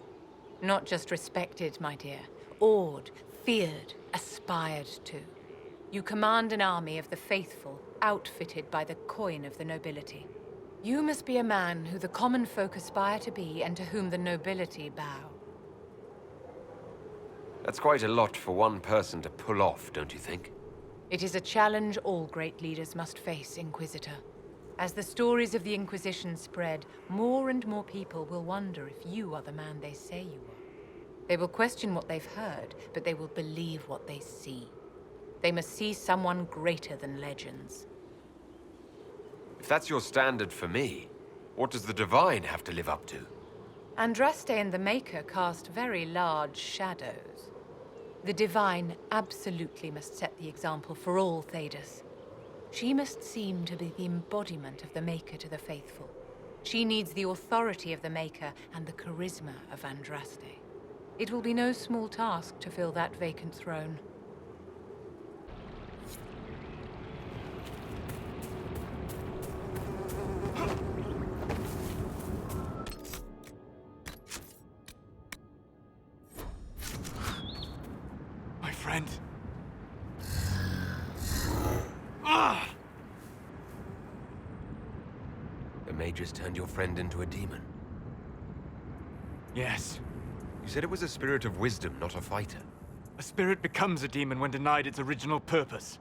Not just respected, my dear. Awed, feared, aspired to. You command an army of the faithful, outfitted by the coin of the nobility. You must be a man who the common folk aspire to be and to whom the nobility bow. That's quite a lot for one person to pull off, don't you think? It is a challenge all great leaders must face, Inquisitor. As the stories of the Inquisition spread, more and more people will wonder if you are the man they say you are. They will question what they've heard, but they will believe what they see. They must see someone greater than legends. If that's your standard for me, what does the Divine have to live up to? Andraste and the Maker cast very large shadows. The Divine absolutely must set the example for all Thedas. She must seem to be the embodiment of the Maker to the faithful. She needs the authority of the Maker and the charisma of Andraste. It will be no small task to fill that vacant throne. My friend. The mages turned your friend into a demon. Yes. You said it was a spirit of wisdom, not a fighter. A spirit becomes a demon when denied its original purpose.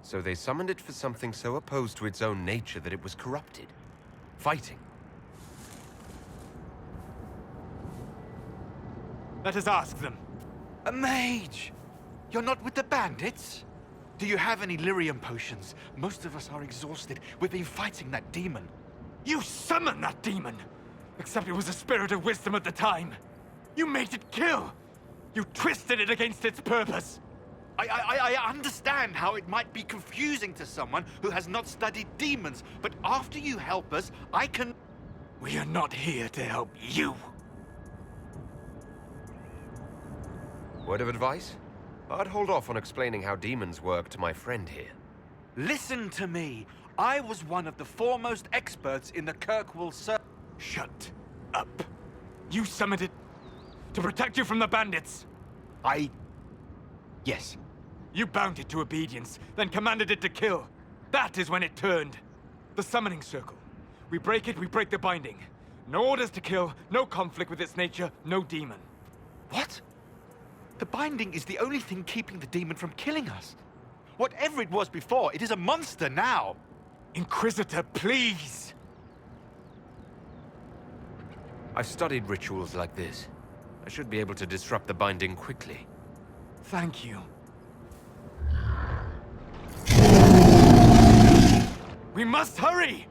So they summoned it for something so opposed to its own nature that it was corrupted. Fighting. Let us ask them. A mage! You're not with the bandits? Do you have any lyrium potions? Most of us are exhausted. We've been fighting that demon. You summoned that demon! Except it was a spirit of wisdom at the time. You made it kill! You twisted it against its purpose! I understand how it might be confusing to someone who has not studied demons, but after you help us, I can... We are not here to help you. Word of advice? I'd hold off on explaining how demons work to my friend here. Listen to me. I was one of the foremost experts in the Kirkwall Circle. Shut up. You summoned it to protect you from the bandits. Yes. You bound it to obedience, then commanded it to kill. That is when it turned. The summoning circle. We break it, we break the binding. No orders to kill, no conflict with its nature, no demon. What? The binding is the only thing keeping the demon from killing us. Whatever it was before, it is a monster now. Inquisitor, please! I've studied rituals like this. I should be able to disrupt the binding quickly. Thank you. We must hurry!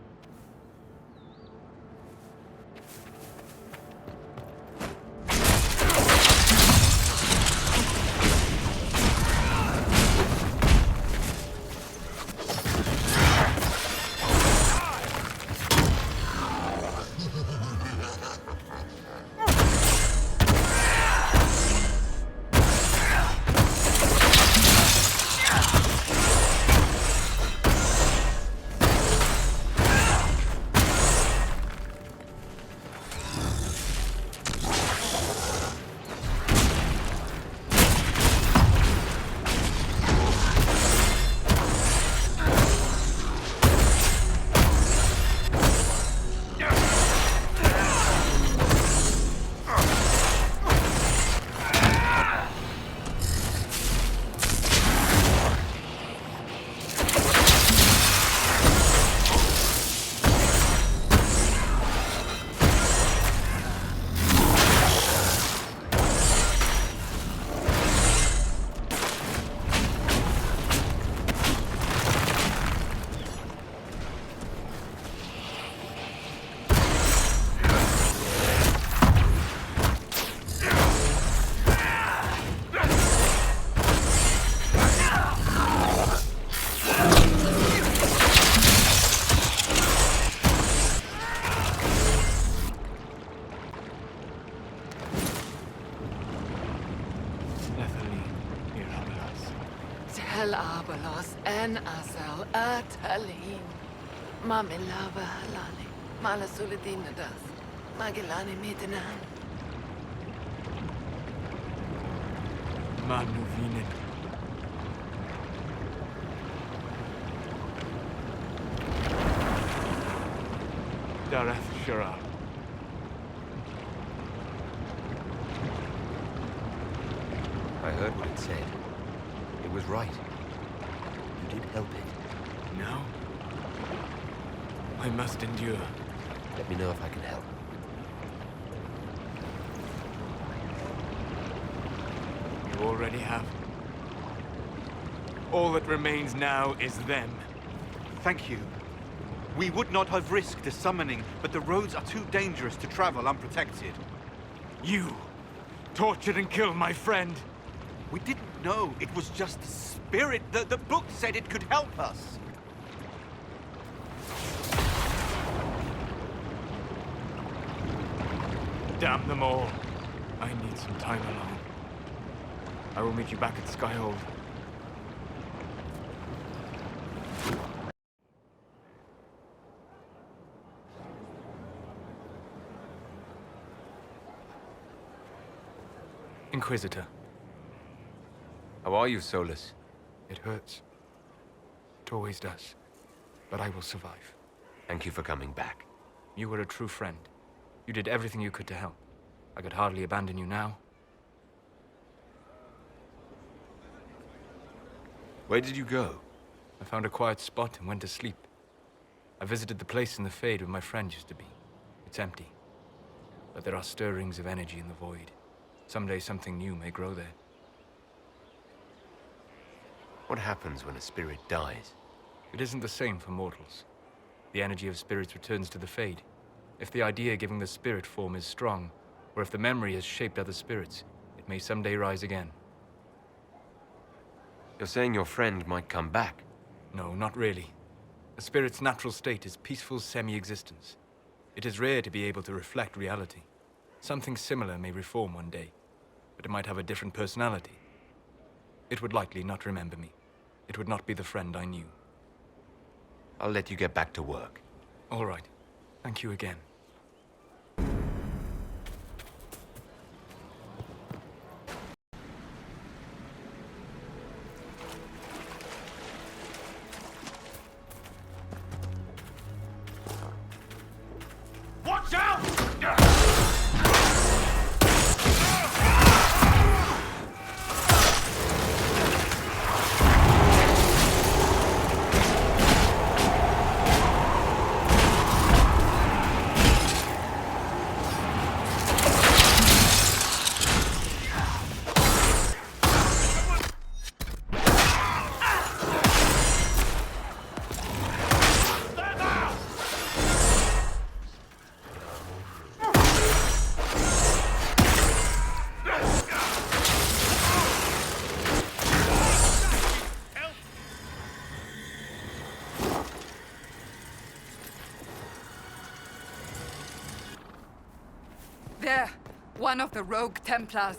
El Abalos en Azel Atalim. Mamilava Halali. Malasuladinadas. Magilani Midanan. Manuvinen. Dareth Shara. I heard what it said. It was right. You did help it. Now? I must endure. Let me know if I can help. You already have. All that remains now is them. Thank you. We would not have risked the summoning, but the roads are too dangerous to travel unprotected. You tortured and killed my friend. We didn't know it was just a spirit. The book said it could help us. Damn them all. I need some time alone. I will meet you back at Skyhold. Inquisitor. How are you, Solus? It hurts. It always does. But I will survive. Thank you for coming back. You were a true friend. You did everything you could to help. I could hardly abandon you now. Where did you go? I found a quiet spot and went to sleep. I visited the place in the Fade where my friend used to be. It's empty. But there are stirrings of energy in the void. Someday something new may grow there. What happens when a spirit dies? It isn't the same for mortals. The energy of spirits returns to the Fade. If the idea giving the spirit form is strong, or if the memory has shaped other spirits, it may someday rise again. You're saying your friend might come back? No, not really. A spirit's natural state is peaceful semi-existence. It is rare to be able to reflect reality. Something similar may reform one day, but it might have a different personality. It would likely not remember me. It would not be the friend I knew. I'll let you get back to work. All right. Thank you again. Watch out! There! One of the rogue Templars.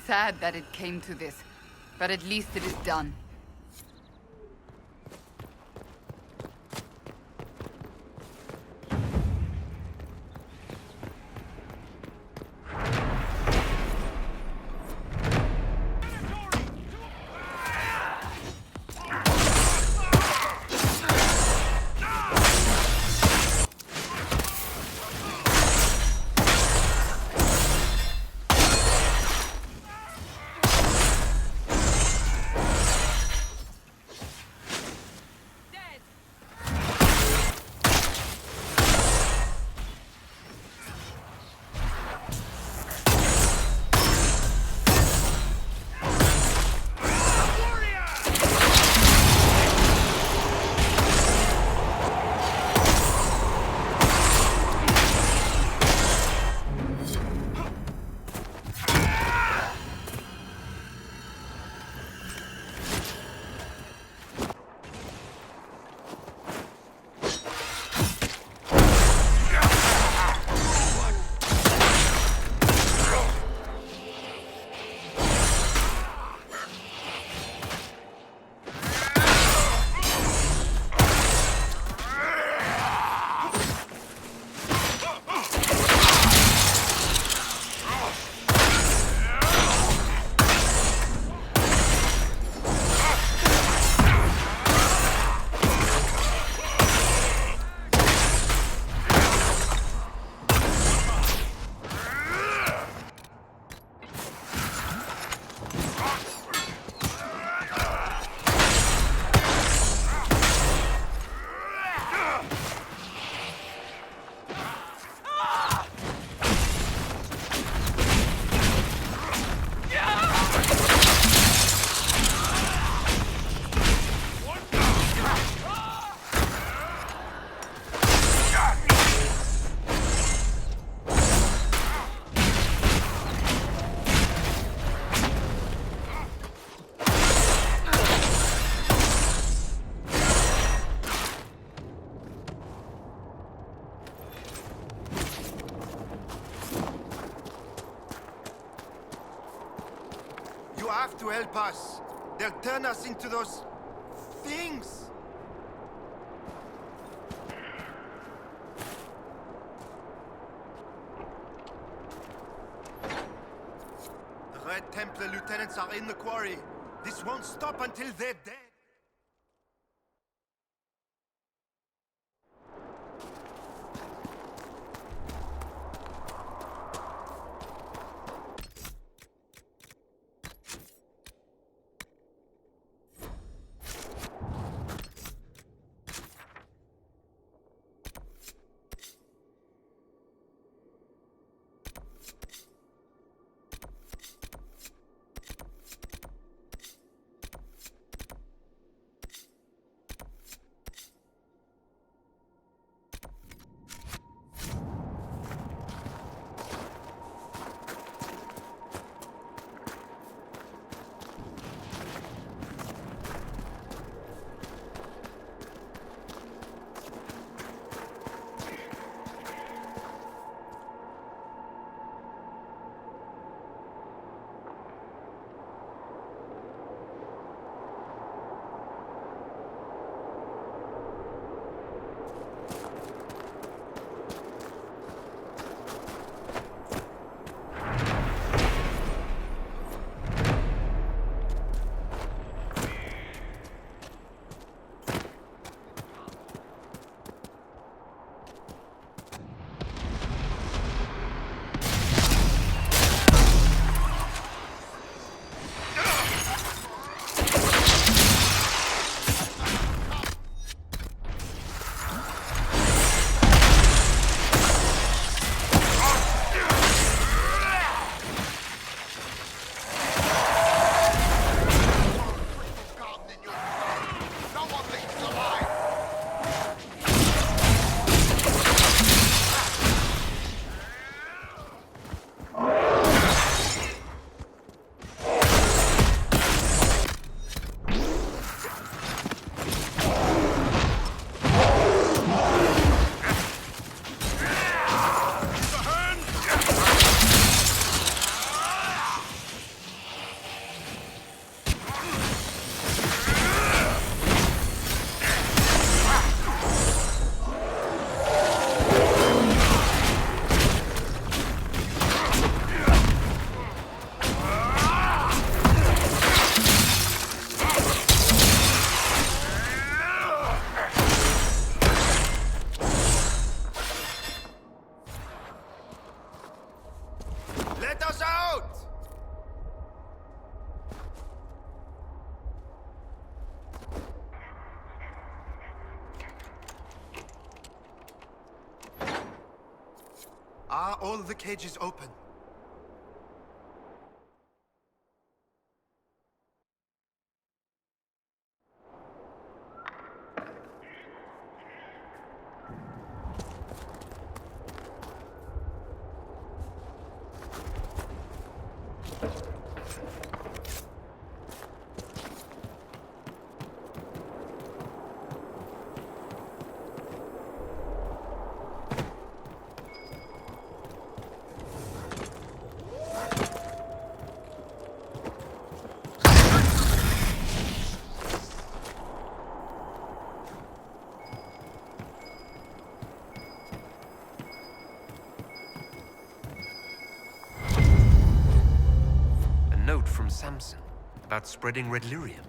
Sad that it came to this, but at least it is done. You have to help us. They'll turn us into those... things. The Red Templar lieutenants are in the quarry. This won't stop until they're dead. Are all the cages open? From Samson about spreading red lyrium.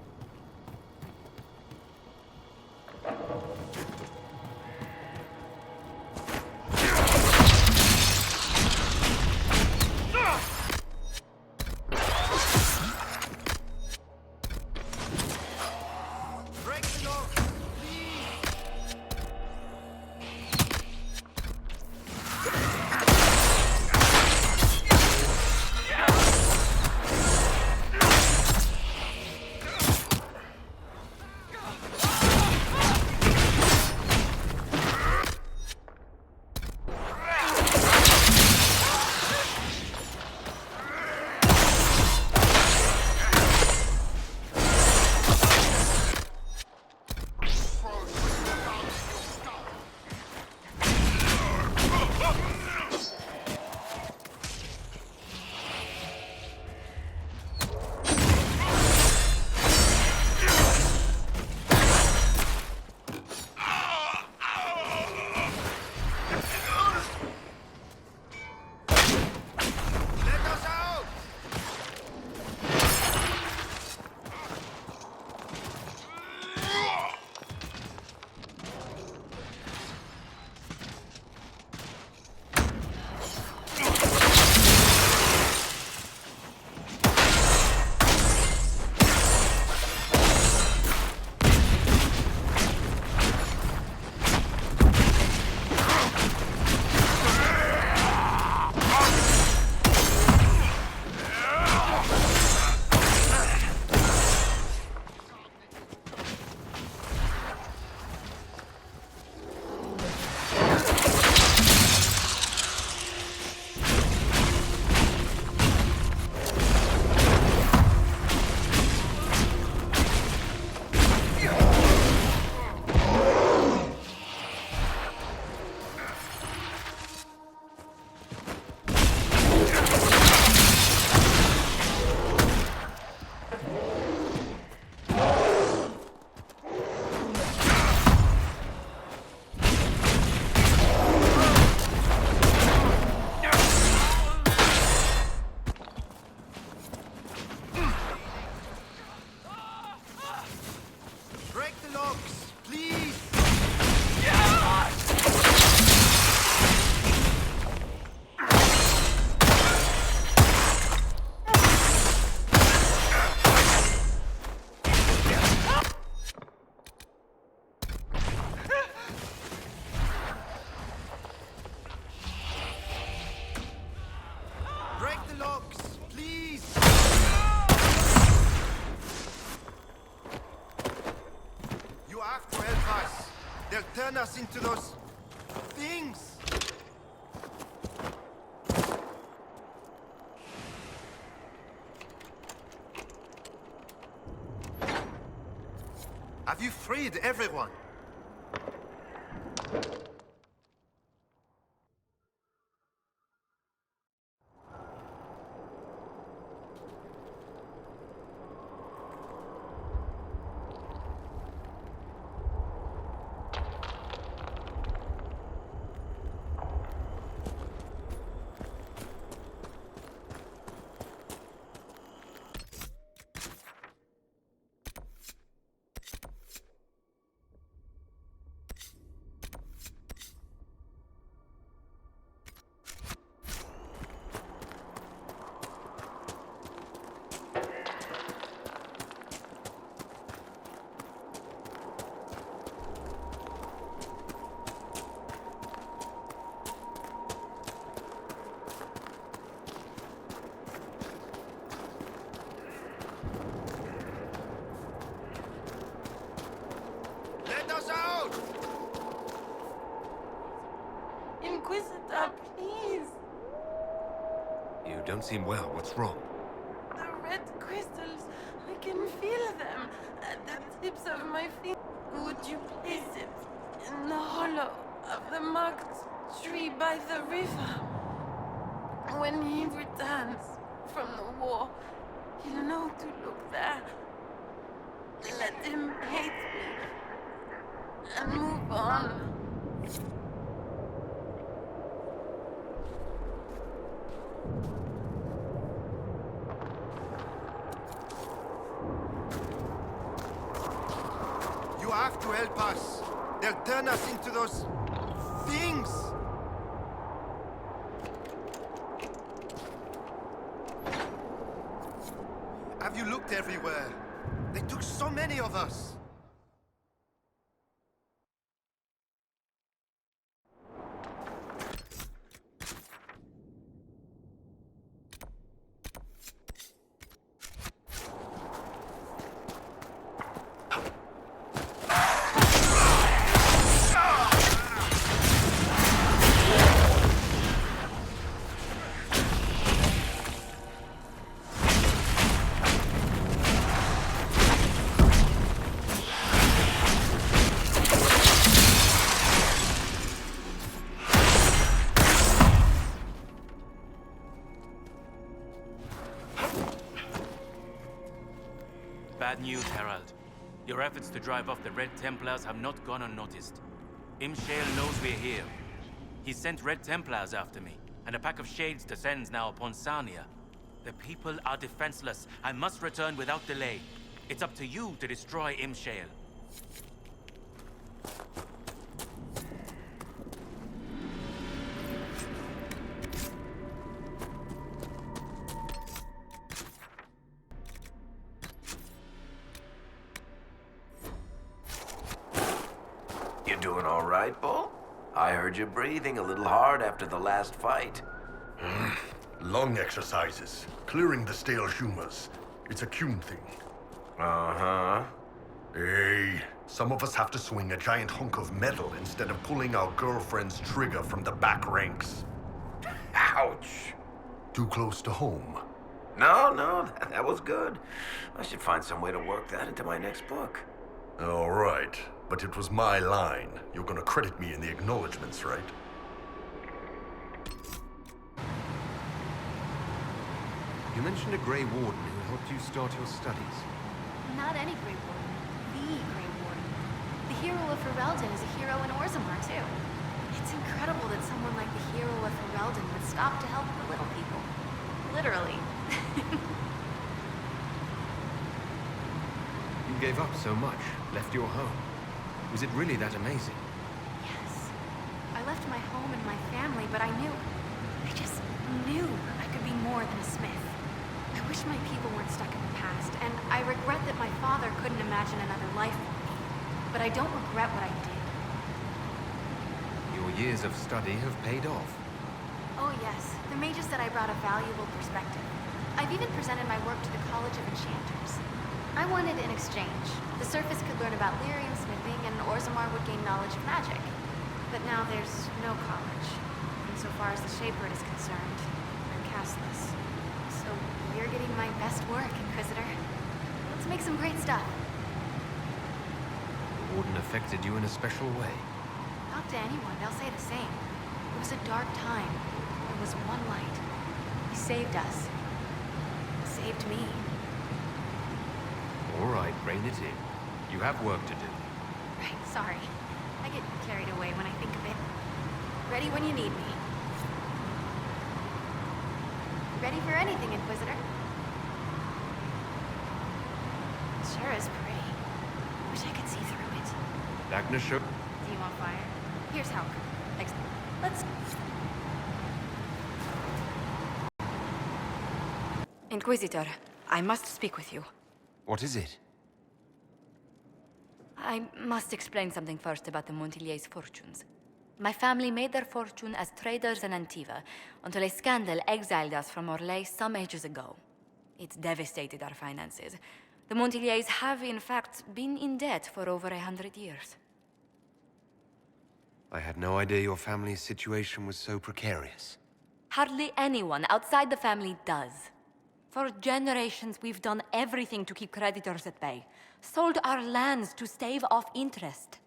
us into those things! Have you freed everyone? Let us out! Inquisitor, please! You don't seem well. What's wrong? The red crystals, I can feel them at the tips of my fingers. Would you place it in the hollow of the marked tree by the river? When he returns from the war, he'll know to look there. Let him hate me and move on. You have to help us. They'll turn us into those things. Have you looked everywhere? They took so many of us. Bad news, Herald. Your efforts to drive off the Red Templars have not gone unnoticed. Imshale knows we're here. He sent Red Templars after me, and a pack of Shades descends now upon Sarnia. The people are defenseless. I must return without delay. It's up to you to destroy Imshale. You doing all right, Bull? I heard you breathing a little hard after the last fight. Lung exercises, clearing the stale humors. It's a Kuhn thing. Uh-huh. Hey, some of us have to swing a giant hunk of metal instead of pulling our girlfriend's trigger from the back ranks. Ouch. Too close to home. No, that was good. I should find some way to work that into my next book. All right, but it was my line. You're gonna credit me in the acknowledgements, right? You mentioned a Grey Warden who helped you start your studies. Not any Grey Warden. The Grey Warden. The hero of Ferelden is a hero in Orzammar, too. It's incredible that someone like the hero of Ferelden would stop to help the little people. Literally. You gave up so much, left your home. Was it really that amazing? Yes. I left my home and my family, but I just knew I could be more than a smith. I wish my people weren't stuck in the past, and I regret that my father couldn't imagine another life for me. But I don't regret what I did. Your years of study have paid off. Oh yes, the mage said I brought a valuable perspective. I've even presented my work to the College of Enchanters. I wanted an exchange. The Surface could learn about lyrium smithing, and Orzammar would gain knowledge of magic. But now there's no college. Insofar as the Shaper is concerned, I'm castless. So you're getting my best work, Inquisitor. Let's make some great stuff. The Warden affected you in a special way. Talk to anyone, they'll say the same. It was a dark time. There was one light. He saved us. Saved me. All right, rein it in. You have work to do. Right, sorry. I get carried away when I think of it. Ready when you need me. Ready for anything, Inquisitor. Sure is pretty. Wish I could see through it. Dagna shook. Do you want fire? Here's how. Let's... Inquisitor, I must speak with you. What is it? I must explain something first about the Montillier's fortunes. My family made their fortune as traders in Antiva until a scandal exiled us from Orlais some ages ago. It devastated our finances. The Montillier's have, in fact, been in debt for over 100 years. I had no idea your family's situation was so precarious. Hardly anyone outside the family does. For generations, we've done everything to keep creditors at bay. Sold our lands to stave off interest.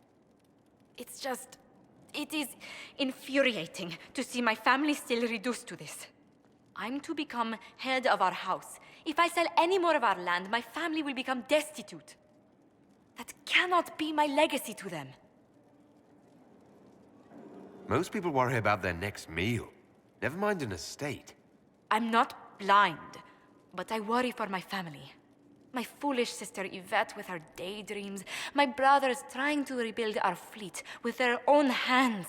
It's just... it is infuriating to see my family still reduced to this. I'm to become head of our house. If I sell any more of our land, my family will become destitute. That cannot be my legacy to them. Most people worry about their next meal. Never mind an estate. I'm not blind, but I worry for my family. My foolish sister Yvette with her daydreams. My brothers trying to rebuild our fleet with their own hands.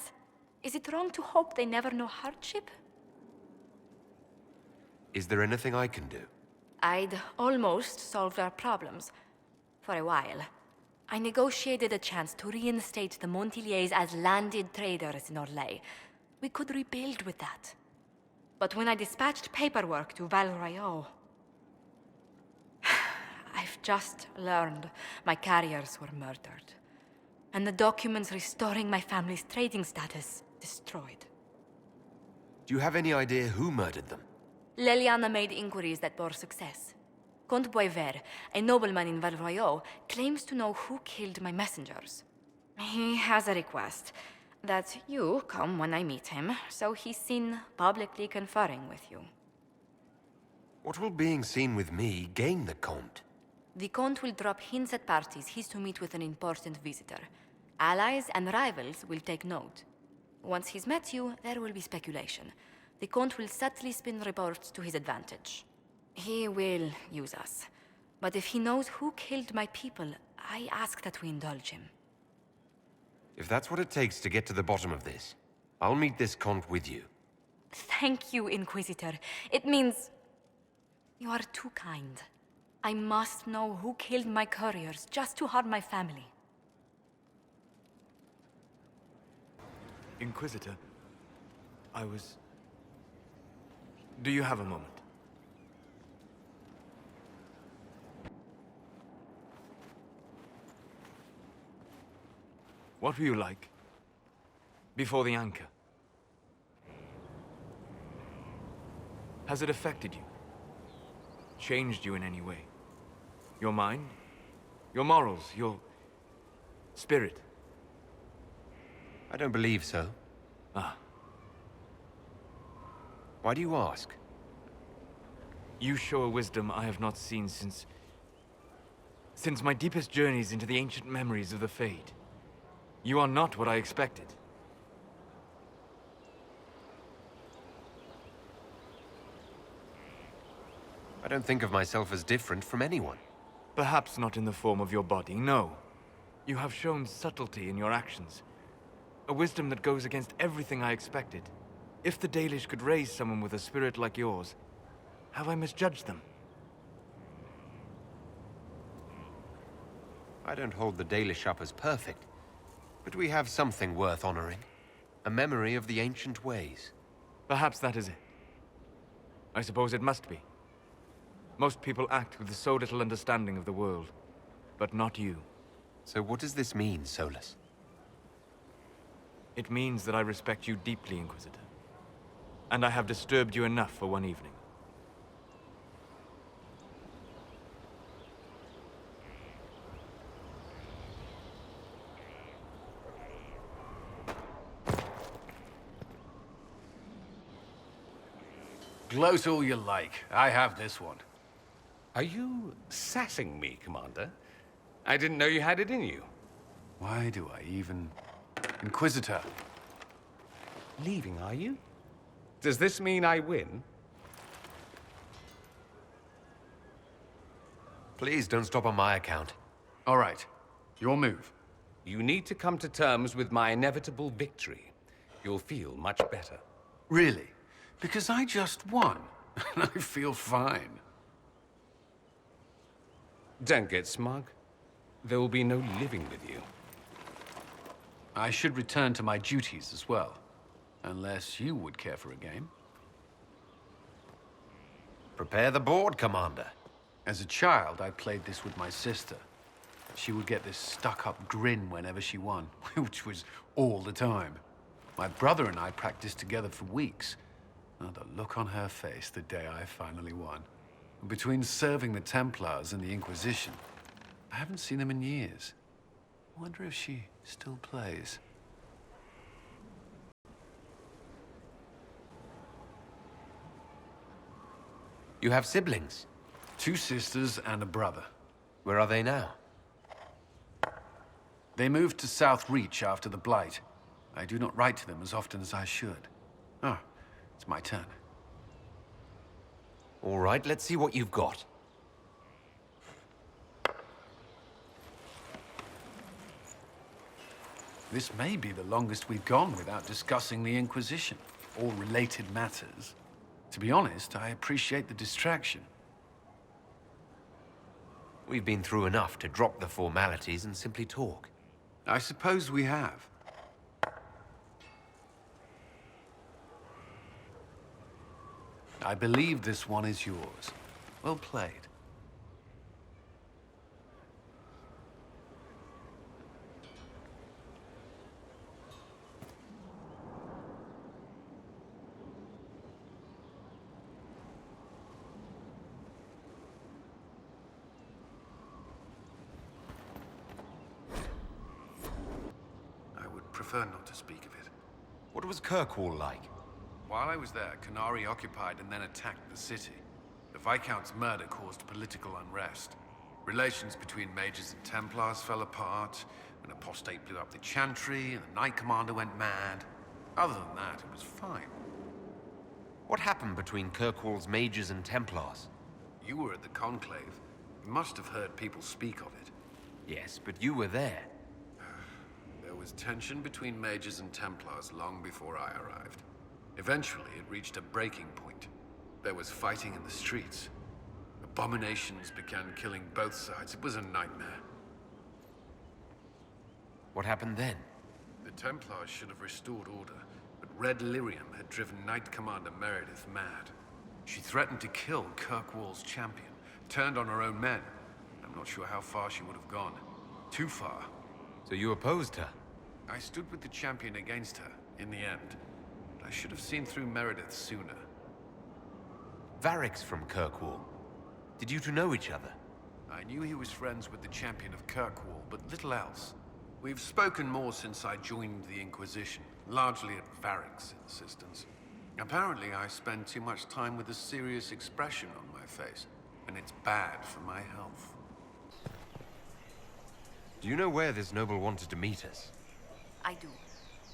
Is it wrong to hope they never know hardship? Is there anything I can do? I'd almost solved our problems. For a while. I negotiated a chance to reinstate the Montillier's as landed traders in Orlais. We could rebuild with that. But when I dispatched paperwork to Val Royeaux, I've just learned my carriers were murdered. And the documents restoring my family's trading status destroyed. Do you have any idea who murdered them? Leliana made inquiries that bore success. Comte Boisvert, a nobleman in Val Royeaux, claims to know who killed my messengers. He has a request that you come when I meet him, so he's seen publicly conferring with you. What will being seen with me gain the Comte? The Comte will drop hints at parties he's to meet with an important visitor. Allies and rivals will take note. Once he's met you, there will be speculation. The Comte will subtly spin reports to his advantage. He will use us. But if he knows who killed my people, I ask that we indulge him. If that's what it takes to get to the bottom of this, I'll meet this Comte with you. Thank you, Inquisitor. It means... you are too kind. I must know who killed my couriers just to harm my family. Inquisitor, Do you have a moment? What were you like before the anchor? Has it affected you? Changed you in any way? Your mind? Your morals? Your spirit? I don't believe so. Ah. Why do you ask? You show a wisdom I have not seen since my deepest journeys into the ancient memories of the Fade. You are not what I expected. I don't think of myself as different from anyone. Perhaps not in the form of your body, no. You have shown subtlety in your actions. A wisdom that goes against everything I expected. If the Dalish could raise someone with a spirit like yours, have I misjudged them? I don't hold the Dalish up as perfect, but we have something worth honoring. A memory of the ancient ways. Perhaps that is it. I suppose it must be. Most people act with so little understanding of the world, but not you. So what does this mean, Solus? It means that I respect you deeply, Inquisitor. And I have disturbed you enough for one evening. Gloat all you like. I have this one. Are you sassing me, Commander? I didn't know you had it in you. Why do I even... Inquisitor. Leaving, are you? Does this mean I win? Please don't stop on my account. All right. Your move. You need to come to terms with my inevitable victory. You'll feel much better. Really? Because I just won, and I feel fine. Don't get smug. There will be no living with you. I should return to my duties as well. Unless you would care for a game. Prepare the board, Commander. As a child, I played this with my sister. She would get this stuck-up grin whenever she won, which was all the time. My brother and I practiced together for weeks. Oh, the look on her face the day I finally won. Between serving the Templars and the Inquisition, I haven't seen them in years. I wonder if she still plays. You have siblings? 2 sisters and a brother. Where are they now? They moved to South Reach after the Blight. I do not write to them as often as I should. Ah, it's my turn. All right, let's see what you've got. This may be the longest we've gone without discussing the Inquisition, or related matters. To be honest, I appreciate the distraction. We've been through enough to drop the formalities and simply talk. I suppose we have. I believe this one is yours. Well played. I would prefer not to speak of it. What was Kirkwall like? While I was there, Canary occupied and then attacked the city. The Viscount's murder caused political unrest. Relations between mages and Templars fell apart, an apostate blew up the Chantry, and the Knight Commander went mad. Other than that, it was fine. What happened between Kirkwall's mages and Templars? You were at the Conclave. You must have heard people speak of it. Yes, but you were there. There was tension between mages and Templars long before I arrived. Eventually, it reached a breaking point. There was fighting in the streets. Abominations began killing both sides. It was a nightmare. What happened then? The Templars should have restored order, but Red Lyrium had driven Knight Commander Meredith mad. She threatened to kill Kirkwall's champion, turned on her own men. I'm not sure how far she would have gone. Too far. So you opposed her? I stood with the champion against her, in the end. But I should have seen through Meredith sooner. Varric's from Kirkwall. Did you two know each other? I knew he was friends with the champion of Kirkwall, but little else. We've spoken more since I joined the Inquisition, largely at Varric's insistence. Apparently, I spend too much time with a serious expression on my face, and it's bad for my health. Do you know where this noble wanted to meet us? I do.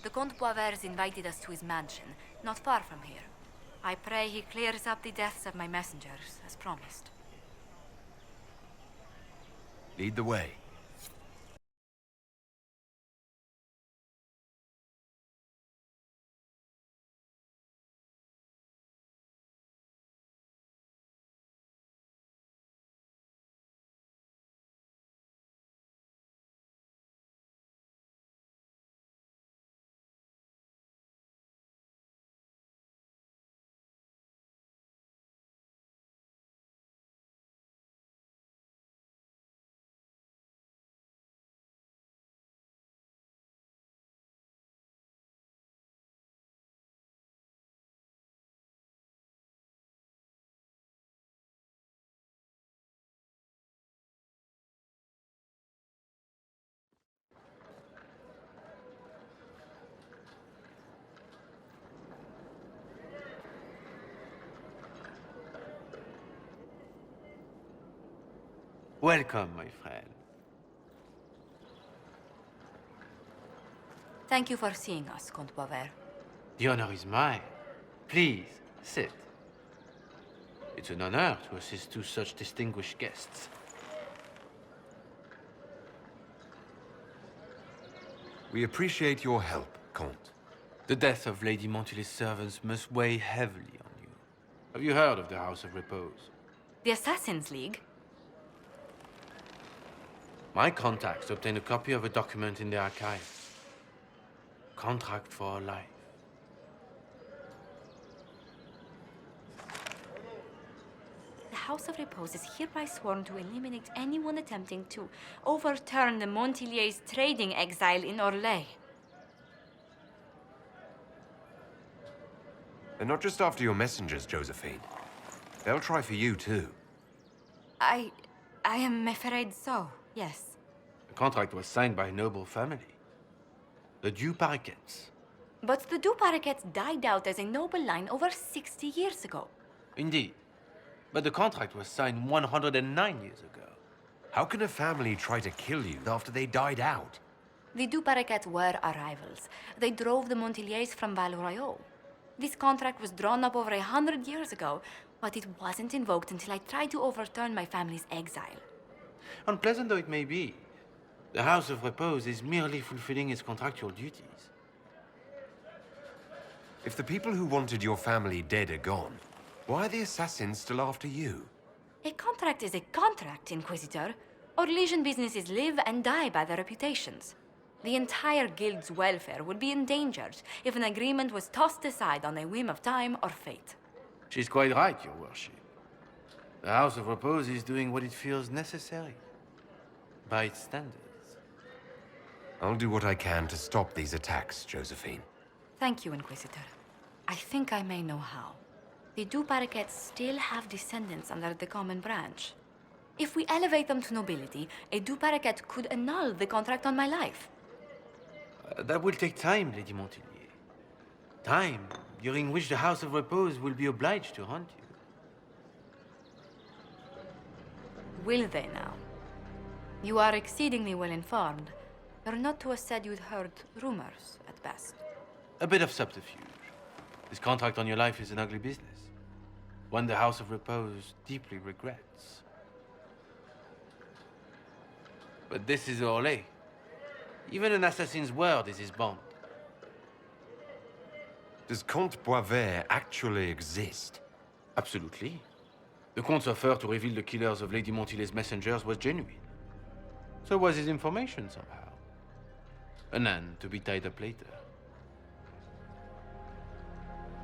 The Comte Boisvert invited us to his mansion, not far from here. I pray he clears up the deaths of my messengers, as promised. Lead the way. Welcome, my friend. Thank you for seeing us, Comte Boisvert. The honor is mine. Please, sit. It's an honor to assist two such distinguished guests. We appreciate your help, Comte. The death of Lady Montily's servants must weigh heavily on you. Have you heard of the House of Repose? The Assassin's League? My contacts obtained a copy of a document in the archive. Contract for life. The House of Repose is hereby sworn to eliminate anyone attempting to overturn the Montily's trading exile in Orlais. They're not just after your messengers, Josephine. They'll try for you, too. I am afraid so, yes. The contract was signed by a noble family. The Du Paraquets. But the Du Paraquets died out as a noble line over 60 years ago. Indeed. But the contract was signed 109 years ago. How can a family try to kill you after they died out? The Du Paraquets were our rivals. They drove the Montiliers from Val Royaux. This contract was drawn up over 100 years ago, but it wasn't invoked until I tried to overturn my family's exile. Unpleasant though it may be, the House of Repose is merely fulfilling its contractual duties. If the people who wanted your family dead are gone, why are the assassins still after you? A contract is a contract, Inquisitor. Our Legion businesses live and die by their reputations. The entire guild's welfare would be endangered if an agreement was tossed aside on a whim of time or fate. She's quite right, Your Worship. The House of Repose is doing what it feels necessary, by its standards. I'll do what I can to stop these attacks, Josephine. Thank you, Inquisitor. I think I may know how. The Du Paraquets still have descendants under the common branch. If we elevate them to nobility, a Du Paraquet could annul the contract on my life. That will take time, Lady Montilyet. Time during which the House of Repose will be obliged to hunt you. Will they now? You are exceedingly well informed. You're not too said you'd heard rumors, at best. A bit of subterfuge. This contract on your life is an ugly business. One the House of Repose deeply regrets. But this is Orlais. Even an assassin's word is his bond. Does Comte Boisvert actually exist? Absolutely. The Comte's offer to reveal the killers of Lady Montily's messengers was genuine. So was his information somehow. An end to be tied up later.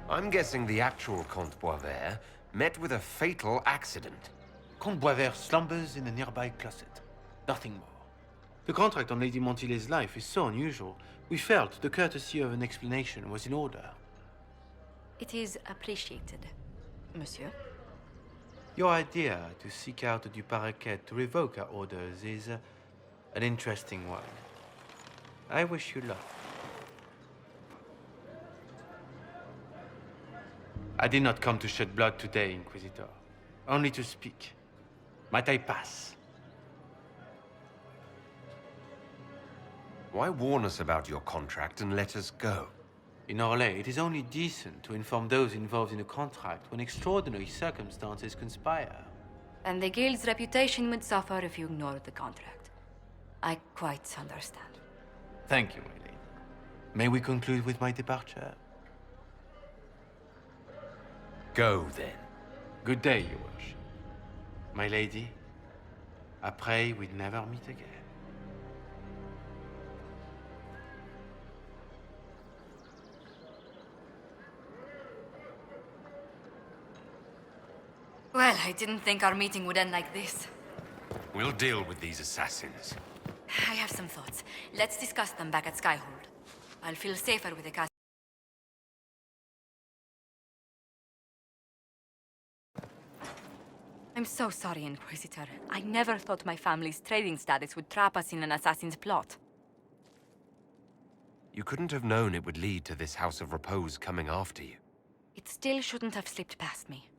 I'm guessing the actual Comte Boisvert met with a fatal accident. Comte Boisvert slumbers in a nearby closet. Nothing more. The contract on Lady Montily's life is so unusual, we felt the courtesy of an explanation was in order. It is appreciated, monsieur. Your idea to seek out the Du Paraquet to revoke our orders is an interesting one. I wish you luck. I did not come to shed blood today, Inquisitor. Only to speak. Might I pass? Why warn us about your contract and let us go? In Orlais, it is only decent to inform those involved in a contract when extraordinary circumstances conspire. And the guild's reputation would suffer if you ignored the contract. I quite understand. Thank you, my lady. May we conclude with my departure? Go, then. Good day, Your Worship. My lady, I pray we'd never meet again. Well, I didn't think our meeting would end like this. We'll deal with these assassins. I have some thoughts. Let's discuss them back at Skyhold. I'll feel safer with the castle. I'm so sorry, Inquisitor. I never thought my family's trading status would trap us in an assassin's plot. You couldn't have known it would lead to this House of Repose coming after you. It still shouldn't have slipped past me.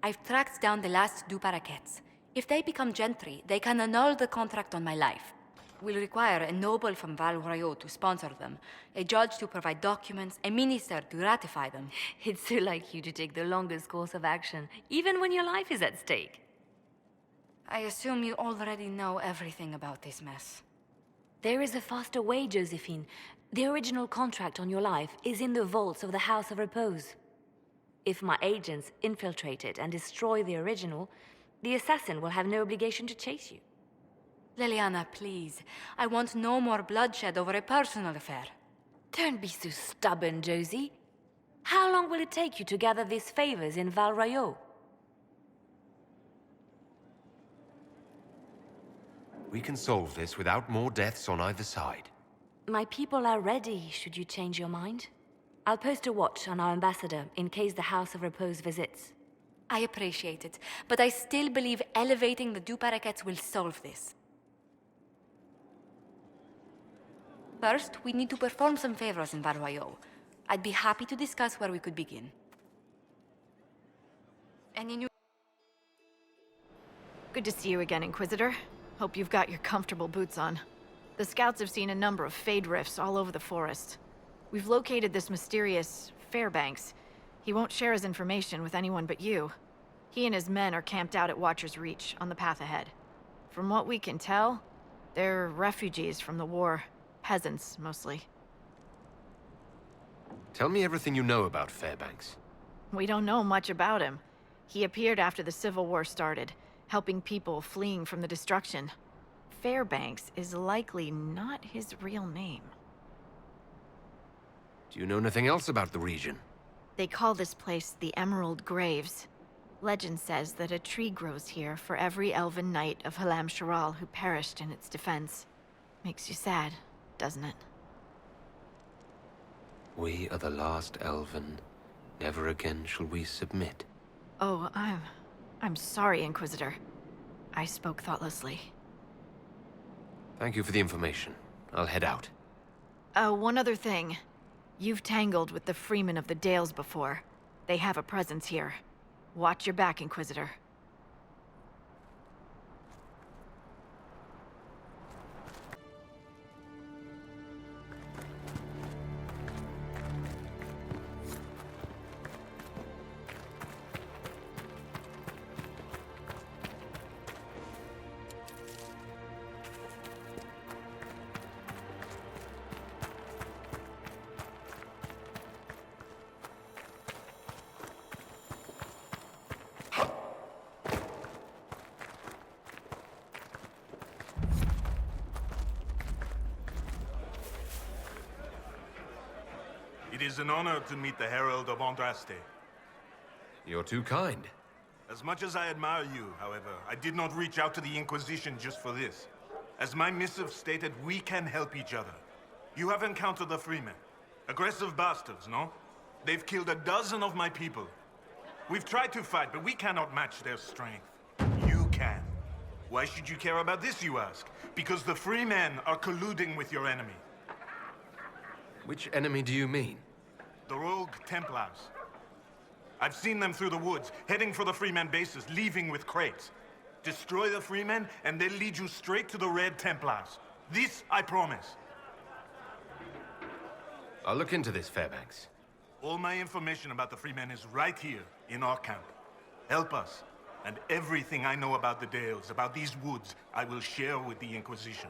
I've tracked down the last Du Paraquets. If they become gentry, they can annul the contract on my life. We'll require a noble from Val Royeaux to sponsor them, a judge to provide documents, a minister to ratify them. It's so like you to take the longest course of action, even when your life is at stake. I assume you already know everything about this mess. There is a faster way, Josephine. The original contract on your life is in the vaults of the House of Repose. If my agents infiltrate it and destroy the original, the assassin will have no obligation to chase you. Leliana, please. I want no more bloodshed over a personal affair. Don't be so stubborn, Josie. How long will it take you to gather these favors in Val Royeaux? We can solve this without more deaths on either side. My people are ready, should you change your mind. I'll post a watch on our ambassador in case the House of Repose visits. I appreciate it, but I still believe elevating the Duparequets will solve this. First, we need to perform some favors in Val Royeaux. I'd be happy to discuss where we could begin. Any new... Good to see you again, Inquisitor. Hope you've got your comfortable boots on. The scouts have seen a number of Fade rifts all over the forest. We've located this mysterious Fairbanks. He won't share his information with anyone but you. He and his men are camped out at Watcher's Reach, on the path ahead. From what we can tell, they're refugees from the war. Peasants, mostly. Tell me everything you know about Fairbanks. We don't know much about him. He appeared after the Civil War started, helping people fleeing from the destruction. Fairbanks is likely not his real name. Do you know anything else about the region? They call this place the Emerald Graves. Legend says that a tree grows here for every elven knight of Halam Sharal who perished in its defense. Makes you sad, doesn't it? We are the last elven. Never again shall we submit. Oh, I'm sorry, Inquisitor. I spoke thoughtlessly. Thank you for the information. I'll head out. One other thing. You've tangled with the Freemen of the Dales before. They have a presence here. Watch your back, Inquisitor. It is an honor to meet the Herald of Andraste. You're too kind. As much as I admire you, however, I did not reach out to the Inquisition just for this. As my missive stated, we can help each other. You have encountered the Freemen. Aggressive bastards, no? They've killed a dozen of my people. We've tried to fight, but we cannot match their strength. You can. Why should you care about this, you ask? Because the Freemen are colluding with your enemy. Which enemy do you mean? The rogue Templars. I've seen them through the woods, heading for the Freemen bases, leaving with crates. Destroy the Freemen, and they'll lead you straight to the Red Templars. This I promise. I'll look into this, Fairbanks. All my information about the Freemen is right here, in our camp. Help us, and everything I know about the Dales, about these woods, I will share with the Inquisition.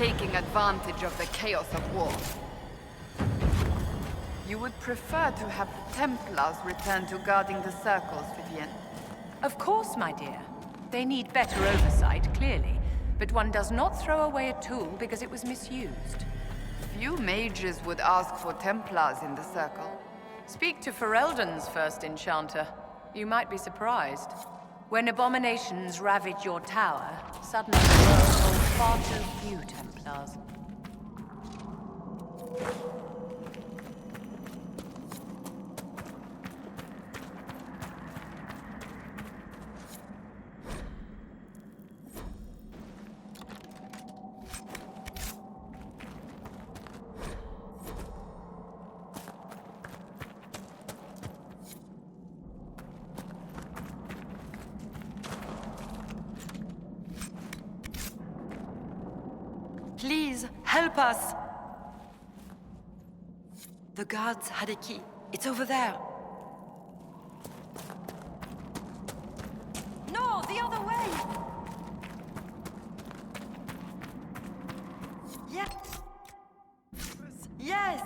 taking advantage of the chaos of war. You would prefer to have the Templars return to guarding the circles, Vivienne? Of course, my dear. They need better oversight, clearly. But one does not throw away a tool because it was misused. Few mages would ask for Templars in the circle. Speak to Ferelden's first enchanter. You might be surprised. When abominations ravage your tower, suddenly the world holds far too few Templars. Please, help us! The guards had a key. It's over there. No, the other way! Yes! Yes!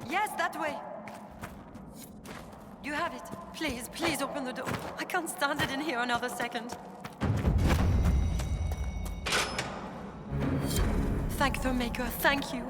Yes, that way! You have it. Please, please open the door. I can't stand it in here another second. Thank the Maker, thank you.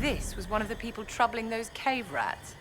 This was one of the people troubling those cave rats.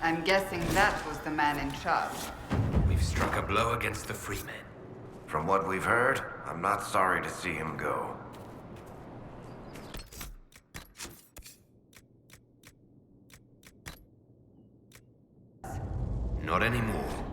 I'm guessing that was the man in charge. We've struck a blow against the Freemen. From what we've heard, I'm not sorry to see him go. Not anymore.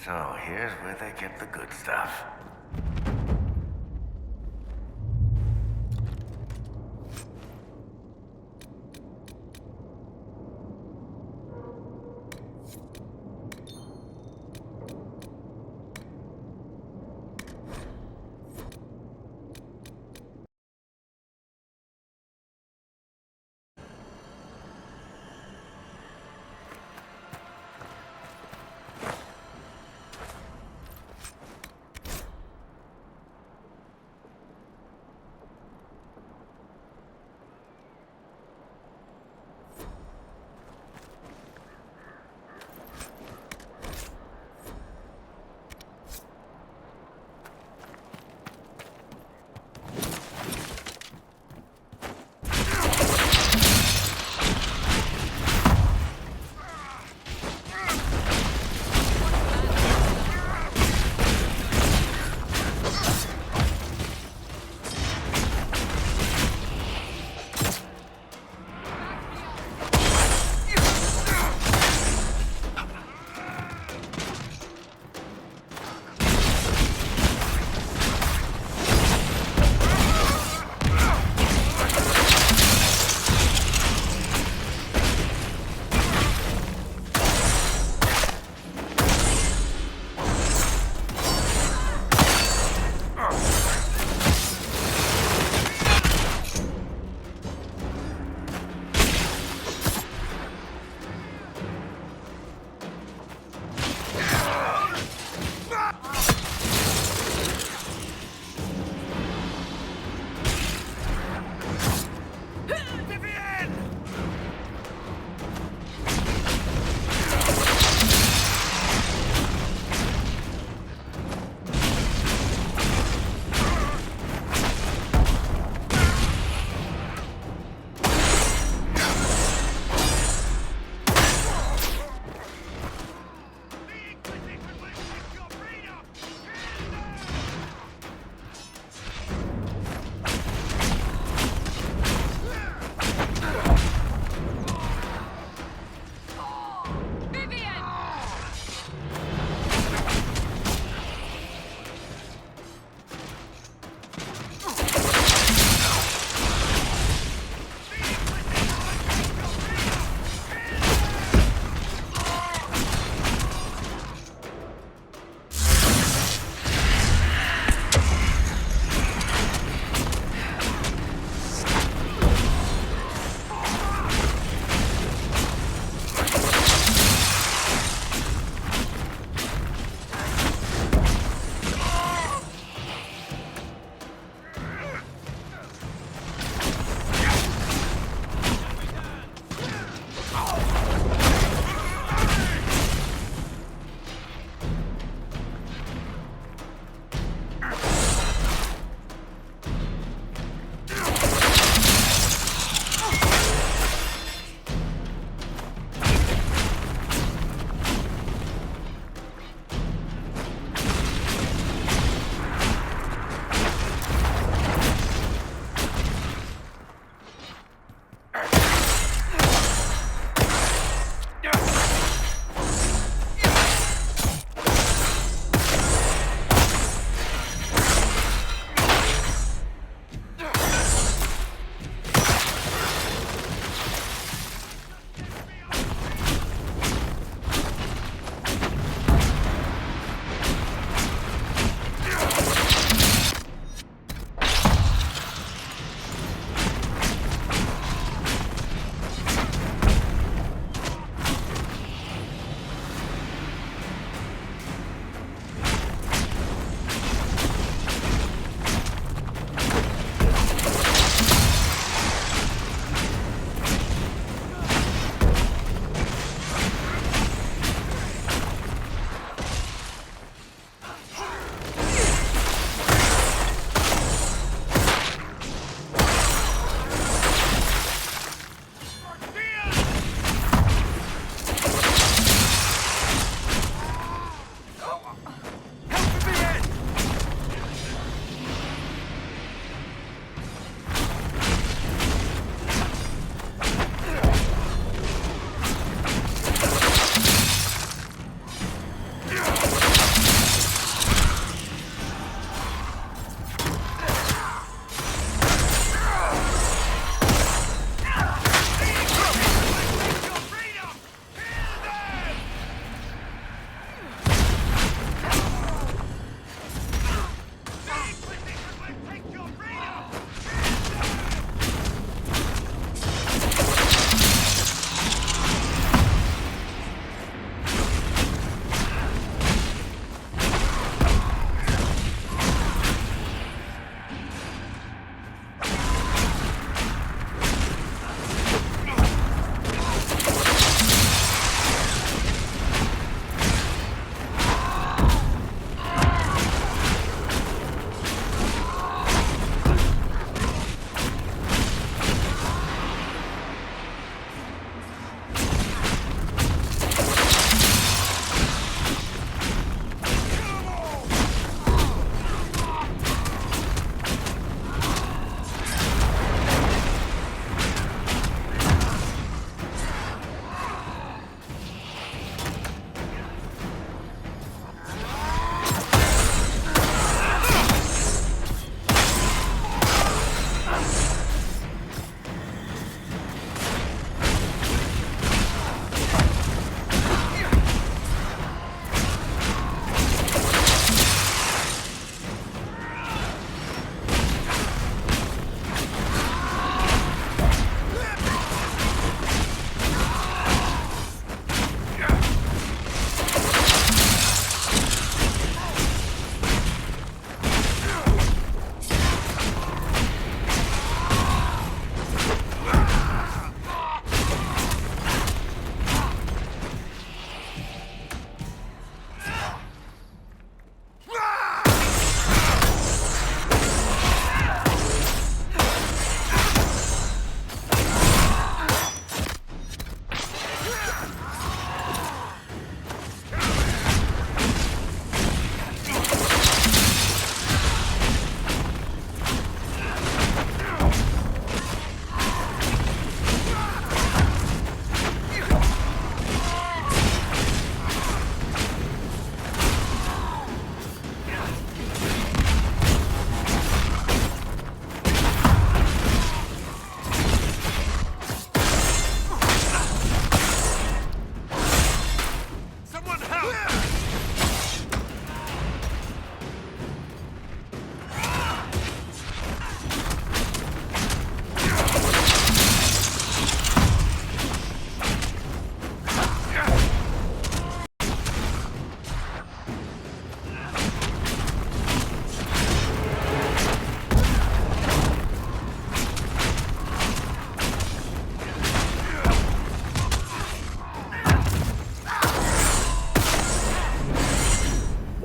So here's where they get the good stuff.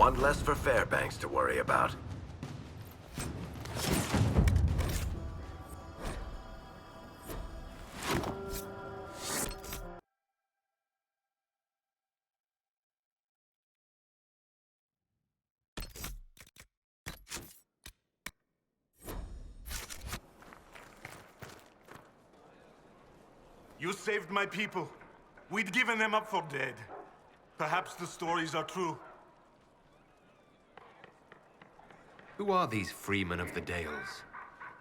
One less for Fairbanks to worry about. You saved my people. We'd given them up for dead. Perhaps the stories are true. Who are these freemen of the Dales?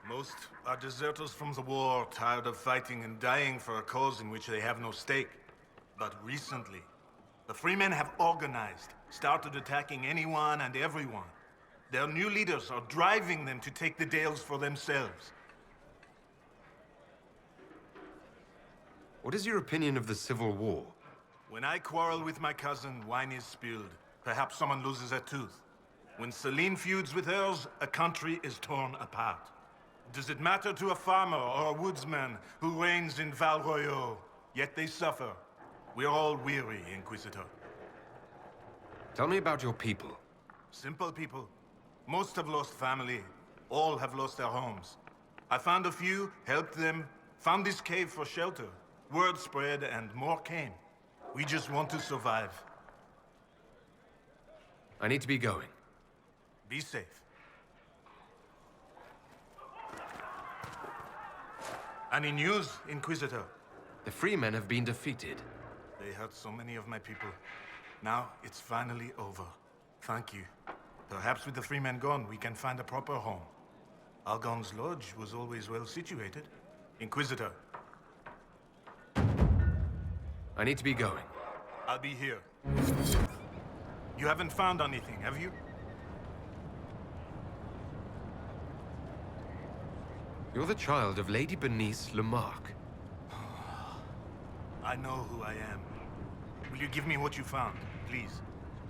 Most are deserters from the war, tired of fighting and dying for a cause in which they have no stake. But recently, the Freemen have organized, started attacking anyone and everyone. Their new leaders are driving them to take the Dales for themselves. What is your opinion of the Civil War? When I quarrel with my cousin, wine is spilled. Perhaps someone loses a tooth. When Celine feuds with hers, a country is torn apart. Does it matter to a farmer or a woodsman who reigns in Val Royeaux? Yet they suffer. We're all weary, Inquisitor. Tell me about your people. Simple people. Most have lost family. All have lost their homes. I found a few, helped them, found this cave for shelter. Word spread and more came. We just want to survive. I need to be going. Be safe. Any news, Inquisitor? The Freemen have been defeated. They hurt so many of my people. Now it's finally over. Thank you. Perhaps with the Freemen gone, we can find a proper home. Algon's lodge was always well situated. Inquisitor. I need to be going. I'll be here. You haven't found anything, have you? You're the child of Lady Bernice Lamarck. I know who I am. Will you give me what you found, please?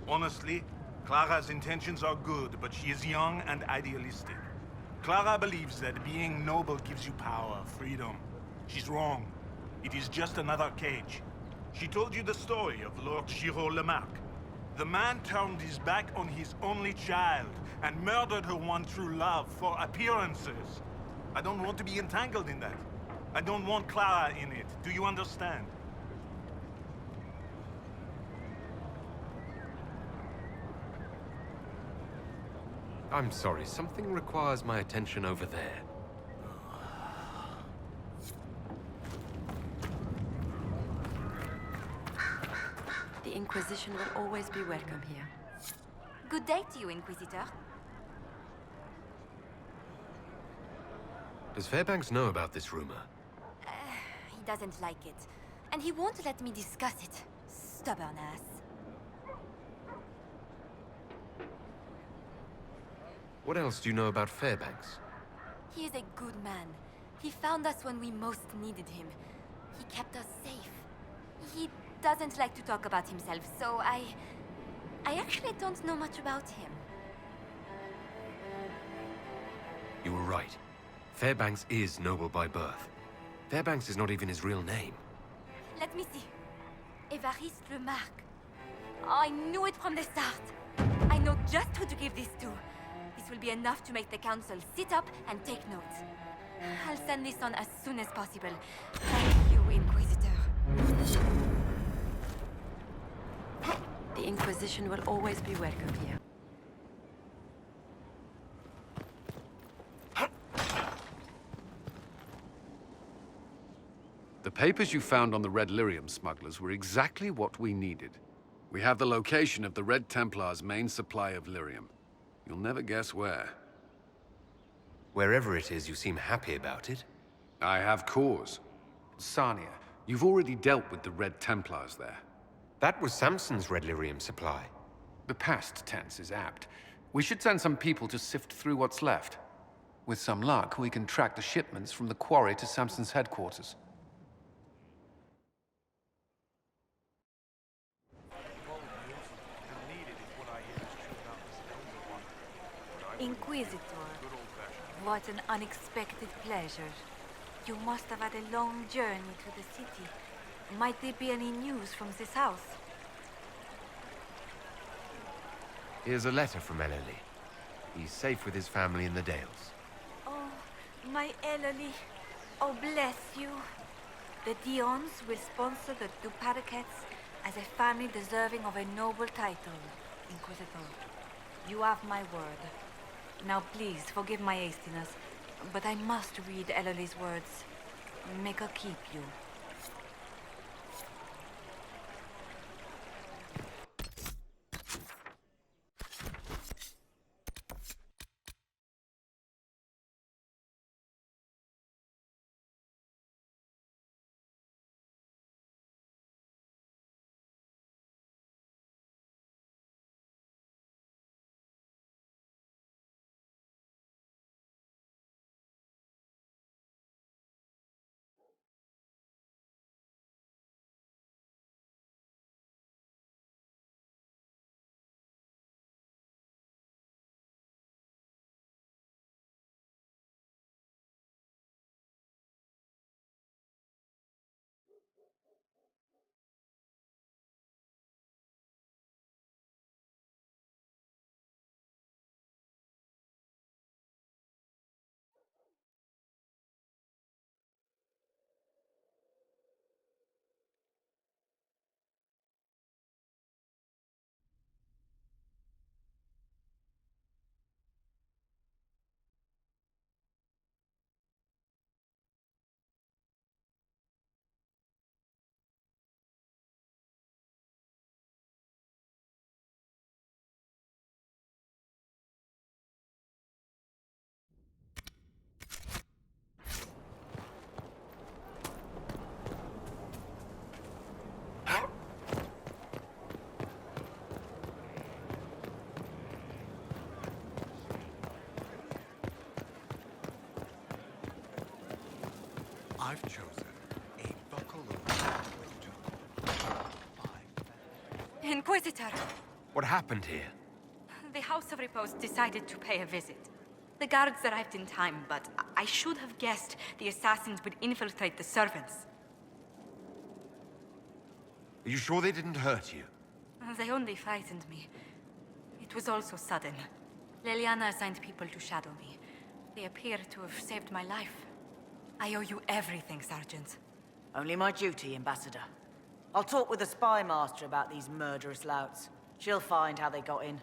Honestly, Clara's intentions are good, but she is young and idealistic. Clara believes that being noble gives you power, freedom. She's wrong. It is just another cage. She told you the story of Lord Giraud Lamarck. The man turned his back on his only child and murdered her one true love for appearances. I don't want to be entangled in that. I don't want Clara in it. Do you understand? I'm sorry, something requires my attention over there. The Inquisition will always be welcome here. Good day to you, Inquisitor. Does Fairbanks know about this rumor? He doesn't like it. And he won't let me discuss it. Stubborn ass. What else do you know about Fairbanks? He is a good man. He found us when we most needed him. He kept us safe. He doesn't like to talk about himself, so I actually don't know much about him. You were right. Fairbanks is noble by birth. Fairbanks is not even his real name. Let me see. Évariste Lamarck. I knew it from the start. I know just who to give this to. This will be enough to make the Council sit up and take notes. I'll send this on as soon as possible. Thank you, Inquisitor. The Inquisition will always be welcome here. The papers you found on the Red Lyrium smugglers were exactly what we needed. We have the location of the Red Templars' main supply of lyrium. You'll never guess where. Wherever it is, you seem happy about it. I have cause. Sarnia, you've already dealt with the Red Templars there. That was Samson's Red Lyrium supply. The past tense is apt. We should send some people to sift through what's left. With some luck, we can track the shipments from the quarry to Samson's headquarters. Inquisitor, what an unexpected pleasure. You must have had a long journey to the city. Might there be any news from this house? Here's a letter from Ellerly. He's safe with his family in the Dales. Oh, my Ellerly. Oh, bless you. The Dions will sponsor the Duparakets as a family deserving of a noble title, Inquisitor. You have my word. Now please, forgive my hastiness, but I must read Ellerly's words. Make her keep you. I've chosen a buckle Inquisitor! What happened here? The House of Repose decided to pay a visit. The guards arrived in time, but I should have guessed the assassins would infiltrate the servants. Are you sure they didn't hurt you? They only frightened me. It was all so sudden. Leliana assigned people to shadow me. They appear to have saved my life. I owe you everything, Sergeant. Only my duty, Ambassador. I'll talk with the spy master about these murderous louts. She'll find how they got in.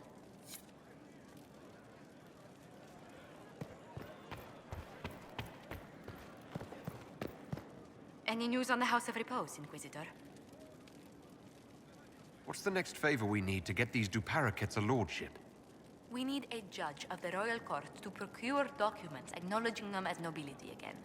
Any news on the House of Repose, Inquisitor? What's the next favor we need to get these Duparakets a lordship? We need a judge of the royal court to procure documents acknowledging them as nobility again.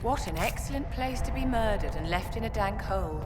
What an excellent place to be murdered and left in a dank hole.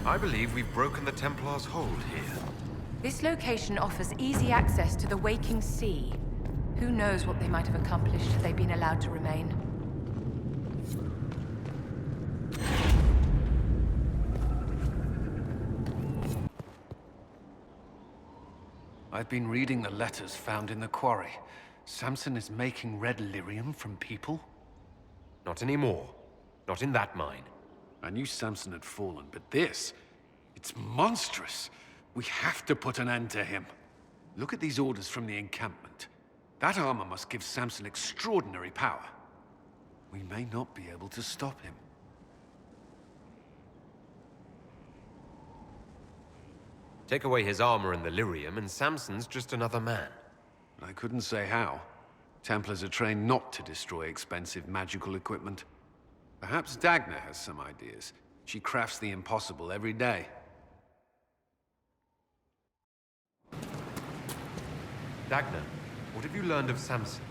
I believe we've broken the Templars' hold here. This location offers easy access to the waking sea. Who knows what they might have accomplished had they been allowed to remain. I've been reading the letters found in the quarry. Samson is making red lyrium from people? Not anymore. Not in that mine. I knew Samson had fallen, but this... it's monstrous. We have to put an end to him. Look at these orders from the encampment. That armor must give Samson extraordinary power. We may not be able to stop him. Take away his armor and the lyrium, and Samson's just another man. I couldn't say how. Templars are trained not to destroy expensive magical equipment. Perhaps Dagna has some ideas. She crafts the impossible every day. Dagna, what have you learned of Samson?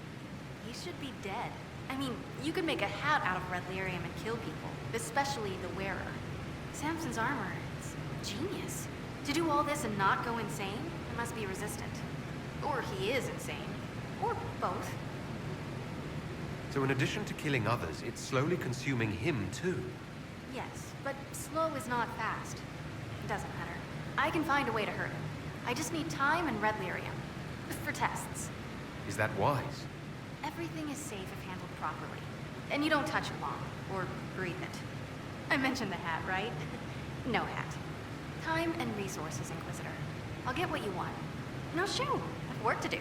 He should be dead. I mean, you could make a hat out of red lyrium and kill people, especially the wearer. Samson's armor, it's genius. To do all this and not go insane, it must be resistant. Or he is insane. Or both. So in addition to killing others, it's slowly consuming him too. Yes, but slow is not fast. It doesn't matter. I can find a way to hurt him. I just need time and red lyrium. For tests. Is that wise? Everything is safe if handled properly. And you don't touch it long, or breathe it. I mentioned the hat, right? No hat. Time and resources, Inquisitor. I'll get what you want. No, shoot. I have work to do.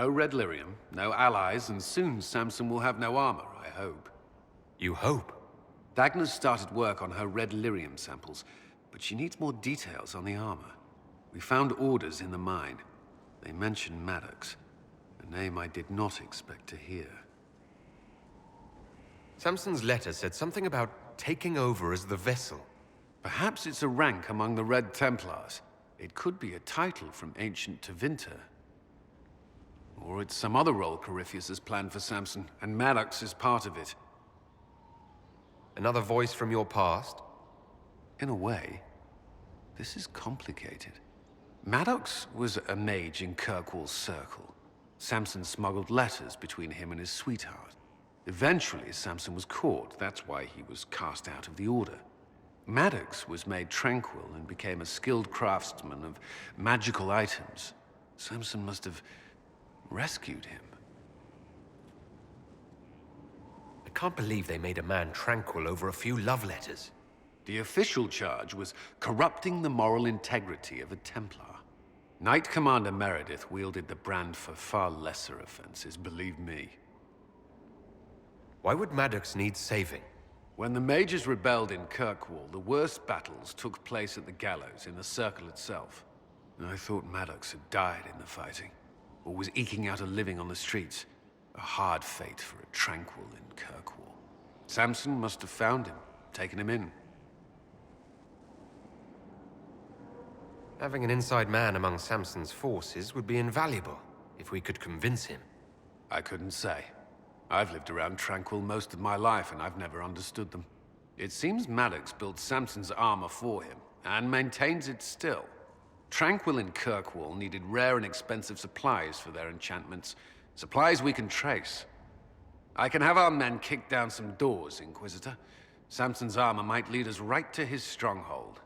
No red lyrium, no allies, and soon Samson will have no armor, I hope. You hope? Dagner's started work on her red lyrium samples, but she needs more details on the armor. We found orders in the mine. They mention Maddox, a name I did not expect to hear. Samson's letter said something about taking over as the vessel. Perhaps it's a rank among the Red Templars. It could be a title from ancient Tevinter. Or it's some other role Corypheus has planned for Samson, and Maddox is part of it. Another voice from your past? In a way, this is complicated. Maddox was a mage in Kirkwall's circle. Samson smuggled letters between him and his sweetheart. Eventually, Samson was caught. That's why he was cast out of the Order. Maddox was made tranquil and became a skilled craftsman of magical items. Samson must have rescued him. I can't believe they made a man tranquil over a few love letters. The official charge was corrupting the moral integrity of a Templar. Knight Commander Meredith wielded the brand for far lesser offenses, believe me. Why would Maddox need saving? When the mages rebelled in Kirkwall, the worst battles took place at the gallows in the circle itself. And I thought Maddox had died in the fighting, or was eking out a living on the streets. A hard fate for a tranquil in Kirkwall. Samson must have found him, taken him in. Having an inside man among Samson's forces would be invaluable, if we could convince him. I couldn't say. I've lived around Tranquil most of my life, and I've never understood them. It seems Maddox built Samson's armor for him, and maintains it still. Tranquil and Kirkwall needed rare and expensive supplies for their enchantments. Supplies we can trace. I can have our men kick down some doors, Inquisitor. Samson's armor might lead us right to his stronghold.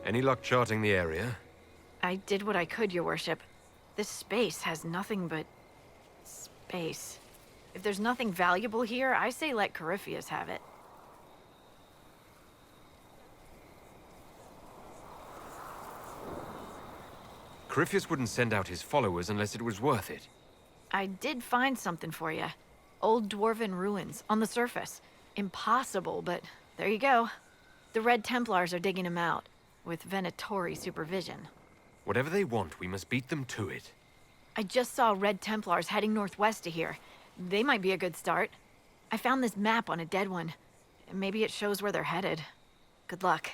Any luck charting the area? I did what I could, Your Worship. This space has nothing but space. If there's nothing valuable here, I say let Corypheus have it. Corypheus wouldn't send out his followers unless it was worth it. I did find something for you. Old dwarven ruins, on the surface. Impossible, but there you go. The Red Templars are digging them out, with Venatori supervision. Whatever they want, we must beat them to it. I just saw Red Templars heading northwest to here. They might be a good start. I found this map on a dead one. Maybe it shows where they're headed. Good luck.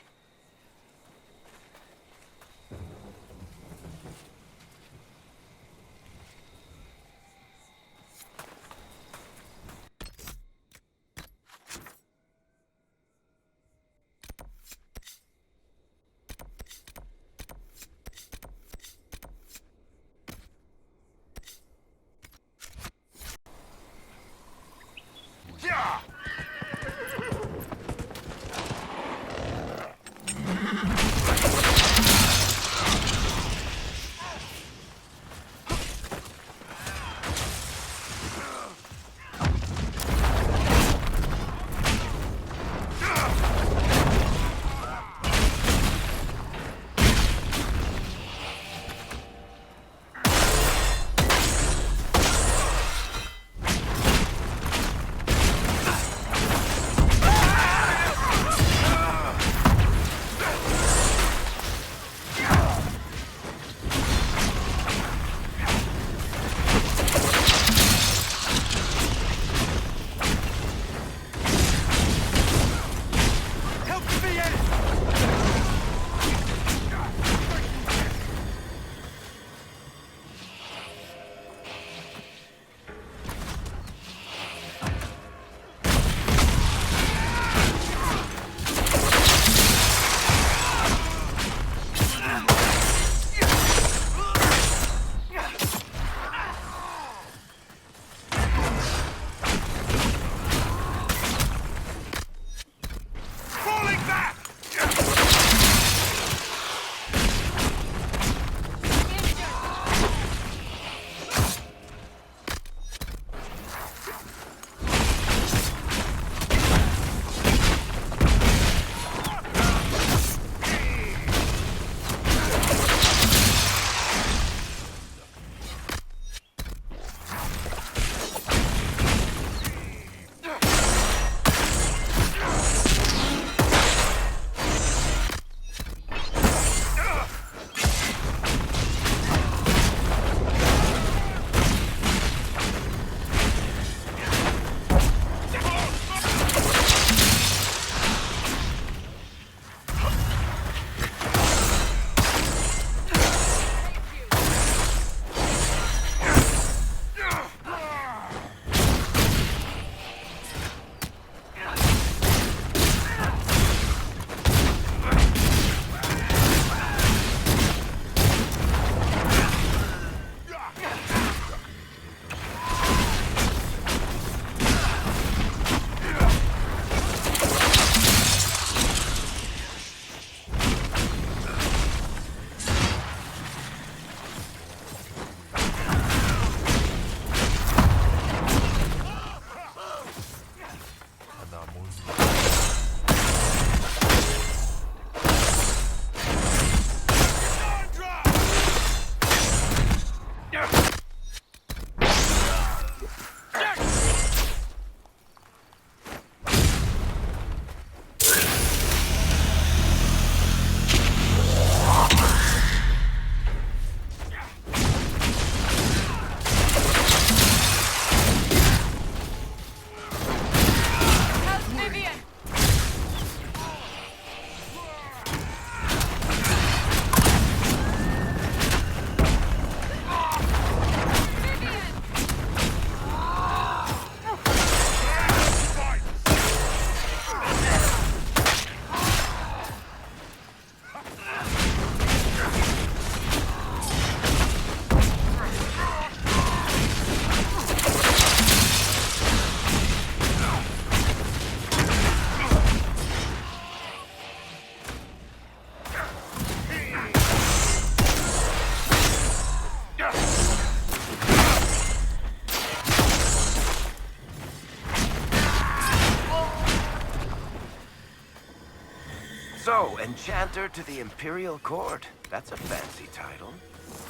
Oh, Enchanter to the Imperial Court. That's a fancy title.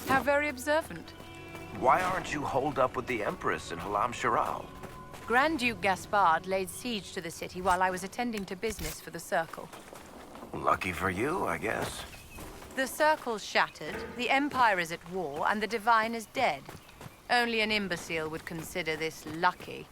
How very observant. Why aren't you holed up with the Empress in Halam Shiral? Grand Duke Gaspard laid siege to the city while I was attending to business for the Circle. Lucky for you, I guess. The Circle's shattered, the Empire is at war, and the Divine is dead. Only an imbecile would consider this lucky.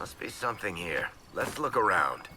Must be something here. Let's look around.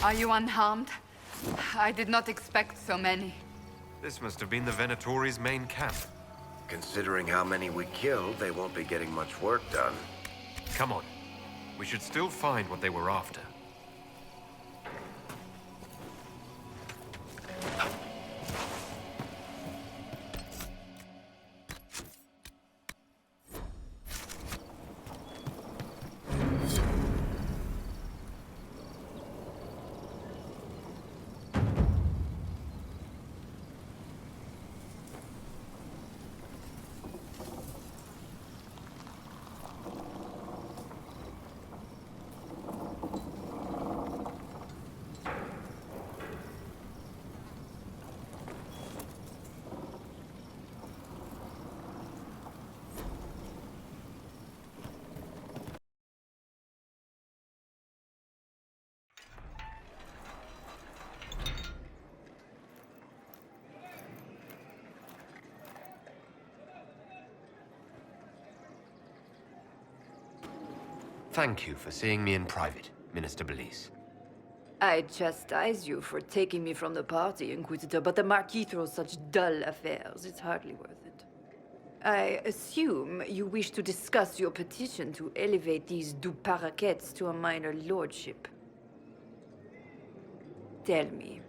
Are you unharmed? I did not expect so many. This must have been the Venatori's main camp. Considering how many we killed, they won't be getting much work done. Come on. We should still find what they were after. Thank you for seeing me in private, Minister Belize. I chastise you for taking me from the party, Inquisitor, but the Marquis throws such dull affairs. It's hardly worth it. I assume you wish to discuss your petition to elevate these du Paraquets to a minor lordship. Tell me,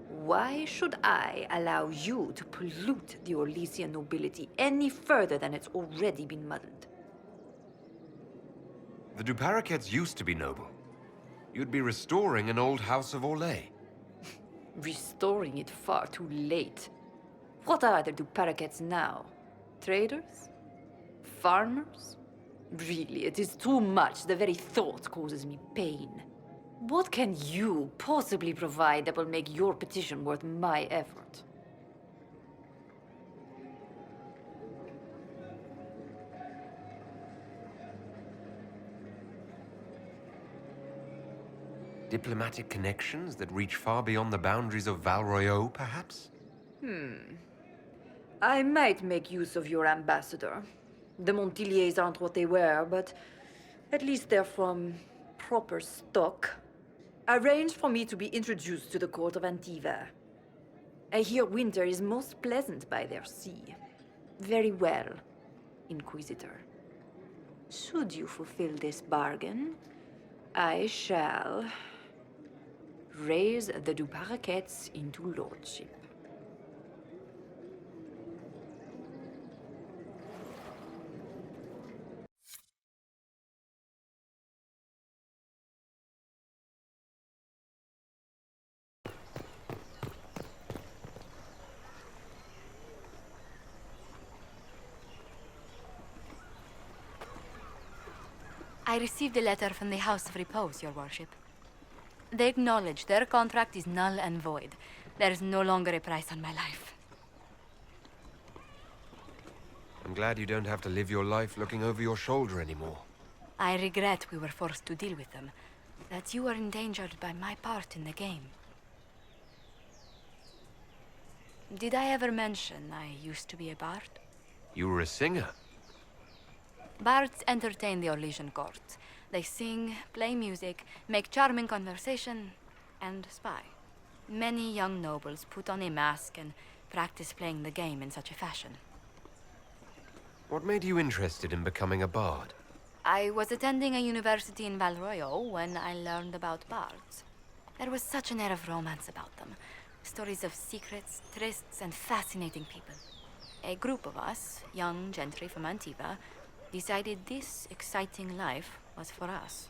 why should I allow you to pollute the Orlesian nobility any further than it's already been muddled? The du Paraquets used to be noble. You'd be restoring an old house of Orlais. Restoring it far too late. What are the du Paraquets now? Traders? Farmers? Really, it is too much. The very thought causes me pain. What can you possibly provide that will make your petition worth my effort? Diplomatic connections that reach far beyond the boundaries of Val Royeaux, perhaps? I might make use of your ambassador. The Montiliers aren't what they were, but at least they're from proper stock. Arrange for me to be introduced to the court of Antiva. I hear winter is most pleasant by their sea. Very well, Inquisitor. Should you fulfill this bargain, I shall raise the du Paraquets into lordship. I received a letter from the House of Repose, Your Worship. They acknowledge their contract is null and void. There is no longer a price on my life. I'm glad you don't have to live your life looking over your shoulder anymore. I regret we were forced to deal with them, that you were endangered by my part in the game. Did I ever mention I used to be a bard? You were a singer. Bards entertain the Orlesian court. They sing, play music, make charming conversation, and spy. Many young nobles put on a mask and practice playing the game in such a fashion. What made you interested in becoming a bard? I was attending a university in Val Royeaux when I learned about bards. There was such an air of romance about them. Stories of secrets, trysts, and fascinating people. A group of us, young gentry from Antiva, decided this exciting life was for us.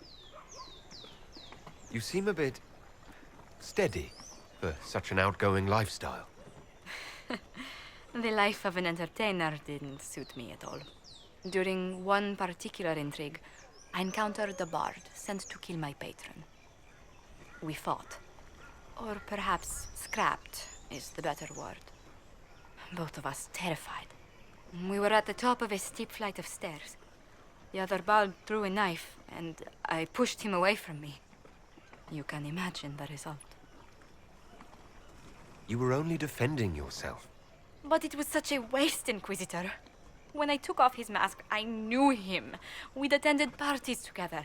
You seem a bit steady for such an outgoing lifestyle. The life of an entertainer didn't suit me at all. During one particular intrigue, I encountered a bard sent to kill my patron. We fought. Or perhaps scrapped is the better word. Both of us terrified. We were at the top of a steep flight of stairs. The other bard threw a knife, and I pushed him away from me. You can imagine the result. You were only defending yourself. But it was such a waste, Inquisitor. When I took off his mask, I knew him. We'd attended parties together.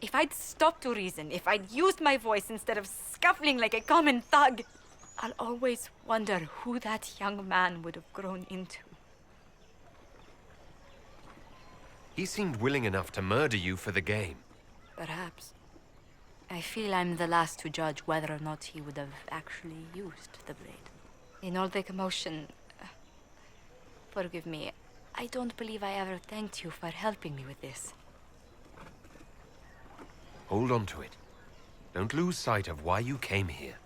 If I'd stopped to reason, if I'd used my voice instead of scuffling like a common thug, I'll always wonder who that young man would have grown into. He seemed willing enough to murder you for the game. Perhaps. I feel I'm the last to judge whether or not he would have actually used the blade. In all the commotion... forgive me. I don't believe I ever thanked you for helping me with this. Hold on to it. Don't lose sight of why you came here.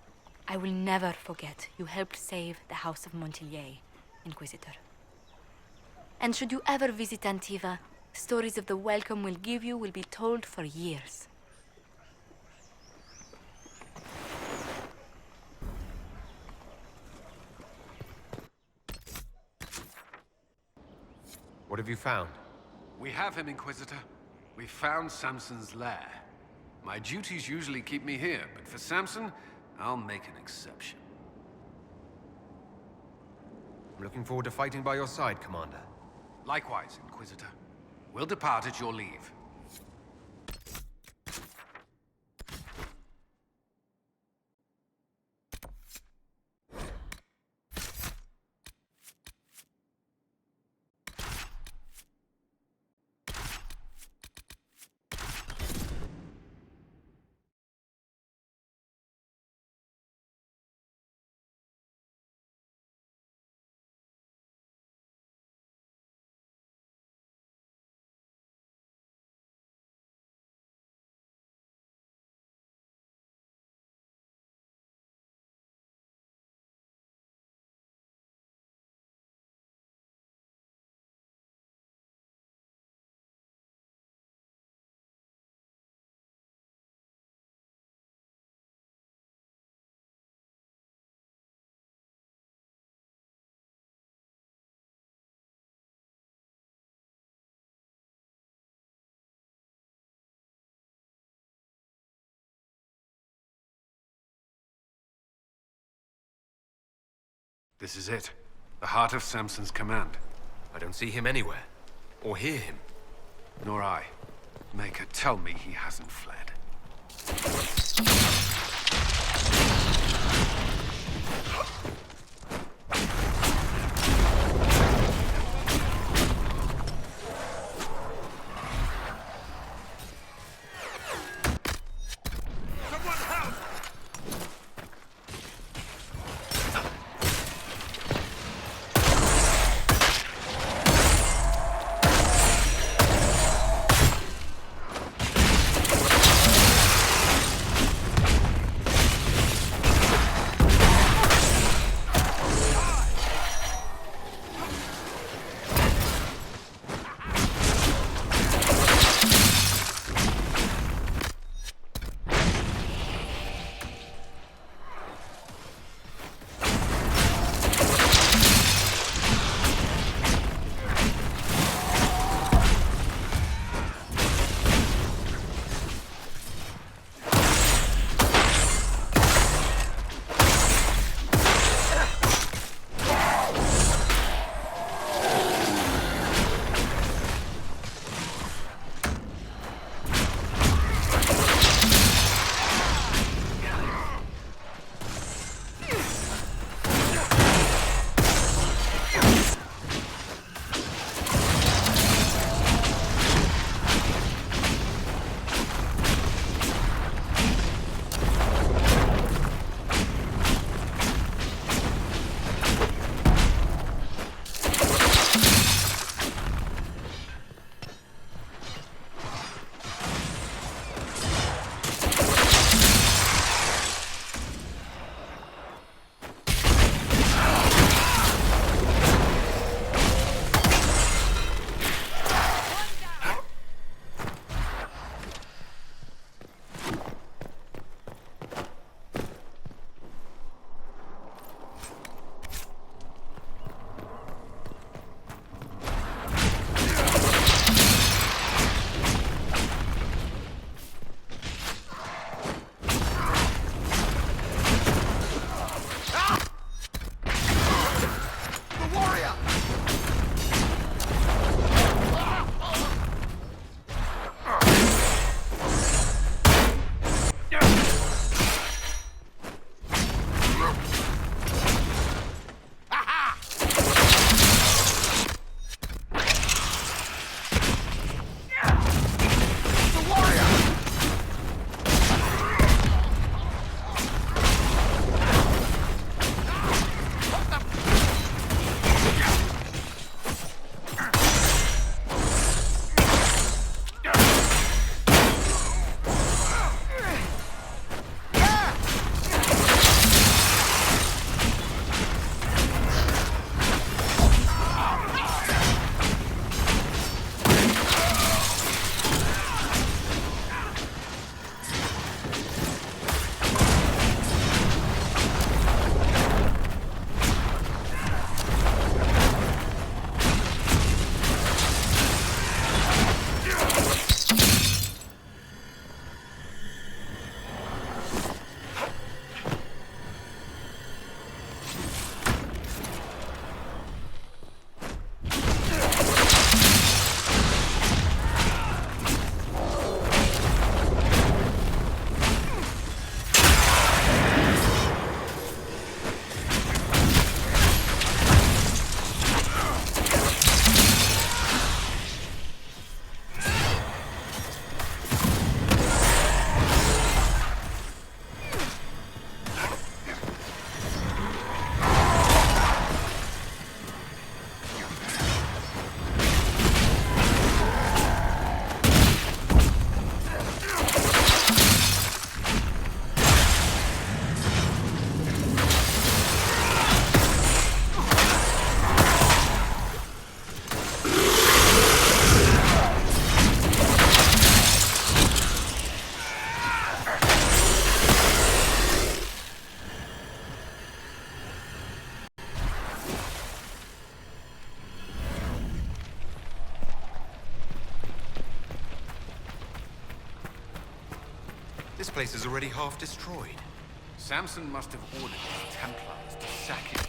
I will never forget you helped save the House of Montilyet, Inquisitor. And should you ever visit Antiva, stories of the welcome we'll give you will be told for years. What have you found? We have him, Inquisitor. We found Samson's lair. My duties usually keep me here, but for Samson, I'll make an exception. I'm looking forward to fighting by your side, Commander. Likewise, Inquisitor. We'll depart at your leave. This is it. The heart of Samson's command. I don't see him anywhere. Or hear him. Nor I. Maker, tell me he hasn't fled. This place is already half destroyed. Samson must have ordered his Templars to sack it.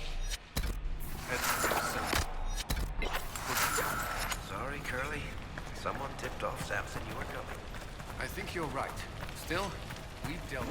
Sorry, Curly. Someone tipped off Samson you were coming. I think you're right. Still, we've dealt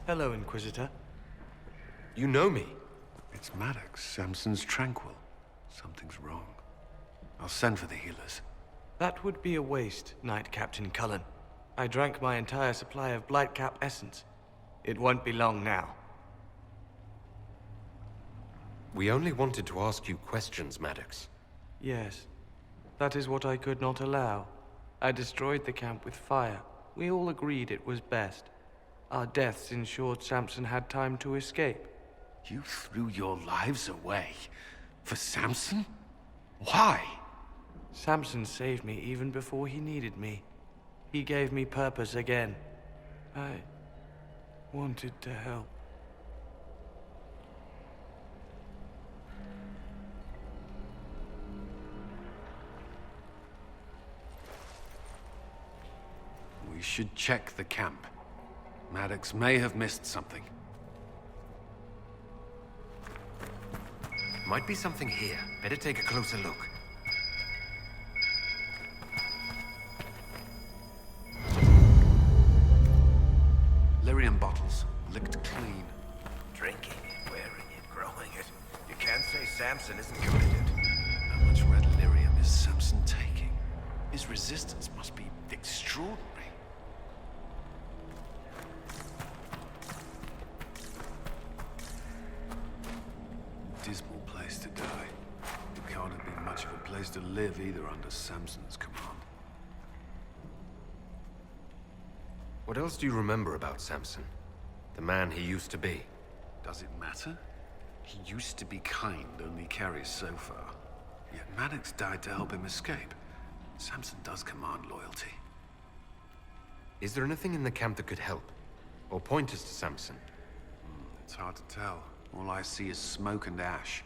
Hello, Inquisitor. You know me? It's Maddox, Samson's Tranquil. Something's wrong. I'll send for the healers. That would be a waste, Knight Captain Cullen. I drank my entire supply of Blightcap essence. It won't be long now. We only wanted to ask you questions, Maddox. Yes. That is what I could not allow. I destroyed the camp with fire. We all agreed it was best. Our deaths ensured Samson had time to escape. You threw your lives away? For Samson? Why? Samson saved me even before he needed me. He gave me purpose again. I wanted to help. We should check the camp. Maddox may have missed something. Might be something here. Better take a closer look. Lyrium bottles, licked clean. Drinking it, wearing it, growing it. You can't say Samson isn't committed. How much red lyrium is Samson taking? His resistance must be extraordinary. Dismal place to die. It can't have been much of a place to live either under Samson's command. What else do you remember about Samson? The man he used to be? Does it matter? He used to be kind, only carries so far. Yet Maddox died to help him escape. Samson does command loyalty. Is there anything in the camp that could help? Or point us to Samson? It's hard to tell. All I see is smoke and ash.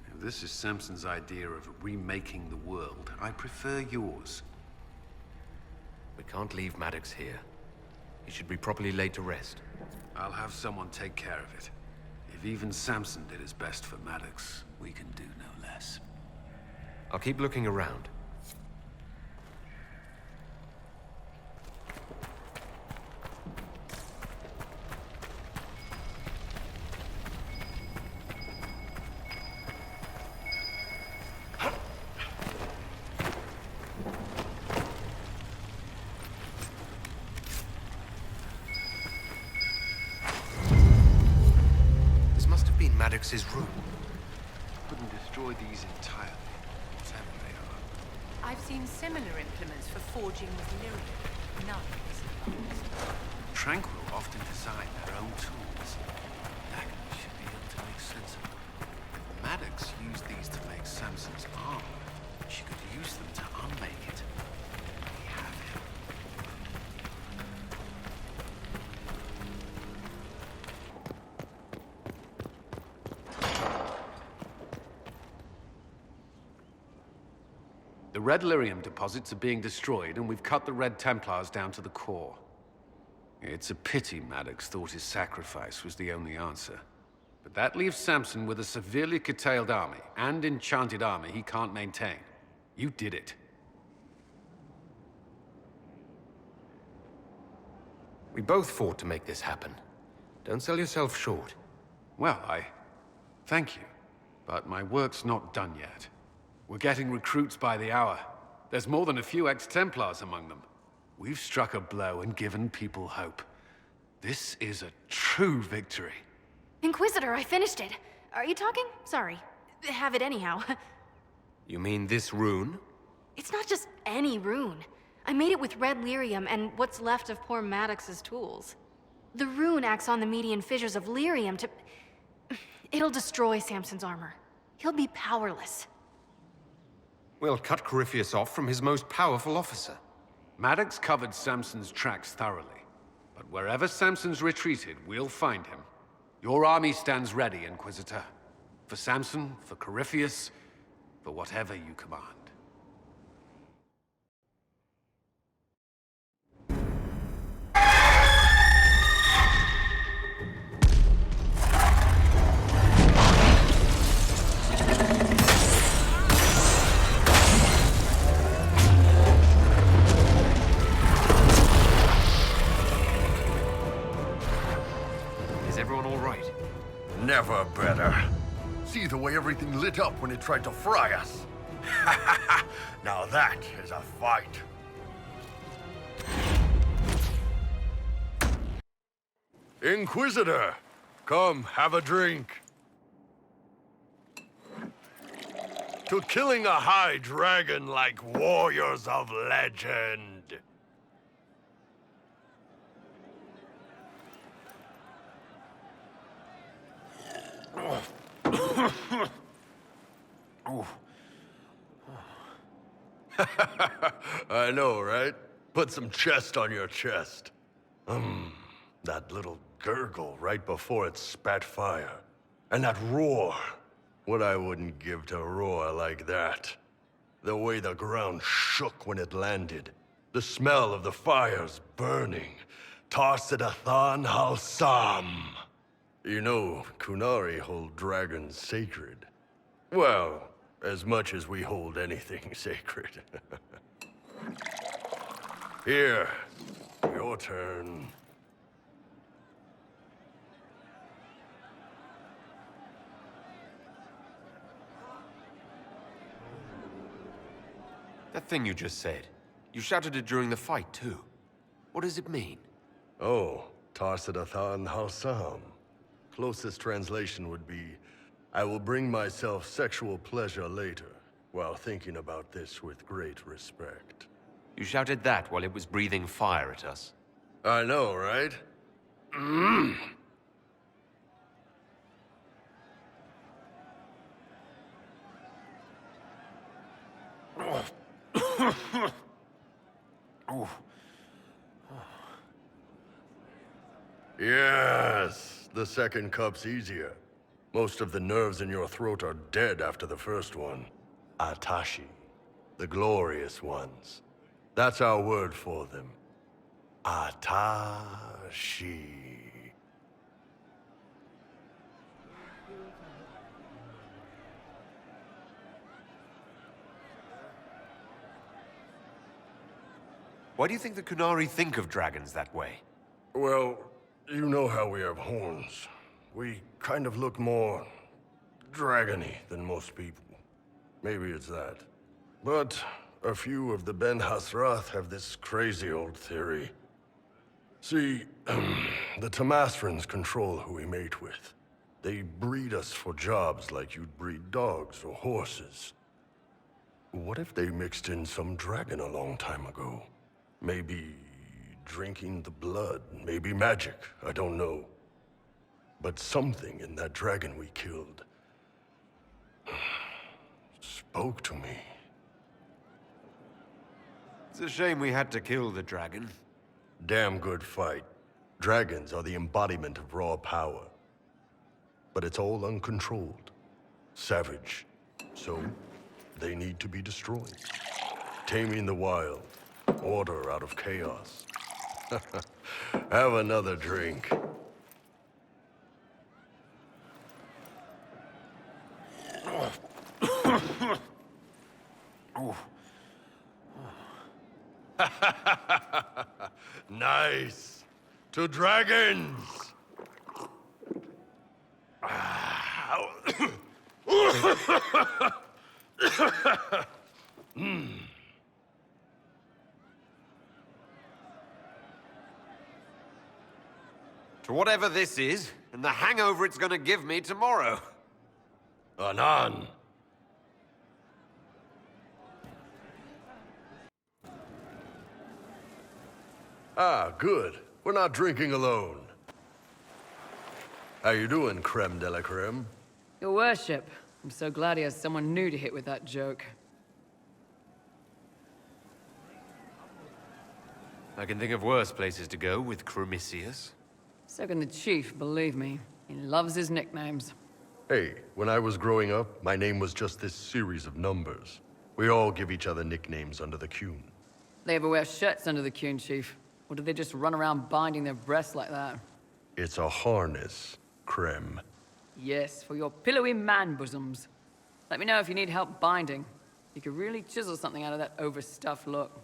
If this is Samson's idea of remaking the world, I prefer yours. We can't leave Maddox here. He should be properly laid to rest. I'll have someone take care of it. If even Samson did his best for Maddox, we can do no less. I'll keep looking around. Maddox's room. Couldn't destroy these entirely, whatever they are. I've seen similar implements for forging with lyrium. None is advanced. Tranquil often design their own tools. Agnes should be able to make sense of them. If Maddox used these to make Samson's armor, she could use them to unmake it. We have him. The Red Lyrium deposits are being destroyed, and we've cut the Red Templars down to the core. It's a pity Maddox thought his sacrifice was the only answer. But that leaves Samson with a severely curtailed army, and enchanted armor he can't maintain. You did it. We both fought to make this happen. Don't sell yourself short. Well, thank you. But my work's not done yet. We're getting recruits by the hour. There's more than a few ex-Templars among them. We've struck a blow and given people hope. This is a true victory. Inquisitor, I finished it. Are you talking? Sorry. Have it anyhow. You mean this rune? It's not just any rune. I made it with red lyrium and what's left of poor Maddox's tools. The rune acts on the median fissures of lyrium to... It'll destroy Samson's armor. He'll be powerless. We'll cut Corypheus off from his most powerful officer. Maddox covered Samson's tracks thoroughly. But wherever Samson's retreated, we'll find him. Your army stands ready, Inquisitor. For Samson, for Corypheus, for whatever you command. Never better. See the way everything lit up when it tried to fry us. Now that is a fight. Inquisitor, come have a drink. To killing a high dragon like warriors of legend. I know, right? Put some chest on your chest. That little gurgle right before it spat fire. And that roar. What I wouldn't give to roar like that. The way the ground shook when it landed. The smell of the fires burning. Tarsidathan Halsam. You know, Kunari hold dragons sacred. Well, as much as we hold anything sacred. Here, your turn. That thing you just said, you shouted it during the fight, too. What does it mean? Oh, Tarsidathan Halsam. Closest translation would be, I will bring myself sexual pleasure later, while thinking about this with great respect. You shouted that while it was breathing fire at us. I know, right? Yes, the second cup's easier. Most of the nerves in your throat are dead after the first one. Atashi, the glorious ones. That's our word for them. Atashi. Why do you think the Kunari think of dragons that way? Well, you know how we have horns. We kind of look more dragony than most people. Maybe it's that. But a few of the Ben Hasrath have this crazy old theory. See, the Tamasrans control who we mate with. They breed us for jobs like you'd breed dogs or horses. What if they mixed in some dragon a long time ago? Maybe drinking the blood, maybe magic, I don't know. But something in that dragon we killed spoke to me. It's a shame we had to kill the dragon. Damn good fight. Dragons are the embodiment of raw power. But it's all uncontrolled. Savage. So, they need to be destroyed. Taming the wild. Order out of chaos. Have another drink. Nice. To dragons. To whatever this is, and the hangover it's gonna give me tomorrow. Anan. Ah, good. We're not drinking alone. How you doing, creme de la creme? Your worship, I'm so glad he has someone new to hit with that joke. I can think of worse places to go with Crumisius. So can the chief, believe me. He loves his nicknames. Hey, when I was growing up, my name was just this series of numbers. We all give each other nicknames under the Qun. They ever wear shirts under the Qun, chief? Or do they just run around binding their breasts like that? It's a harness, creme. Yes, for your pillowy man bosoms. Let me know if you need help binding. You could really chisel something out of that overstuffed look.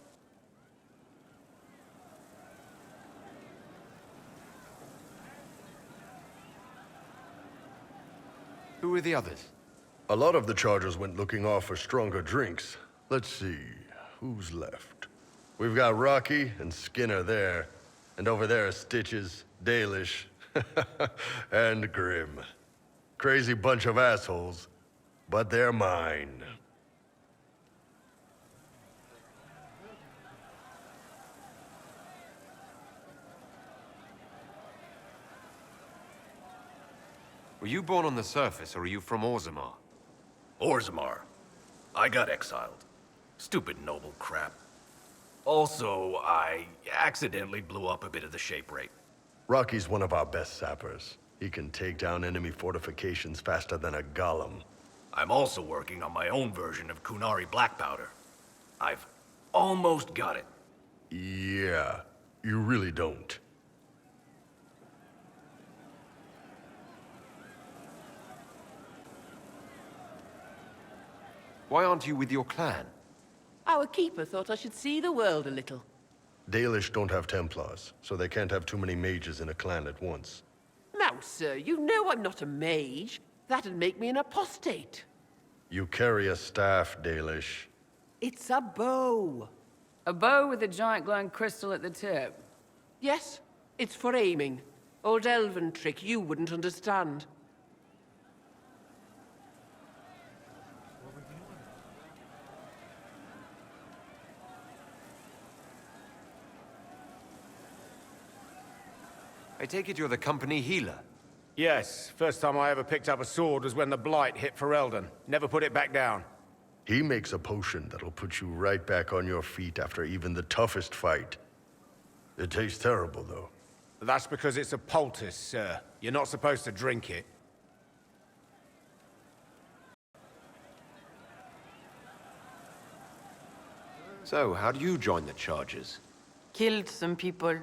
Who are the others? A lot of the Chargers went looking off for stronger drinks. Let's see, who's left? We've got Rocky and Skinner there. And over there are Stitches, Dalish, and Grim. Crazy bunch of assholes, but they're mine. Were you born on the surface, or are you from Orzammar? Orzammar. I got exiled. Stupid noble crap. Also, I accidentally blew up a bit of the shape rate. Rocky's one of our best sappers. He can take down enemy fortifications faster than a golem. I'm also working on my own version of Kunari black powder. I've almost got it. Yeah, you really don't. Why aren't you with your clan? Our keeper thought I should see the world a little. Dalish don't have Templars, so they can't have too many mages in a clan at once. Now, sir, you know I'm not a mage. That'd make me an apostate. You carry a staff, Dalish. It's a bow. A bow with a giant glowing crystal at the tip. Yes, it's for aiming. Old elven trick you wouldn't understand. I take it you're the company healer? Yes. First time I ever picked up a sword was when the Blight hit Ferelden. Never put it back down. He makes a potion that'll put you right back on your feet after even the toughest fight. It tastes terrible, though. That's because it's a poultice, sir. You're not supposed to drink it. So, how do you join the Chargers? Killed some people.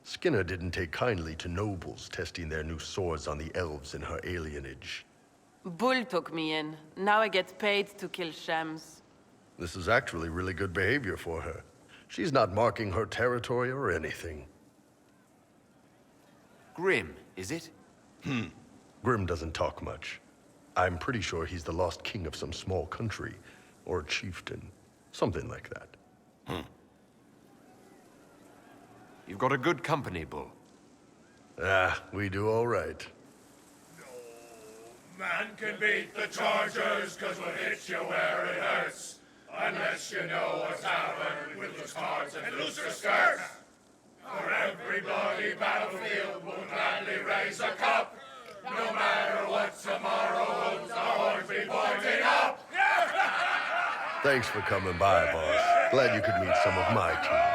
Skinner didn't take kindly to nobles testing their new swords on the elves in her alienage. Bull took me in. Now I get paid to kill shams. This is actually really good behavior for her. She's not marking her territory or anything. Grim, is it? Grim doesn't talk much. I'm pretty sure he's the lost king of some small country, or chieftain. Something like that. You've got a good company, Bull. We do all right. Man can beat the Chargers, cause we'll hit you where it hurts. Unless you know what's happened with those cards and looser skirts. For every bloody battlefield, we'll gladly raise a cup. No matter what tomorrow holds, the horns be pointing up. Thanks for coming by, boss. Glad you could meet some of my team.